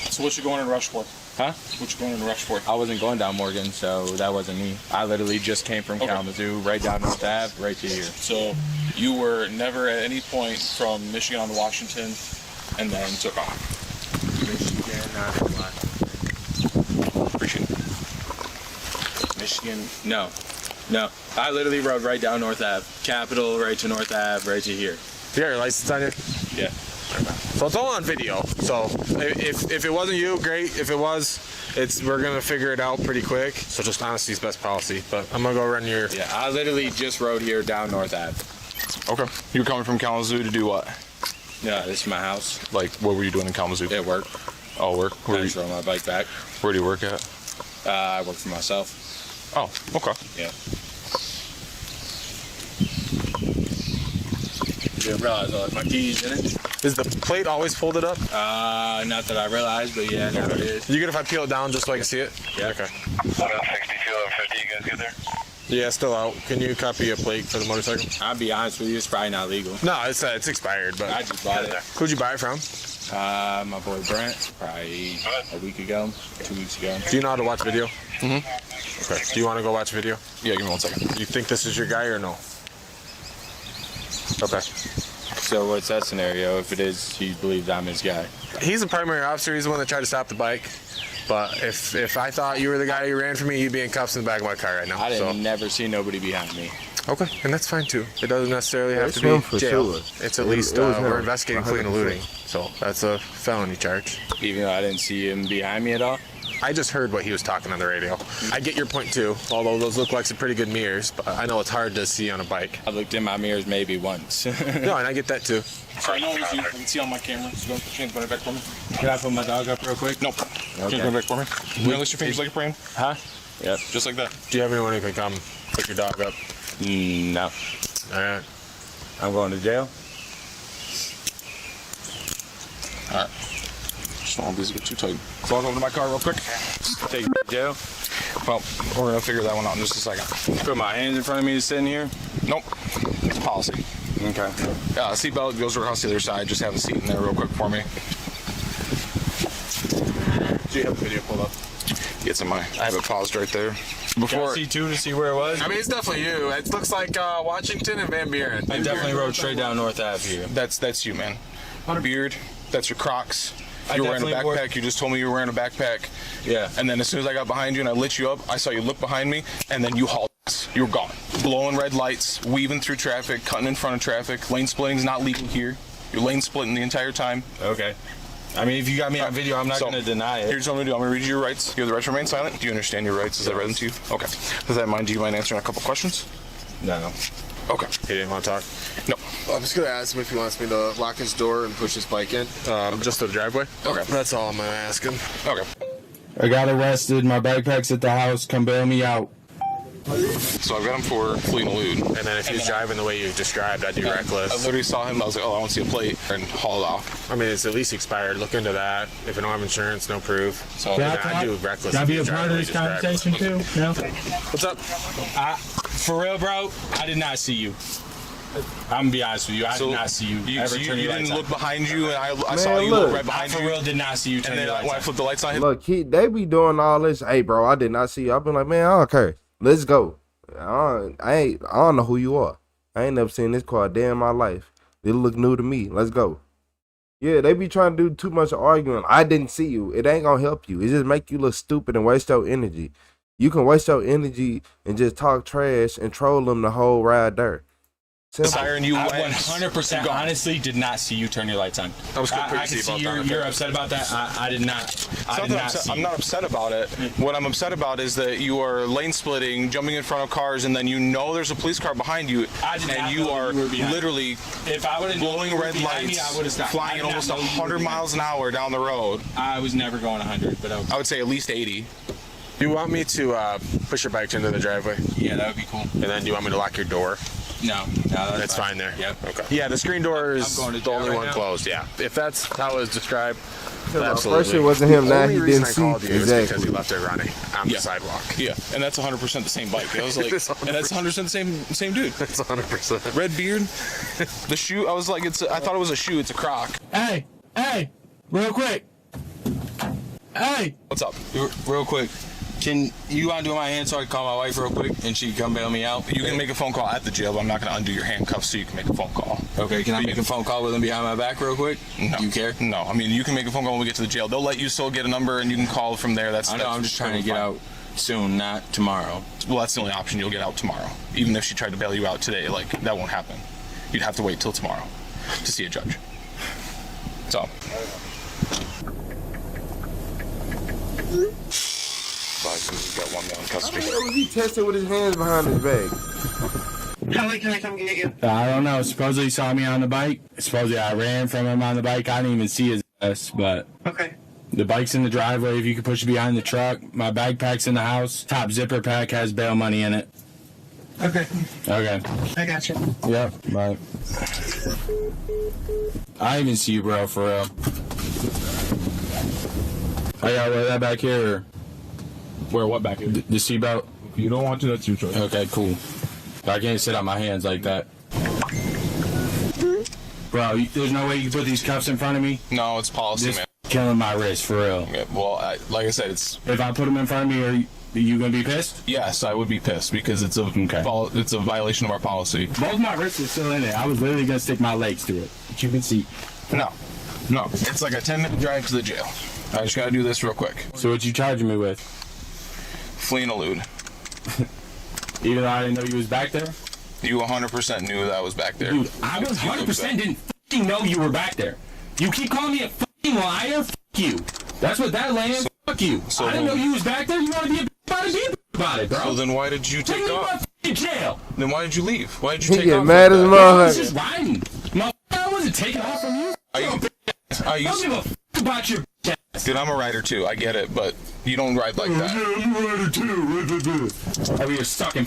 So what you going in rush for? Huh? What you going in rush for? I wasn't going down Morgan, so that wasn't me. I literally just came from Kalamazoo, right down North Ave, right to here. So you were never at any point from Michigan on to Washington and then took off? Michigan, no. I literally rode right down North Ave. Capitol, right to North Ave, right to here. You got your license on you? Yeah. So it's all on video. So if it wasn't you, great. If it was, we're gonna figure it out pretty quick. So just honesty's best policy. But I'm gonna go run your. Yeah, I literally just rode here down North Ave. Okay. You were coming from Kalamazoo to do what? Yeah, this is my house. Like, what were you doing in Kalamazoo? At work. Oh, work? I just rode my bike back. Where do you work at? I work for myself. Oh, okay. Yeah. Didn't realize I left my keys in it. Is the plate always folded up? Not that I realized, but yeah, now it is. You good if I peel it down just so I can see it? Yeah. Okay. 62 over 50, you guys get there? Yeah, still out. Can you copy a plate for the motorcycle? I'll be honest with you, it's probably not legal. No, it's expired, but I just bought it. Who'd you buy it from? My boy Brent, probably a week ago, 2 weeks ago. Do you know how to watch video? Mm-hmm. Okay. Do you want to go watch video? Yeah, give me 1 second. You think this is your guy or no? Okay. So what's that scenario? If it is, he believes I'm his guy. He's the primary officer. He's the one that tried to stop the bike. But if I thought you were the guy who ran for me, you'd be in cuffs in the back of my car right now. I didn't never see nobody behind me. Okay, and that's fine too. It doesn't necessarily have to be jail. Sure. It's at least we're investigating fleeing and looting, so that's a felony charge. Even though I didn't see him behind me at all? I just heard what he was talking on the radio. I get your point too, although those look like some pretty good mirrors, but I know it's hard to see on a bike. I looked in my mirrors maybe once. No, and I get that too. So I know it was you. I can see on my camera. So go change my back for me. Can I put my dog up real quick? Nope. Okay. Change my back for me. You unless your fingers like a praying? Huh? Yep. Just like that. Do you have anyone who can come pick your dog up? No. All right. I'm going to jail. All right. Just don't want these to get too tight. Walk over to my car real quick. Take you to jail? Well, we're going to figure that one out in just a second. Put my hands in front of me to sit in here? Nope. It's policy. Okay. Seatbelt goes across the other side. Just have a seat in there real quick for me. Do you have the video pulled up? It's in my. I have it paused right there. Before see two to see where it was. I mean, it's definitely you. It looks like Washington and Van Buren. I definitely rode straight down North Ave here. That's you, man. Beard. That's your Crocs. You were wearing a backpack. You just told me you were wearing a backpack. Yeah. And then as soon as I got behind you and I lit you up, I saw you look behind me, and then you hauled us. You were gone. Blowing red lights, weaving through traffic, cutting in front of traffic. Lane splitting's not legal here. You're lane splitting the entire time. Okay. I mean, if you got me on video, I'm not going to deny it. Here's what I'm going to do. I'm going to read you your rights. You have the right to remain silent. Do you understand your rights as I read them to you? Okay. With that in mind, do you mind answering a couple questions? No. Okay. He didn't want to talk? No. I'm just going to ask him if he wants me to lock his door and push his bike in. Just to the driveway? Okay. That's all I'm going to ask him. Okay. I got arrested. My backpack's at the house. Come bail me out. So I've got him for fleeing and elude. And then if he's driving the way you described, I'd do reckless. I literally saw him. I was like, oh, I want to see a plate, and haul it off. I mean, it's at least expired. Look into that. If you don't have insurance, no proof. So I'd do reckless. Can I be a part of this conversation too? No. What's up? For real, bro, I did not see you. I'm gonna be honest with you. I did not see you. You didn't look behind you, and I Man, saw you look. look right behind you. For real, did not see you. And then when I flipped the lights on him. Look, they be doing all this. Hey, bro, I did not see you. I've been like, man, I don't care. Let's go. I don't know who you are. I ain't never seen this car a day in my life. It look new to me. Let's go. Yeah, they be trying to do too much arguing. I didn't see you. It ain't gonna help you. It just make you look stupid and waste your energy. You can waste your energy and just talk trash and troll them the whole ride there. Siren, you I went. 100% honestly did not see you turn your lights on. I was I can see you're upset about that. I did not. I'm not upset about it. What I'm upset about is that you are lane splitting, jumping in front of cars, and then you know there's a police car behind you, and you are literally blowing red lights, flying at almost 100 miles an hour down the road. I was never going 100, but I would say at least 80. Do you want me to push your bike into the driveway? Yeah, that would be cool. And then do you want me to lock your door? No, that's fine there. Yep. Okay. Yeah, the screen door is the only one closed. Yeah. If that's how it's described, absolutely. First it wasn't him. Now he didn't see. Called you is because he left it running on the sidewalk. Yeah, and that's 100% the same bike. I was like, and that's 100% the same dude. That's 100%. Red beard, the shoe. I was like, I thought it was a shoe. It's a Croc. Hey, real quick. Hey, what's up? Real quick. Can you undo my hand so I can call my wife real quick and she can come bail me out? You can make a phone call at the jail, but I'm not going to undo your handcuffs so you can make a phone call. Okay, can I make a phone call with them behind my back real quick? No. Do you care? No, I mean, you can make a phone call when we get to the jail. They'll let you still get a number and you can call from there. I know, I'm just trying to get out soon, not tomorrow. Well, that's the only option. You'll get out tomorrow. Even if she tried to bail you out today, like, that won't happen. You'd have to wait till tomorrow to see a judge. So. He's got 1 million custody. What was he testing with his hands behind his back? How can I come get you? I don't know. Supposedly he saw me on the bike. Supposedly I ran from him on the bike. I didn't even see his ass, but... Okay. The bike's in the driveway. If you could push it behind the truck. My backpack's in the house. Top zipper pack has bail money in it. Okay. Okay. I got you. Yep, bye. I even see you, bro, for real. I gotta wear that back here, or... Wear what back here? The seatbelt. If you don't want to, that's your choice. Okay, cool. I can't sit on my hands like that. Bro, there's no way you can put these cuffs in front of me? No, it's policy, man. Killing my wrist, for real. Yeah, well, like I said, it's... If I put them in front of me, are you gonna be pissed? Yes, I would be pissed because it's a violation of our policy. Both my wrists are still in it. I was literally gonna stick my legs through it. But you can see. No. It's like a 10-minute drive to the jail. I just gotta do this real quick. So what you charging me with? Flee and elude. Even though I didn't know you was back there? You 100% knew that I was back there. Dude, I was 100% didn't fucking know you were back there. You keep calling me a fucking liar? Fuck you. That's what that land. So, fuck you. So I didn't know you was back there. You want to be about it, bro. So then why did you take off? In jail. Then why did you leave? Why did you take off? Mad as a I was just riding. I wasn't taking off from you. I don't give a fuck about your ass. Dude, I'm a rider too. I get it, but you don't ride like that. Yeah, I'm a rider too. Oh, you're stuck in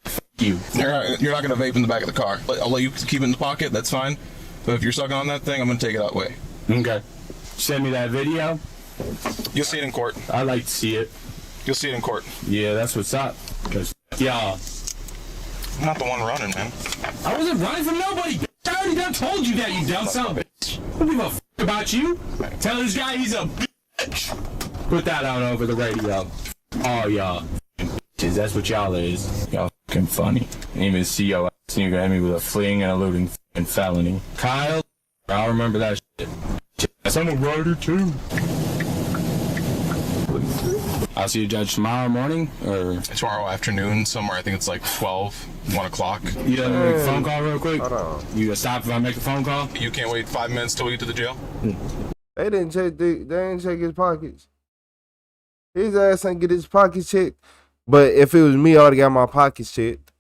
fuck you. You're not gonna vape in the back of the car. I'll let you keep it in the pocket. That's fine. But if you're sucking on that thing, I'm gonna take it out way. Okay. Send me that video. You'll see it in court. I'd like to see it. You'll see it in court. Yeah, that's what's up. Cause y'all. I'm not the one running, man. I wasn't running from nobody. I already done told you that, you dumb son of a bitch. I don't give a fuck about you. Tell this guy he's a bitch. Put that out over the radio. Oh, y'all bitches. That's what y'all is. Y'all fucking funny. Didn't even see your ass. And you're gonna hit me with a fleeing and eluding fucking felony. Kyle, I'll remember that shit. I'm a rider too. I'll see you judge tomorrow morning, or tomorrow afternoon somewhere. I think it's like 1 o'clock. You done make a phone call real quick? You gonna stop if I make a phone call? You can't wait 5 minutes till we get to the jail? They didn't check his pockets. His ass ain't get his pockets checked. But if it was me, I would've got my pockets checked.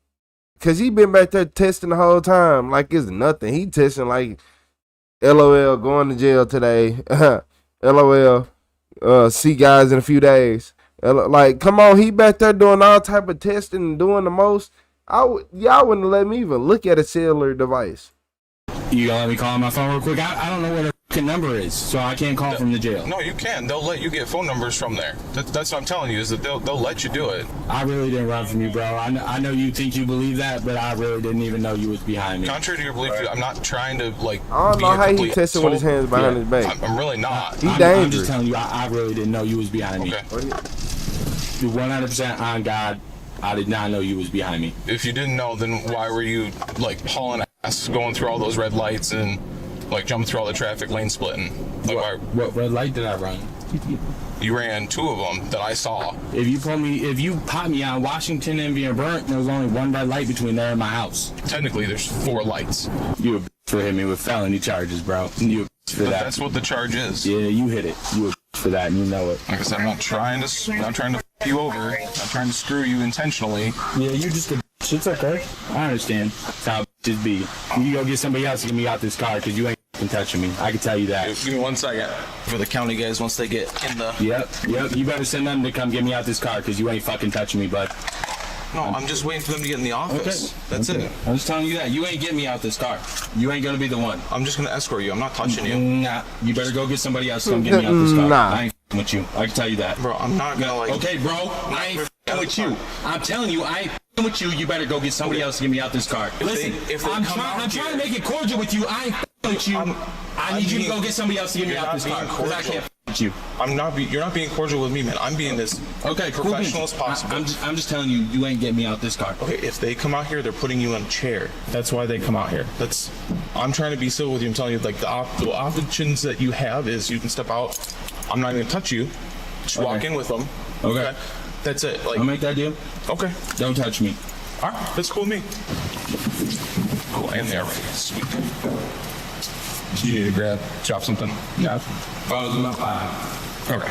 Cause he been back there testing the whole time like it's nothing. He testing like LOL going to jail today. LOL see guys in a few days. Like, come on, he back there doing all type of testing and doing the most. Y'all wouldn't let me even look at a cellular device. You gonna let me call my phone real quick? I don't know what her fucking number is, so I can't call from the jail. No, you can. They'll let you get phone numbers from there. That's what I'm telling you, is that they'll let you do it. I really didn't run from you, bro. I know you think you believe that, but I really didn't even know you was behind me. Contrary to your belief, I'm not trying to, like, I don't know how he testing with his hands behind his back. I'm really not. He dangerous. I'm just telling you, I really didn't know you was behind me. 100% on God, I did not know you was behind me. If you didn't know, then why were you, like, hauling ass, going through all those red lights and, like, jumping through all the traffic, lane splitting? Like, what red light did I run? You ran 2 of them that I saw. If you popped me on Washington and being burnt, there was only 1 red light between there and my house. Technically, there's 4 lights. You a bitch for hitting me with felony charges, bro. You a bitch for that. That's what the charge is. Yeah, you hit it. You a bitch for that, and you know it. Like I said, I'm not trying to f you over. I'm not trying to screw you intentionally. Yeah, you just a bitch. It's okay. I understand. That's how bitches be. You go get somebody else to get me out this car, because you ain't touching me. I can tell you that. Give me 1 second. For the county guys, once they get in the... Yep. You better send them to come get me out this car, because you ain't fucking touching me, bud. No, I'm just waiting for them to get in the office. Okay. That's it. I'm just telling you that. You ain't getting me out this car. You ain't gonna be the one. I'm just gonna escort you. I'm not touching you. Nah. You better go get somebody else to come get me out this car. Nah. I ain't f***ing with you. I can tell you that. Bro, I'm not gonna like... Okay, bro. I ain't f***ing with you. I'm telling you, I ain't f***ing with you. You better go get somebody else to get me out this car. Listen, I'm trying to make it cordial with you. I ain't f***ing with you. I need you to go get somebody else to get me out this car. Because I can't f*** with you. You're not being cordial with me, man. I'm being as professional as possible. I'm just telling you, you ain't getting me out this car. Okay, if they come out here, they're putting you in a chair. That's why they come out here. I'm trying to be civil with you. I'm telling you, like, the options that you have is you can step out. I'm not going to touch you. Just walk in with them. Okay. That's it. Like, I'll make that deal. Okay. Don't touch me. All right. That's cool with me. Oh, and they're ready. Sweet. You need to chop something? Yeah. Okay.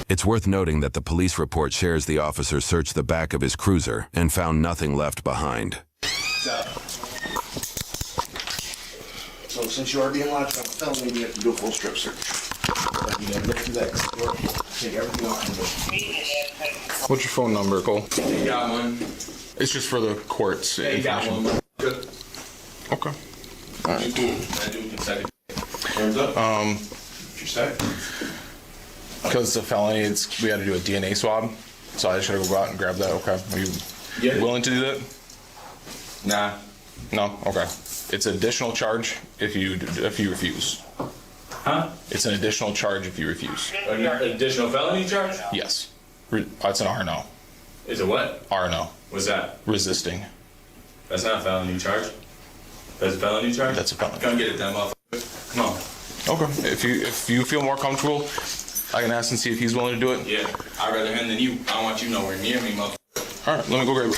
It's worth noting that the police report shares the officer searched the back of his cruiser and found nothing left behind. So since you are being lodged on a felony, you have to do a full strip search. You gotta look through that door, take everything off the What's your phone number, Cole? You got one. It's just for the courts. Yeah, you got one. Good. Okay. All right. I do consecutive. Thumbs up. What'd you say? Because it's a felony, we had to do a DNA swab. So I just gotta go out and grab that. Okay. Are you willing to do that? Nah. No. Okay. It's an additional charge if you refuse. Huh? It's an additional charge if you refuse. An additional felony charge? Yes. It's an RNO. Is it what? RNO. What's that? Resisting. That's not a felony charge. That's a felony charge? That's a felony. Come get it then, motherfucker. Come on. Okay. If you feel more comfortable, I can ask and see if he's willing to do it. Yeah. I'd rather him than you. I don't want you nowhere near me, motherfucker. All right. Let me go grab it.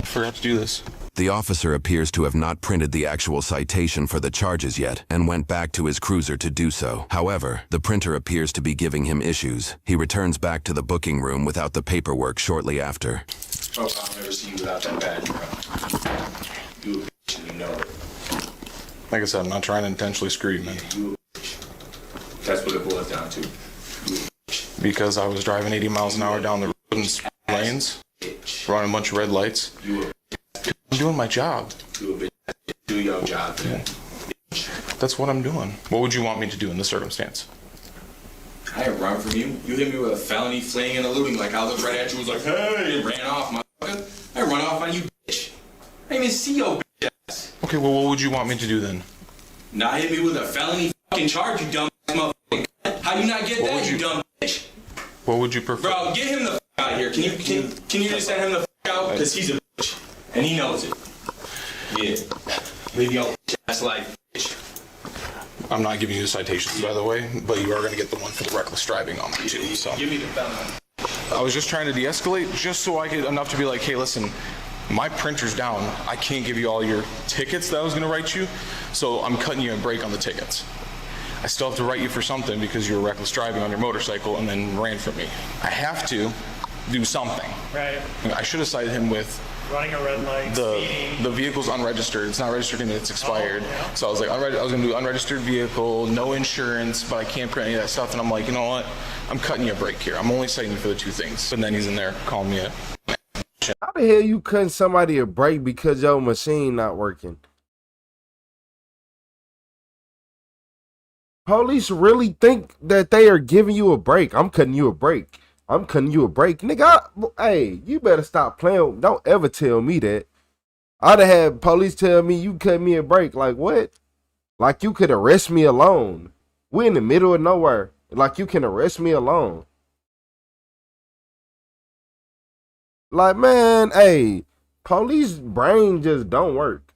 Forgot to do this. The officer appears to have not printed the actual citation for the charges yet and went back to his cruiser to do so. However, the printer appears to be giving him issues. He returns back to the booking room without the paperwork shortly after. Oh, I'll never see you without that badge, bro. You a bitch and you know it. Like I said, I'm not trying to intentionally screw you, man. You a bitch. That's what it boils down to. You a bitch. Because I was driving 80 miles an hour down the road in lanes, running a bunch of red lights. You a bitch. I'm doing my job. You a bitch. Do your job, man. That's what I'm doing. What would you want me to do in this circumstance? I didn't run from you. You hit me with a felony, fleeing and eluding. Like I looked right at you, was like, hey, and ran off, motherfucker. I run off on you, bitch. I didn't even see your bitch ass. Okay, well, what would you want me to do then? Not hit me with a felony fucking charge, you dumb motherfucker. How you not get that, you dumb bitch? What would you prefer? Bro, get him the fuck out of here. Can you just send him the fuck out? Because he's a bitch. And he knows it. Yeah. Leave your bitch ass life, bitch. I'm not giving you the citations, by the way, but you are going to get the one for the reckless driving on me, too. So. Give me the felony. I was just trying to de-escalate, just so I could enough to be like, hey, listen, my printer's down. I can't give you all your tickets that I was going to write you, so I'm cutting you a break on the tickets. I still have to write you for something because you were reckless driving on your motorcycle and then ran from me. I have to do something. Right. I should have cited him with running a red light, the vehicle's unregistered. It's not registered and it's expired. Oh, yeah. So I was like, I was gonna do unregistered vehicle, no insurance, but I can't print any of that stuff. And I'm like, you know what? I'm cutting you a break here. I'm only citing you for the two things. And then he's in there calling me a... How the hell you cutting somebody a break because your machine not working? Police really think that they are giving you a break. I'm cutting you a break. I'm cutting you a break. Nigga, hey, you better stop playing. Don't ever tell me that. I'd have had police tell me you cut me a break. Like, what? Like, you could arrest me alone. We're in the middle of nowhere. Like, you can arrest me alone. Like, man, hey, police brain just don't work.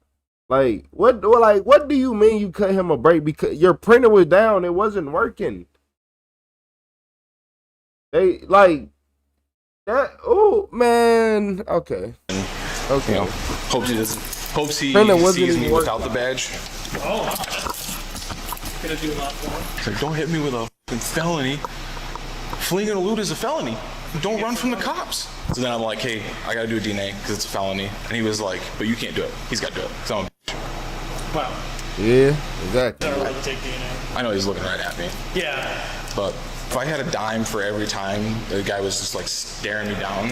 Like, what do you mean you cut him a break? Because your printer was down. It wasn't working. They like that. Oh man. Okay. Okay. You know, hopes he sees me without the badge. Oh. Gonna do a lot more. He's like, don't hit me with a felony. Fleeing and elude is a felony. Don't run from the cops. So then I'm like, hey, I gotta do a DNA because it's a felony. And he was like, but you can't do it. He's got to do it. So I'm a bitch. Wow. Yeah, exactly. Don't really take DNA. I know he's looking right at me. Yeah. But If I had a dime for every time the guy was just like staring me down.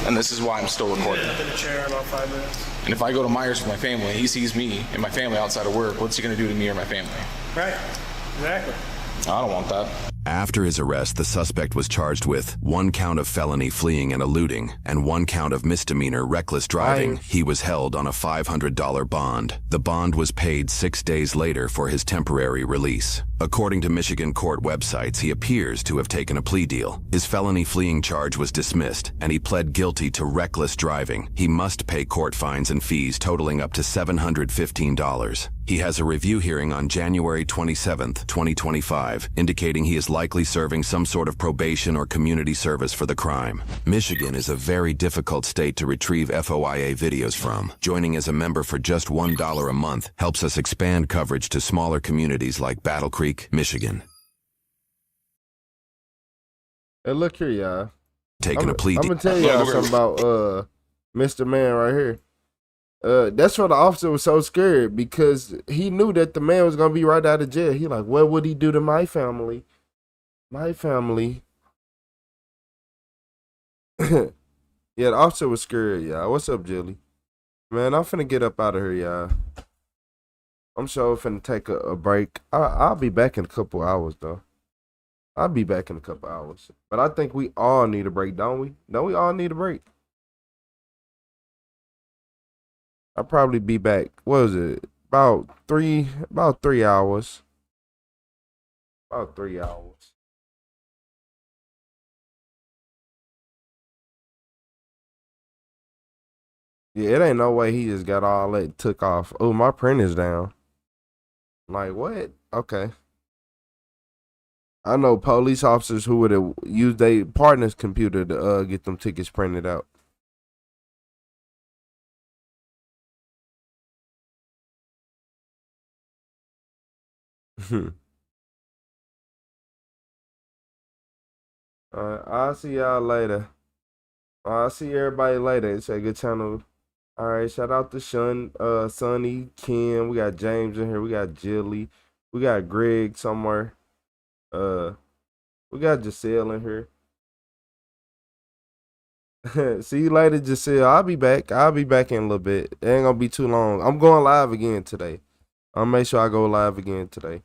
And this is why I'm still recording. In a chair in about 5 minutes. And if I go to Myers with my family, he sees me and my family outside of work, what's he gonna do to me or my family? Right. Exactly. I don't want that. After his arrest, the suspect was charged with 1 count of felony fleeing and eluding and 1 count of misdemeanor reckless driving. He was held on a $500 bond. The bond was paid 6 days later for his temporary release. According to Michigan court websites, he appears to have taken a plea deal. His felony fleeing charge was dismissed, and he pled guilty to reckless driving. He must pay court fines and fees totaling up to $715. He has a review hearing on January 27, 2025, indicating he is likely serving some sort of probation or community service for the crime. Michigan is a very difficult state to retrieve FOIA videos from. Joining as a member for just $1 a month helps us expand coverage to smaller communities like Battle Creek, Michigan. Hey, look here, y'all. Taking a plea I'm gonna tell y'all something about Mr. Man right here. That's why the officer was so scared, because he knew that the man was gonna be right out of jail. He like, what would he do to my family? My family. Yeah, the officer was scared, y'all. What's up, Jilly? Man, I'm finna get up out of here, y'all. I'm sure finna take a break. I'll be back in a couple hours, though. I'll be back in a couple hours. But I think we all need a break, don't we? Don't we all need a break? I'll probably be back. What was it? About 3 hours. About 3 hours. Yeah, it ain't no way he just got all that took off. Oh, my printer's down. Like, what? Okay. I know police officers who would have used their partner's computer to get them tickets printed out. Alright, I'll see y'all later. I'll see everybody later. It's a good channel. Alright, shout out to Sonny, Kim. We got James in here. We got Jilly. We got Greg somewhere. We got Giselle in here. See you later, Giselle. I'll be back. I'll be back in a little bit. It ain't gonna be too long. I'm going live again today. I'll make sure I go live again today.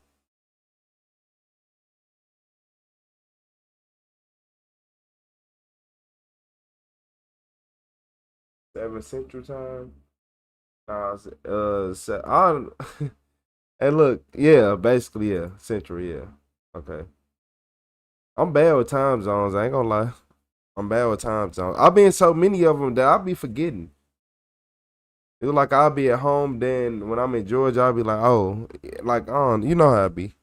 Seven Central Time. Hey, look, yeah, basically, yeah, Central, yeah. Okay. I'm bad with time zones. I ain't gonna lie. I'm bad with time zones. I'll be in so many of them that I'll be forgetting. It's like I'll be at home, then when I'm in Georgia, I'll be like, oh, like, you know how I be.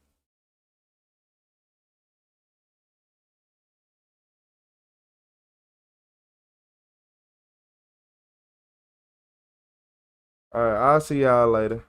All right, I'll see y'all later.